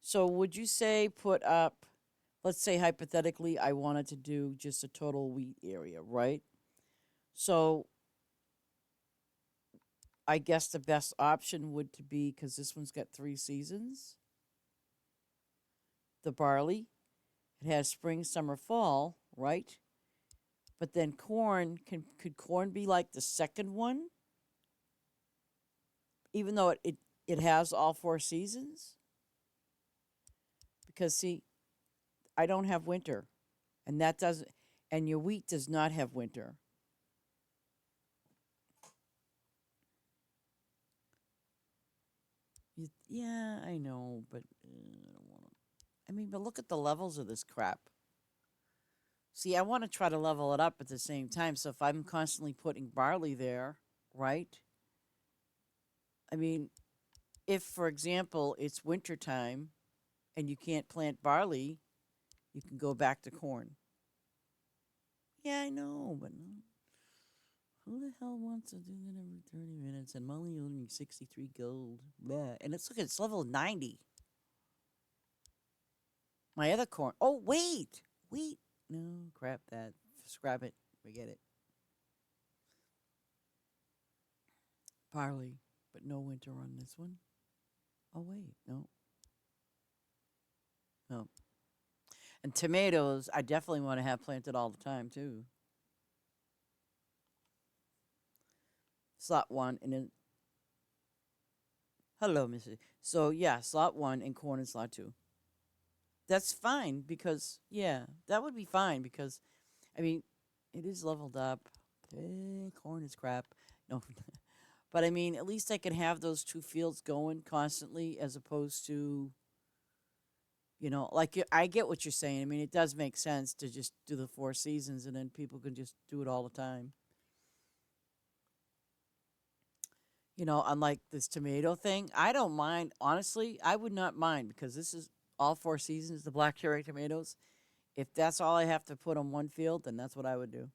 So would you say put up, let's say hypothetically, I wanted to do just a total wheat area, right? So I guess the best option would to be because this one's got three seasons. The barley, it has spring, summer, fall, right? But then corn could corn be like the second one, even though it has all four seasons? Because see, I don't have winter. And that doesn't, and your wheat does not have winter. Yeah, I know, but I don't want to. I mean, but look at the levels of this crap. See, I want to try to level it up at the same time. So if I'm constantly putting barley there, right? I mean, if, for example, it's winter time and you can't plant barley, you can go back to corn. Yeah, I know, but who the hell wants to do that every 30 minutes? And I'm only earning 63 gold. Blah. And it's look, it's level 90. My other corn. Oh, wait. Wait. No, crap that. Scrap it. Forget it. Barley, but no winter on this one. Oh, wait. No. No. And tomatoes, I definitely want to have planted all the time, too. Slot one, and then. Hello, Missy. So, yeah, slot one and corn in slot two. That's fine because, yeah, that would be fine because, I mean, it is leveled up. Corn is crap. No. But I mean, at least I can have those two fields going constantly as opposed to, like I get what you're saying. I mean, it does make sense to just do the four seasons and then people can just do it all the time. Unlike this tomato thing, I don't mind. Honestly, I would not mind because this is all four seasons, the black cherry tomatoes. If that's all I have to put on one field, then that's what I would do.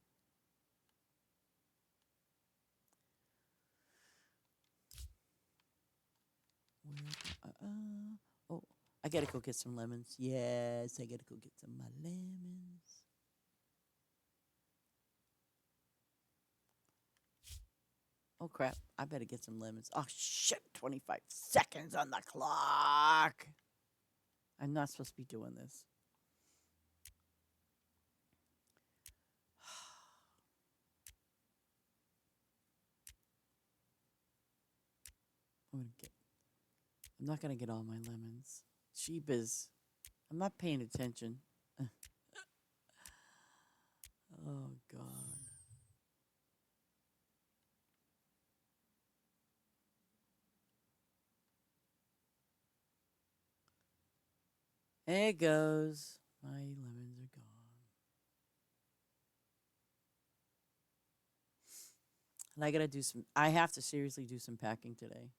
Oh, I gotta go get some lemons. Yes, I gotta go get some of my lemons. Oh crap! I better get some lemons. Oh shit! 25 seconds on the clock. I'm not supposed to be doing this. I'm gonna get. I'm not gonna get all my lemons. Sheep is. I'm not paying attention. Oh god. There it goes. My lemons are gone. And I gotta do some. I have to seriously do some packing today.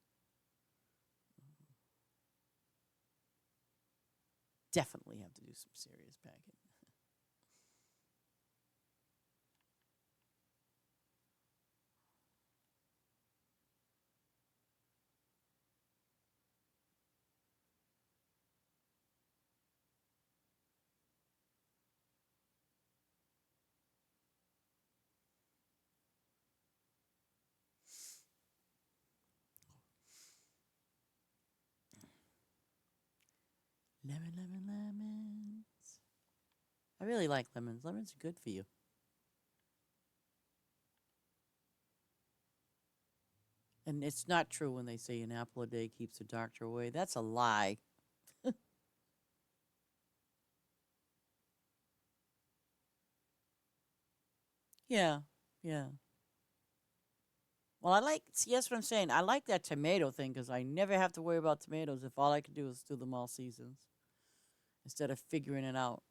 Definitely have to do some serious packing. Lemon, lemon, lemons. I really like lemons. Lemons are good for you. And it's not true when they say an apple a day keeps the doctor away. That's a lie. Yeah, yeah. Well, see, that's what I'm saying. I like that tomato thing because I never have to worry about tomatoes if all I can do is do them all seasons instead of figuring it out.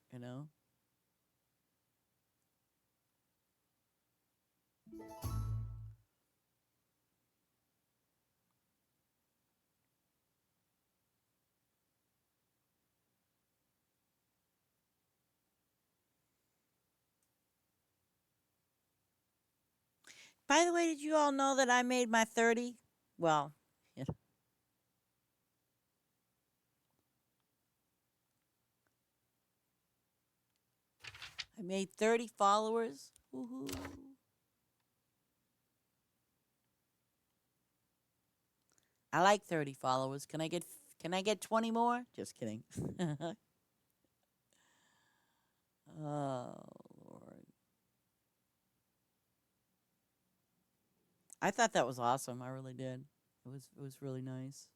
By the way, did you all know that I made my 30? Well, yeah, I made 30 followers. Woohoo. I like 30 followers. Can I get 20 more? Just kidding. Oh, Lord. I thought that was awesome. I really did. It was really nice.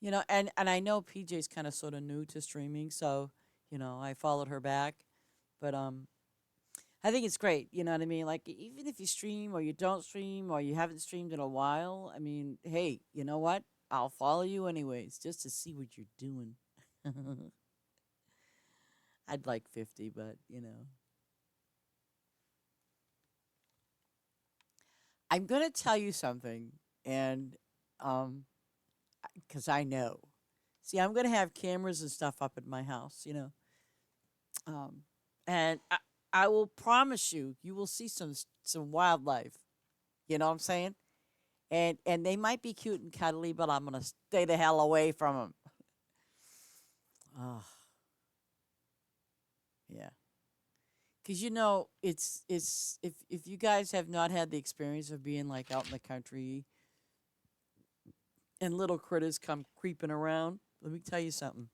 And I know PJ's kind of sort of new to streaming, so I followed her back, but I think it's great. You know what I mean? Like even if you stream or you don't stream or you haven't streamed in a while, I mean, hey, you know what? I'll follow you anyways, just to see what you're doing. I'd like 50, but I'm gonna tell you something, and um, because I know. See, I'm gonna have cameras and stuff up at my house, um, and I will promise you, you will see some wildlife. You know what I'm saying? And they might be cute and cuddly, but I'm gonna stay the hell away from them. Oh, yeah. Because it's if you guys have not had the experience of being like out in the country and little critters come creeping around, let me tell you something.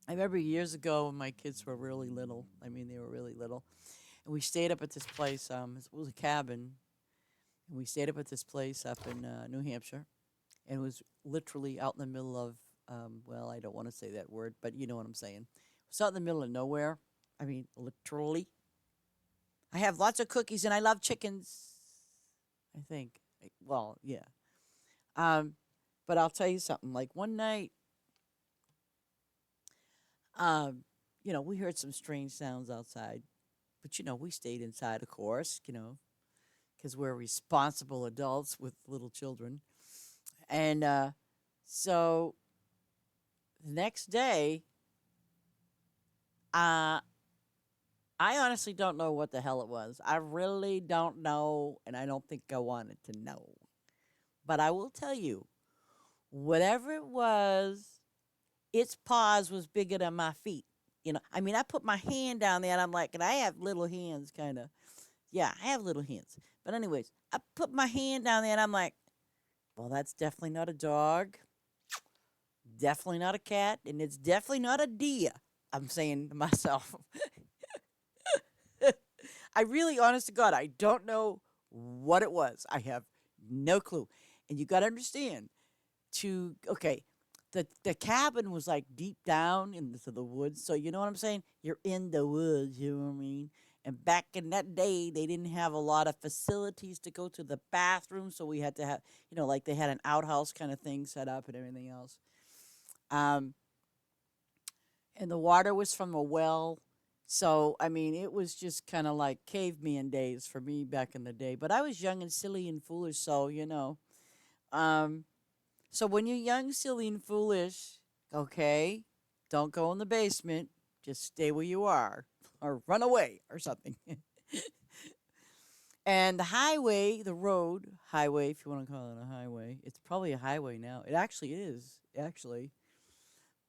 I remember years ago when my kids were really little. I mean, they were really little, and we stayed up at this place. It was a cabin, and we stayed up at this place up in New Hampshire, and it was literally out in the middle of, well, I don't want to say that word, but you know what I'm saying. It's out in the middle of nowhere. I mean, literally. I have lots of cookies, and I love chickens. I think. Well, yeah. Um, but I'll tell you something. Like one night, um, we heard some strange sounds outside, but we stayed inside, of course. Because we're responsible adults with little children, and so the next day, uh, I honestly don't know what the hell it was. I really don't know, and I don't think I wanted to know. But I will tell you, whatever it was, its paws was bigger than my feet. I mean, I put my hand down there, and I'm like, and I have little hands, kind of. Yeah, I have little hands. But anyways, I put my hand down there, and I'm like, well, that's definitely not a dog, definitely not a cat, and it's definitely not a deer. I'm saying to myself. I really, honest to God, I don't know what it was. I have no clue. And you got to understand, okay, the cabin was like deep down into the woods. So you know what I'm saying? You're in the woods, you know what I mean? And back in that day, they didn't have a lot of facilities to go to the bathroom, so we had to have, like they had an outhouse kind of thing set up and everything else. Um, and the water was from a well. So, I mean, it was just kind of like caveman days for me back in the day. But I was young and silly and foolish, so. Um, so when you're young, silly, and foolish, okay, don't go in the basement. Just stay where you are or run away or something. And the highway, the road, highway, if you want to call it a highway, it's probably a highway now. It actually is, actually.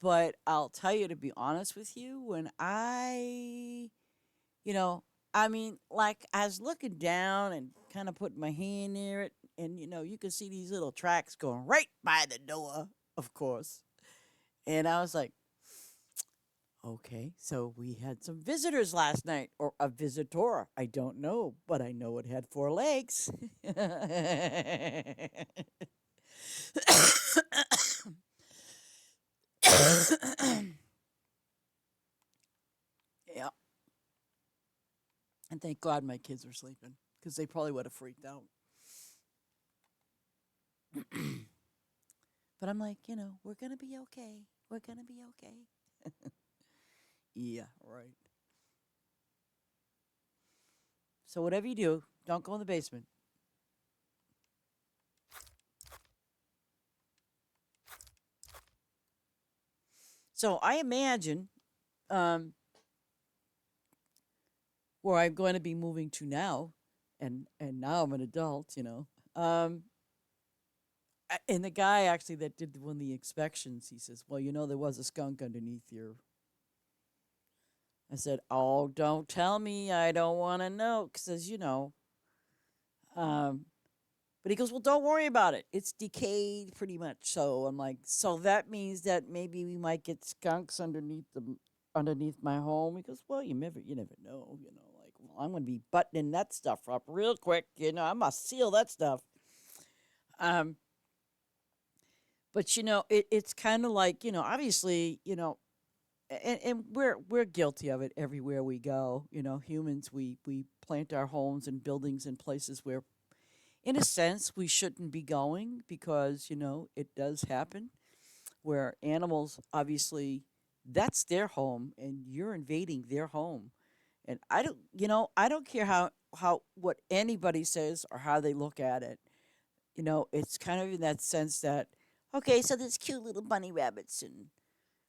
But I'll tell you, to be honest with you, when you know, I mean, like I was looking down and kind of putting my hand near it, and you could see these little tracks going right by the door, of course. And I was like, okay, so we had some visitors last night, or a visitor. I don't know, but I know it had four legs. Yeah. And thank God my kids were sleeping because they probably would have freaked out. But I'm like, we're going to be okay. We're going to be okay. Yeah, right. So whatever you do, don't go in the basement. So I imagine um, where I'm going to be moving to now, and now I'm an adult, Um, and the guy actually that did one of the inspections, he says, "Well, there was a skunk underneath your." I said, "Oh, don't tell me. I don't want to know." Because, um, but he goes, "Well, don't worry about it. It's decayed pretty much." So I'm like, "So that means that maybe we might get skunks underneath my home." He goes, "Well, you never know. Like, well, I'm going to be buttoning that stuff up real quick. I must seal that stuff." Um, But it's kind of like, obviously, and we're guilty of it everywhere we go. Humans, we plant our homes and buildings in places where, in a sense, we shouldn't be going because it does happen. Where animals, obviously, that's their home, and you're invading their home. And I don't care how what anybody says or how they look at it. It's kind of in that sense that, okay, so there's cute little bunny rabbits and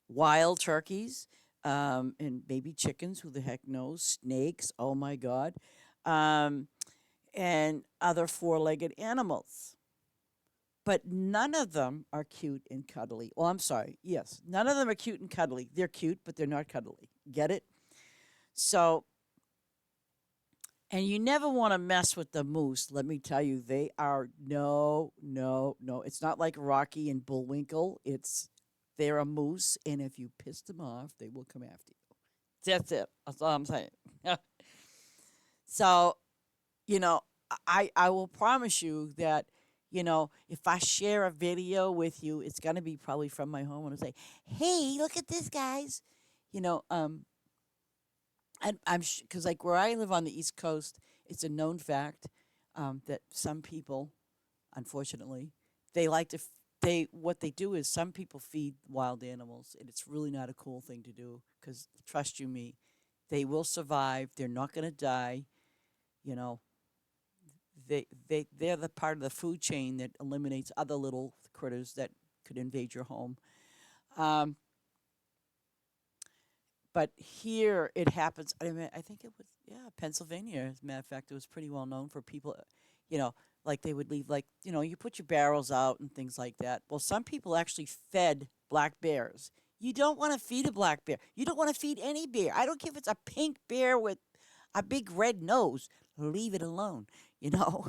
wild turkeys, and baby chickens, who the heck knows, snakes, oh my God, um, and other four-legged animals. But none of them are cute and cuddly. Well, I'm sorry. Yes, none of them are cute and cuddly. They're cute, but they're not cuddly. Get it? So, and you never want to mess with the moose. Let me tell you, they are no, no, no. It's not like Rocky and Bullwinkle. They're a moose, and if you piss them off, they will come after you. That's it. That's all I'm saying. So, you know, I will promise you that, if I share a video with you, it's gonna be probably from my home, and I say, "Hey, look at this, guys." You know, um, I'm because like where I live on the East Coast, it's a known fact, that some people, unfortunately, they like to. They what they do is some people feed wild animals, and it's really not a cool thing to do. Because trust you me, they will survive. They're not gonna die. You know, they're the part of the food chain that eliminates other little critters that could invade your home. Um, but here it happens. I mean, I think it was, yeah, Pennsylvania. As a matter of fact, it was pretty well known for people, you know, like they would leave, like, you put your barrels out and things like that. Well, some people actually fed black bears. You don't want to feed a black bear. You don't want to feed any bear. I don't care if it's a pink bear with a big red nose. Leave it alone, you know.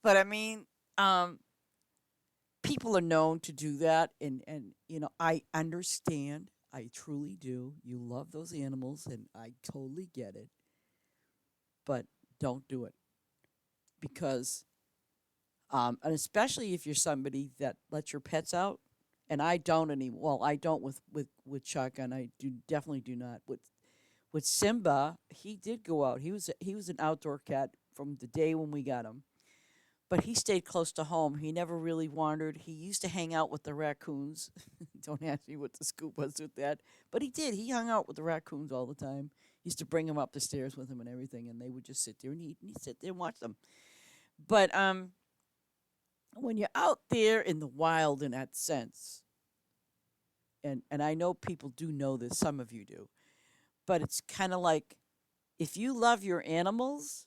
But I mean, um, people are known to do that, and I understand. I truly do. You love those animals, and I totally get it. But don't do it because, and especially if you're somebody that lets your pets out, and I don't anymore. Well, I don't with Chuck, and I do definitely do not with Simba. He did go out. He was an outdoor cat from the day when we got him, but he stayed close to home. He never really wandered. He used to hang out with the raccoons. Don't ask me what the scoop was with that, but he did. He hung out with the raccoons all the time. He used to bring them up the stairs with him and everything, and they would just sit there and eat, and he'd sit there and watch them. But when you're out there in the wild in that sense, and I know people do know this, some of you do, but it's kind of like if you love your animals,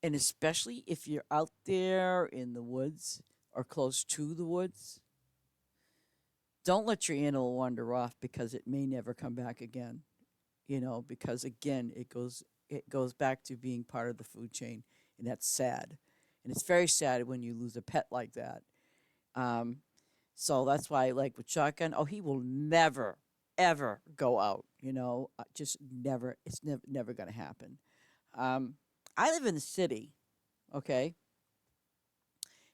and especially if you're out there in the woods or close to the woods, don't let your animal wander off because it may never come back again. Because again, it goes back to being part of the food chain, and that's sad. And it's very sad when you lose a pet like that. Um, so that's why, like with shotgun, oh, he will never, ever go out. Just never. It's never gonna happen. Um, I live in the city, okay,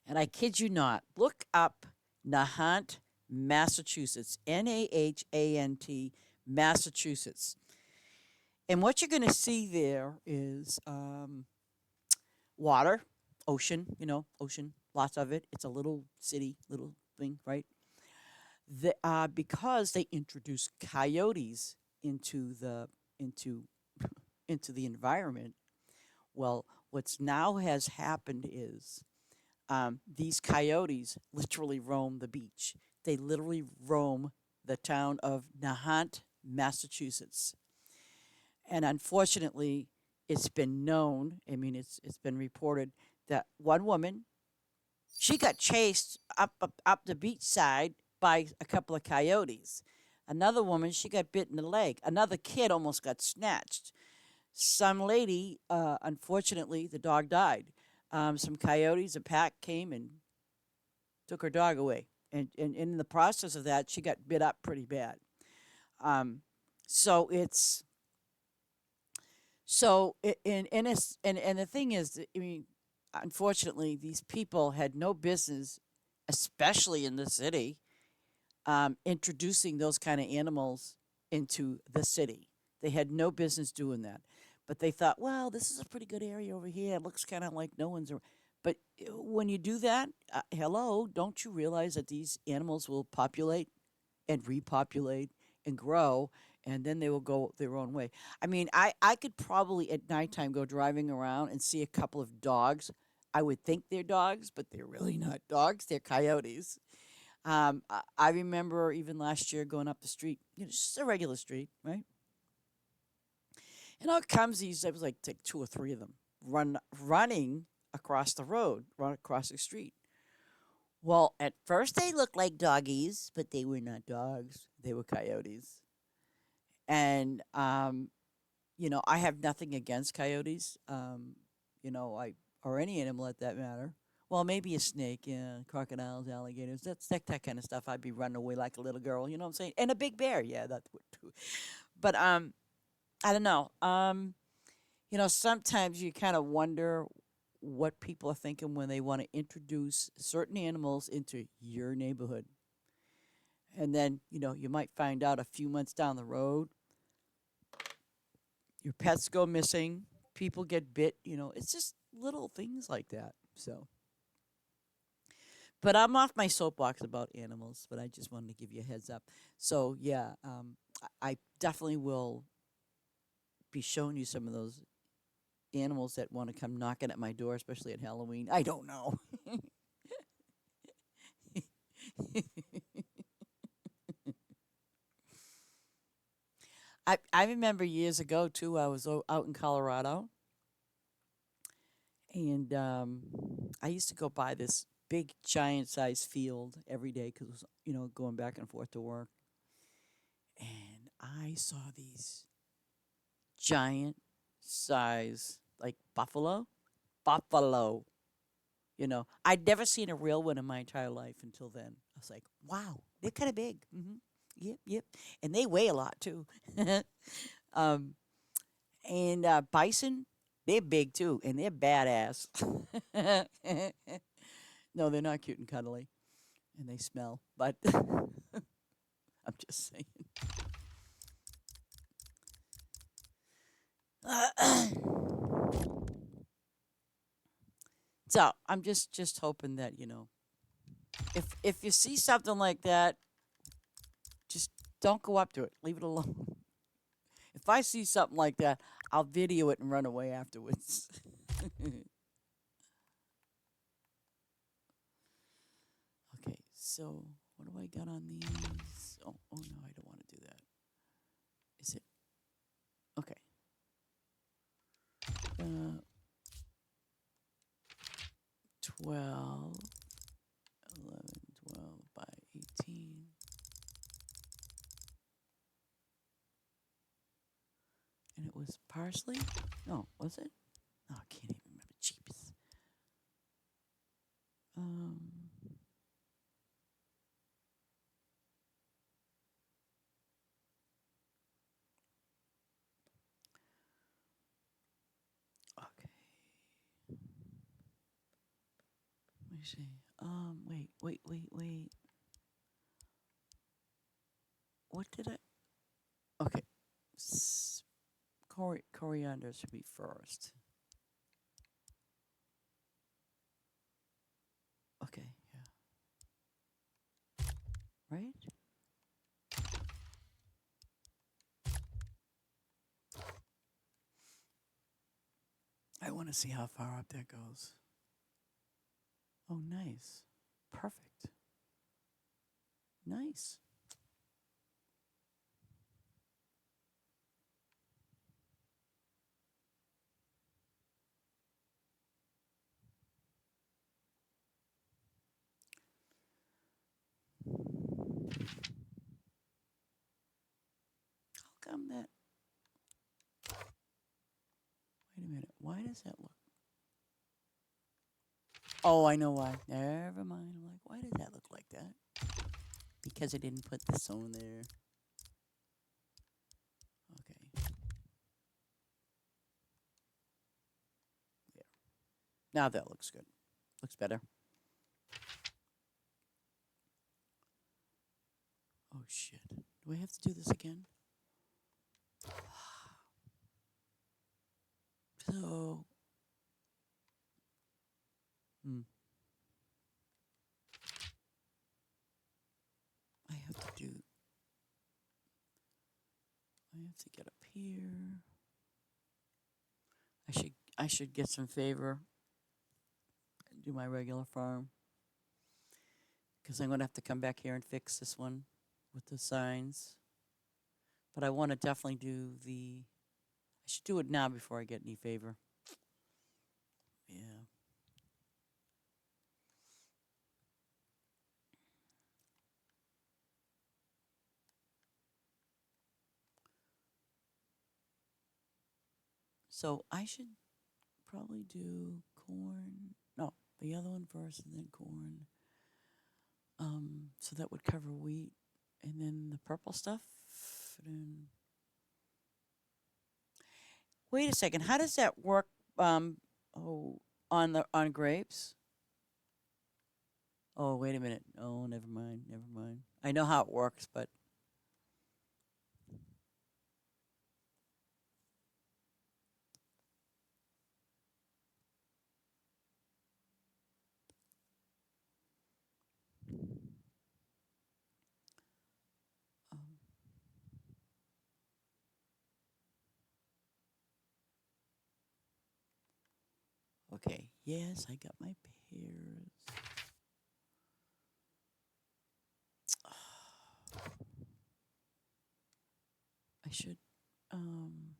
and I kid you not. Look up Nahant, Massachusetts. Nahant, Massachusetts. And what you're going to see there is water, ocean, ocean, lots of it. It's a little city, little thing, right? Because they introduced coyotes into the into into the environment. Well, what's now has happened is these coyotes literally roam the beach. They literally roam the town of Nahant, Massachusetts. And unfortunately, it's been known, I mean, it's been reported that one woman, she got chased up the beach side by a couple of coyotes. Another woman, she got bit in the leg. Another kid almost got snatched. Some lady, unfortunately, the dog died. Some coyotes, a pack came and took her dog away. And in the process of that, she got bit up pretty bad. Um, so it's so and the thing is, I mean, unfortunately, these people had no business, especially in the city, introducing those kind of animals into the city. They had no business doing that. But they thought, well, this is a pretty good area over here. It looks kind of like no one's. But when you do that, hello, don't you realize that these animals will populate and repopulate and grow, and then they will go their own way? I mean, I could probably at nighttime go driving around and see a couple of dogs. I would think they're dogs, but they're really not dogs. They're coyotes. I remember even last year going up the street, just a regular street, right? And out comes these, there was like two or three of them running across the road, run across the street. Well, at first they looked like doggies, but they were not dogs. They were coyotes. And I have nothing against coyotes. I or any animal at that matter. Well, maybe a snake, yeah, crocodiles, alligators. That kind of stuff. I'd be running away like a little girl. You know what I'm saying? And a big bear, yeah, that would too. But I don't know. Sometimes you kind of wonder what people are thinking when they want to introduce certain animals into your neighborhood. And then, you might find out a few months down the road, your pets go missing, people get bit, it's just little things like that. So, but I'm off my soapbox about animals, but I just wanted to give you a heads up. So, yeah, I definitely will be showing you some of those animals that want to come knocking at my door, especially at Halloween. I don't know. I remember years ago too. I was out in Colorado, and I used to go by this big, giant size field every day because it was going back and forth to work, and I saw these giant size like buffalo. I'd never seen a real one in my entire life until then. I was like, wow, they're kind of big. Yep, yep, and they weigh a lot too. um, and bison, they're big too, and they're badass. No, they're not cute and cuddly, and they smell. But I'm just saying. So I'm just hoping that if you see something like that, just don't go up to it. Leave it alone. If I see something like that, I'll video it and run away afterwards. Okay, so what do I got on these? Oh no, I don't want to do that. Is it okay? Uh, 12, 11, 12 by 18. And it was parsley? No, was it? Oh, I can't even remember. Jeeps. Um, okay. Let me see. Wait. What did I? Okay. Coriander should be first. Okay, yeah. Right? I want to see how far up that goes. Oh, nice. Perfect. Nice. How come that? Wait a minute. Why does that look? Oh, I know why. Never mind. I'm like, why does that look like that? Because I didn't put the sewn there. Okay. There. Now that looks good. Looks better. Oh shit. Do I have to do this again? So, hmm, I have to do. I have to get up here. I should get some favor and do my regular farm because I'm gonna have to come back here and fix this one with the signs. But I want to definitely do the. I should do it now before I get any favor. Yeah. So I should probably do corn. No, the other one first and then corn. So that would cover wheat and then the purple stuff. And wait a second, how does that work? Um, oh, on grapes? Oh, wait a minute. Oh, never mind. Never mind. I know how it works, but um, okay. Yes, I got my pears. I should. Um,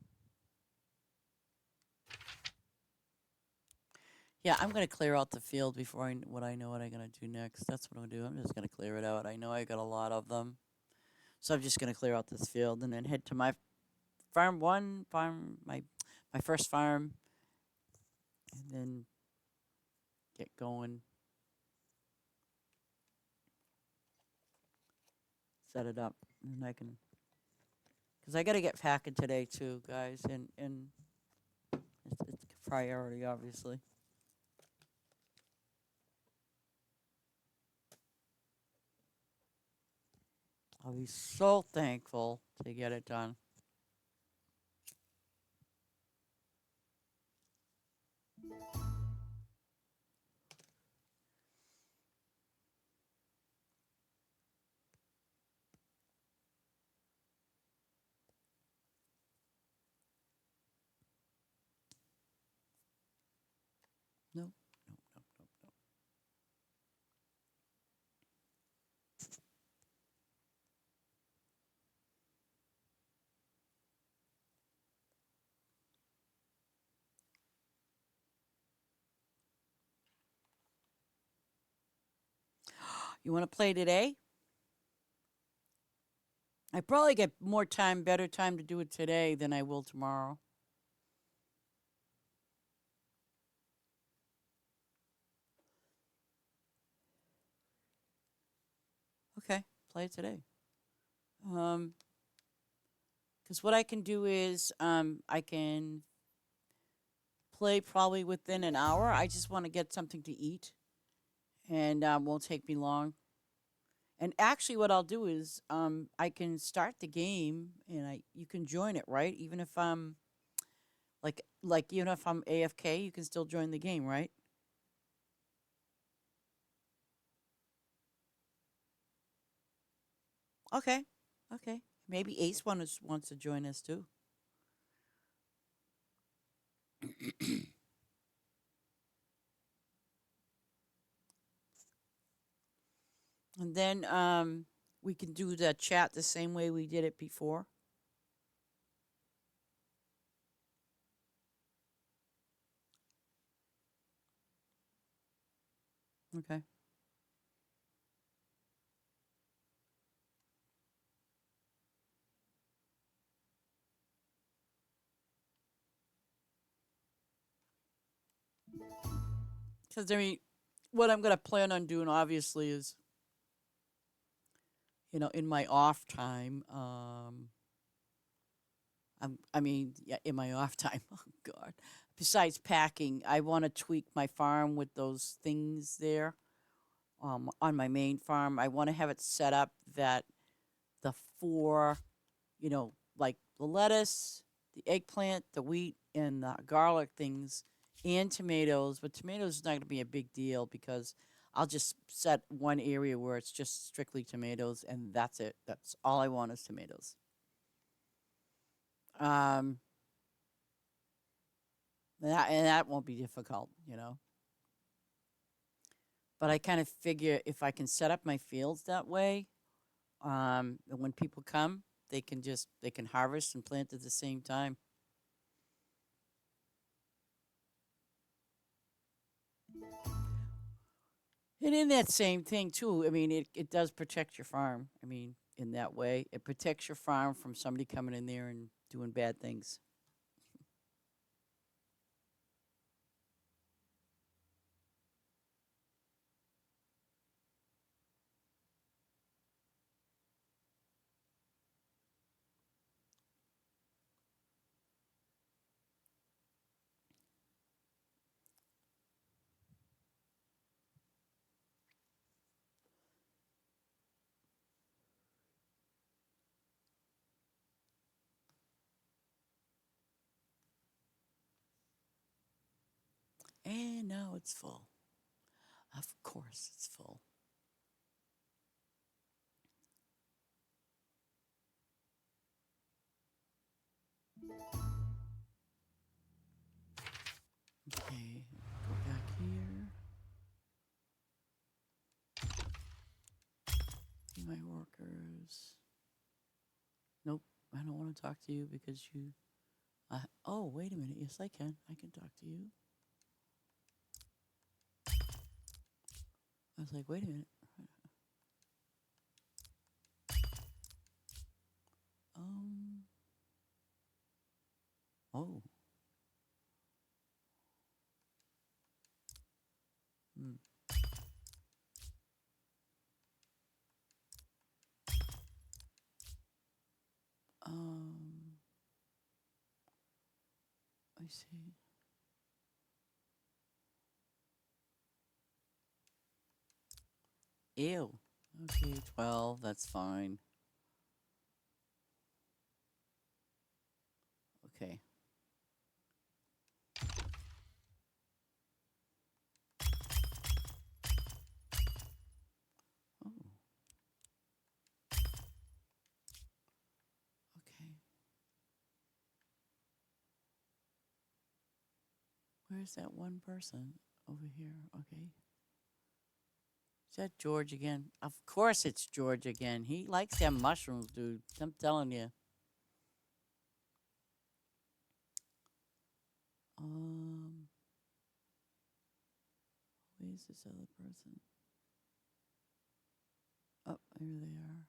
yeah, I'm gonna clear out the field before what I know what I'm gonna do next. That's what I'm gonna do. I'm just gonna clear it out. I know I got a lot of them, so I'm just gonna clear out this field and then head to my farm one, farm my first farm, and then get going, set it up, and I can. Because I got to get packing today too, guys, and it's a priority, obviously. I'll be so thankful to get it done. Nope, nope, nope, nope, nope. You want to play today? I probably get more time, better time to do it today than I will tomorrow. Okay, play it today. Um, because what I can do is I can play probably within an hour. I just want to get something to eat, and won't take me long. And actually, what I'll do is I can start the game, and I you can join it, right? Even if I'm even if I'm AFK, you can still join the game, right? Okay, okay. Maybe Ace wants to join us too. And then we can do the chat the same way we did it before. Okay. Because I mean, what I'm gonna plan on doing obviously is, in my off time, I mean, yeah, in my off time. Oh God, besides packing, I want to tweak my farm with those things there. On my main farm, I want to have it set up that the four, like the lettuce, the eggplant, the wheat, and the garlic things, and tomatoes. But tomatoes is not going to be a big deal because I'll just set one area where it's just strictly tomatoes, and that's it. That's all I want is tomatoes. Um, and that won't be difficult. But I kind of figure if I can set up my fields that way, and when people come, they can harvest and plant at the same time. And in that same thing too, I mean, it does protect your farm. I mean, in that way, it protects your farm from somebody coming in there and doing bad things. And now it's full. Of course, it's full. Okay, go back here. See my workers. Nope, I don't want to talk to you because you. Oh, wait a minute. Yes, I can. I can talk to you. I was like, wait a minute. Um. Oh. Hmm. Um. I see. Ew. Okay, 12. That's fine. Okay. Oh. Okay. Where's that one person over here? Okay. Is that George again? Of course it's George again. He likes them mushrooms, dude. I'm telling you. Um, where's this other person? Oh, here they are.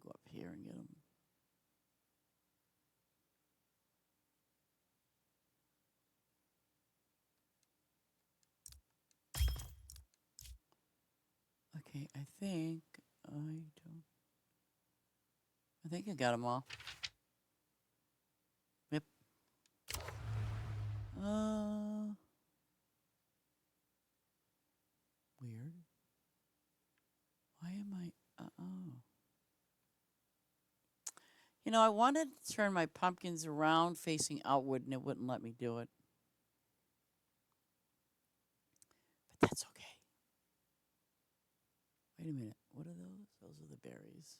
Go up here and get them. Okay, I think I got them all. Yep. Uh, weird. Why am I? Oh. I wanted to turn my pumpkins around facing outward and it wouldn't let me do it. But that's okay. Wait a minute. What are those? Those are the berries.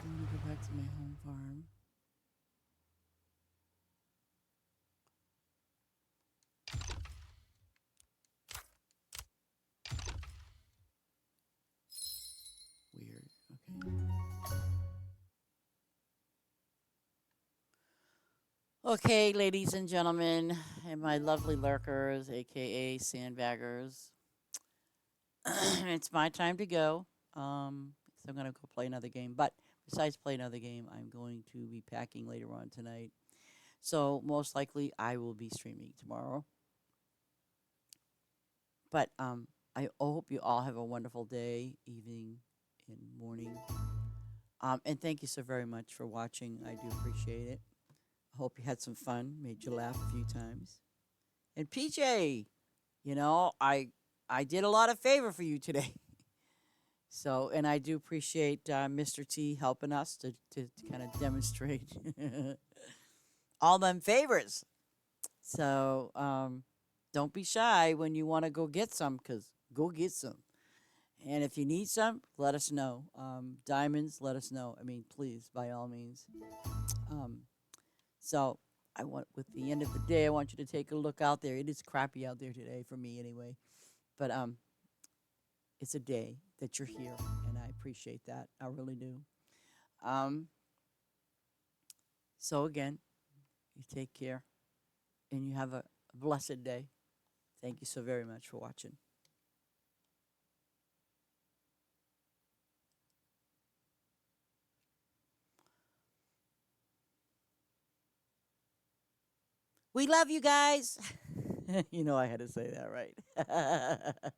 I'm going to go back to my home farm. Weird. Okay. Okay, ladies and gentlemen, and my lovely lurkers, aka sandbaggers, it's my time to go. So I'm gonna go play another game. But besides play another game, I'm going to be packing later on tonight. So most likely I will be streaming tomorrow. But I hope you all have a wonderful day, evening, and morning. And thank you so very much for watching. I do appreciate it. I hope you had some fun, made you laugh a few times. And PJ, you know, I did a lot of favor for you today. So, and I do appreciate Mr. T helping us to kind of demonstrate all them favors. So, don't be shy when you want to go get some, because go get some. And if you need some, let us know. Diamonds, let us know. I mean, please, by all means. Um, so, with the end of the day, I want you to take a look out there. It is crappy out there today for me, anyway. But it's a day that you're here, and I appreciate that. I really do. Um, so again, you take care, and you have a blessed day. Thank you so very much for watching. We love you guys. You know I had to say that, right?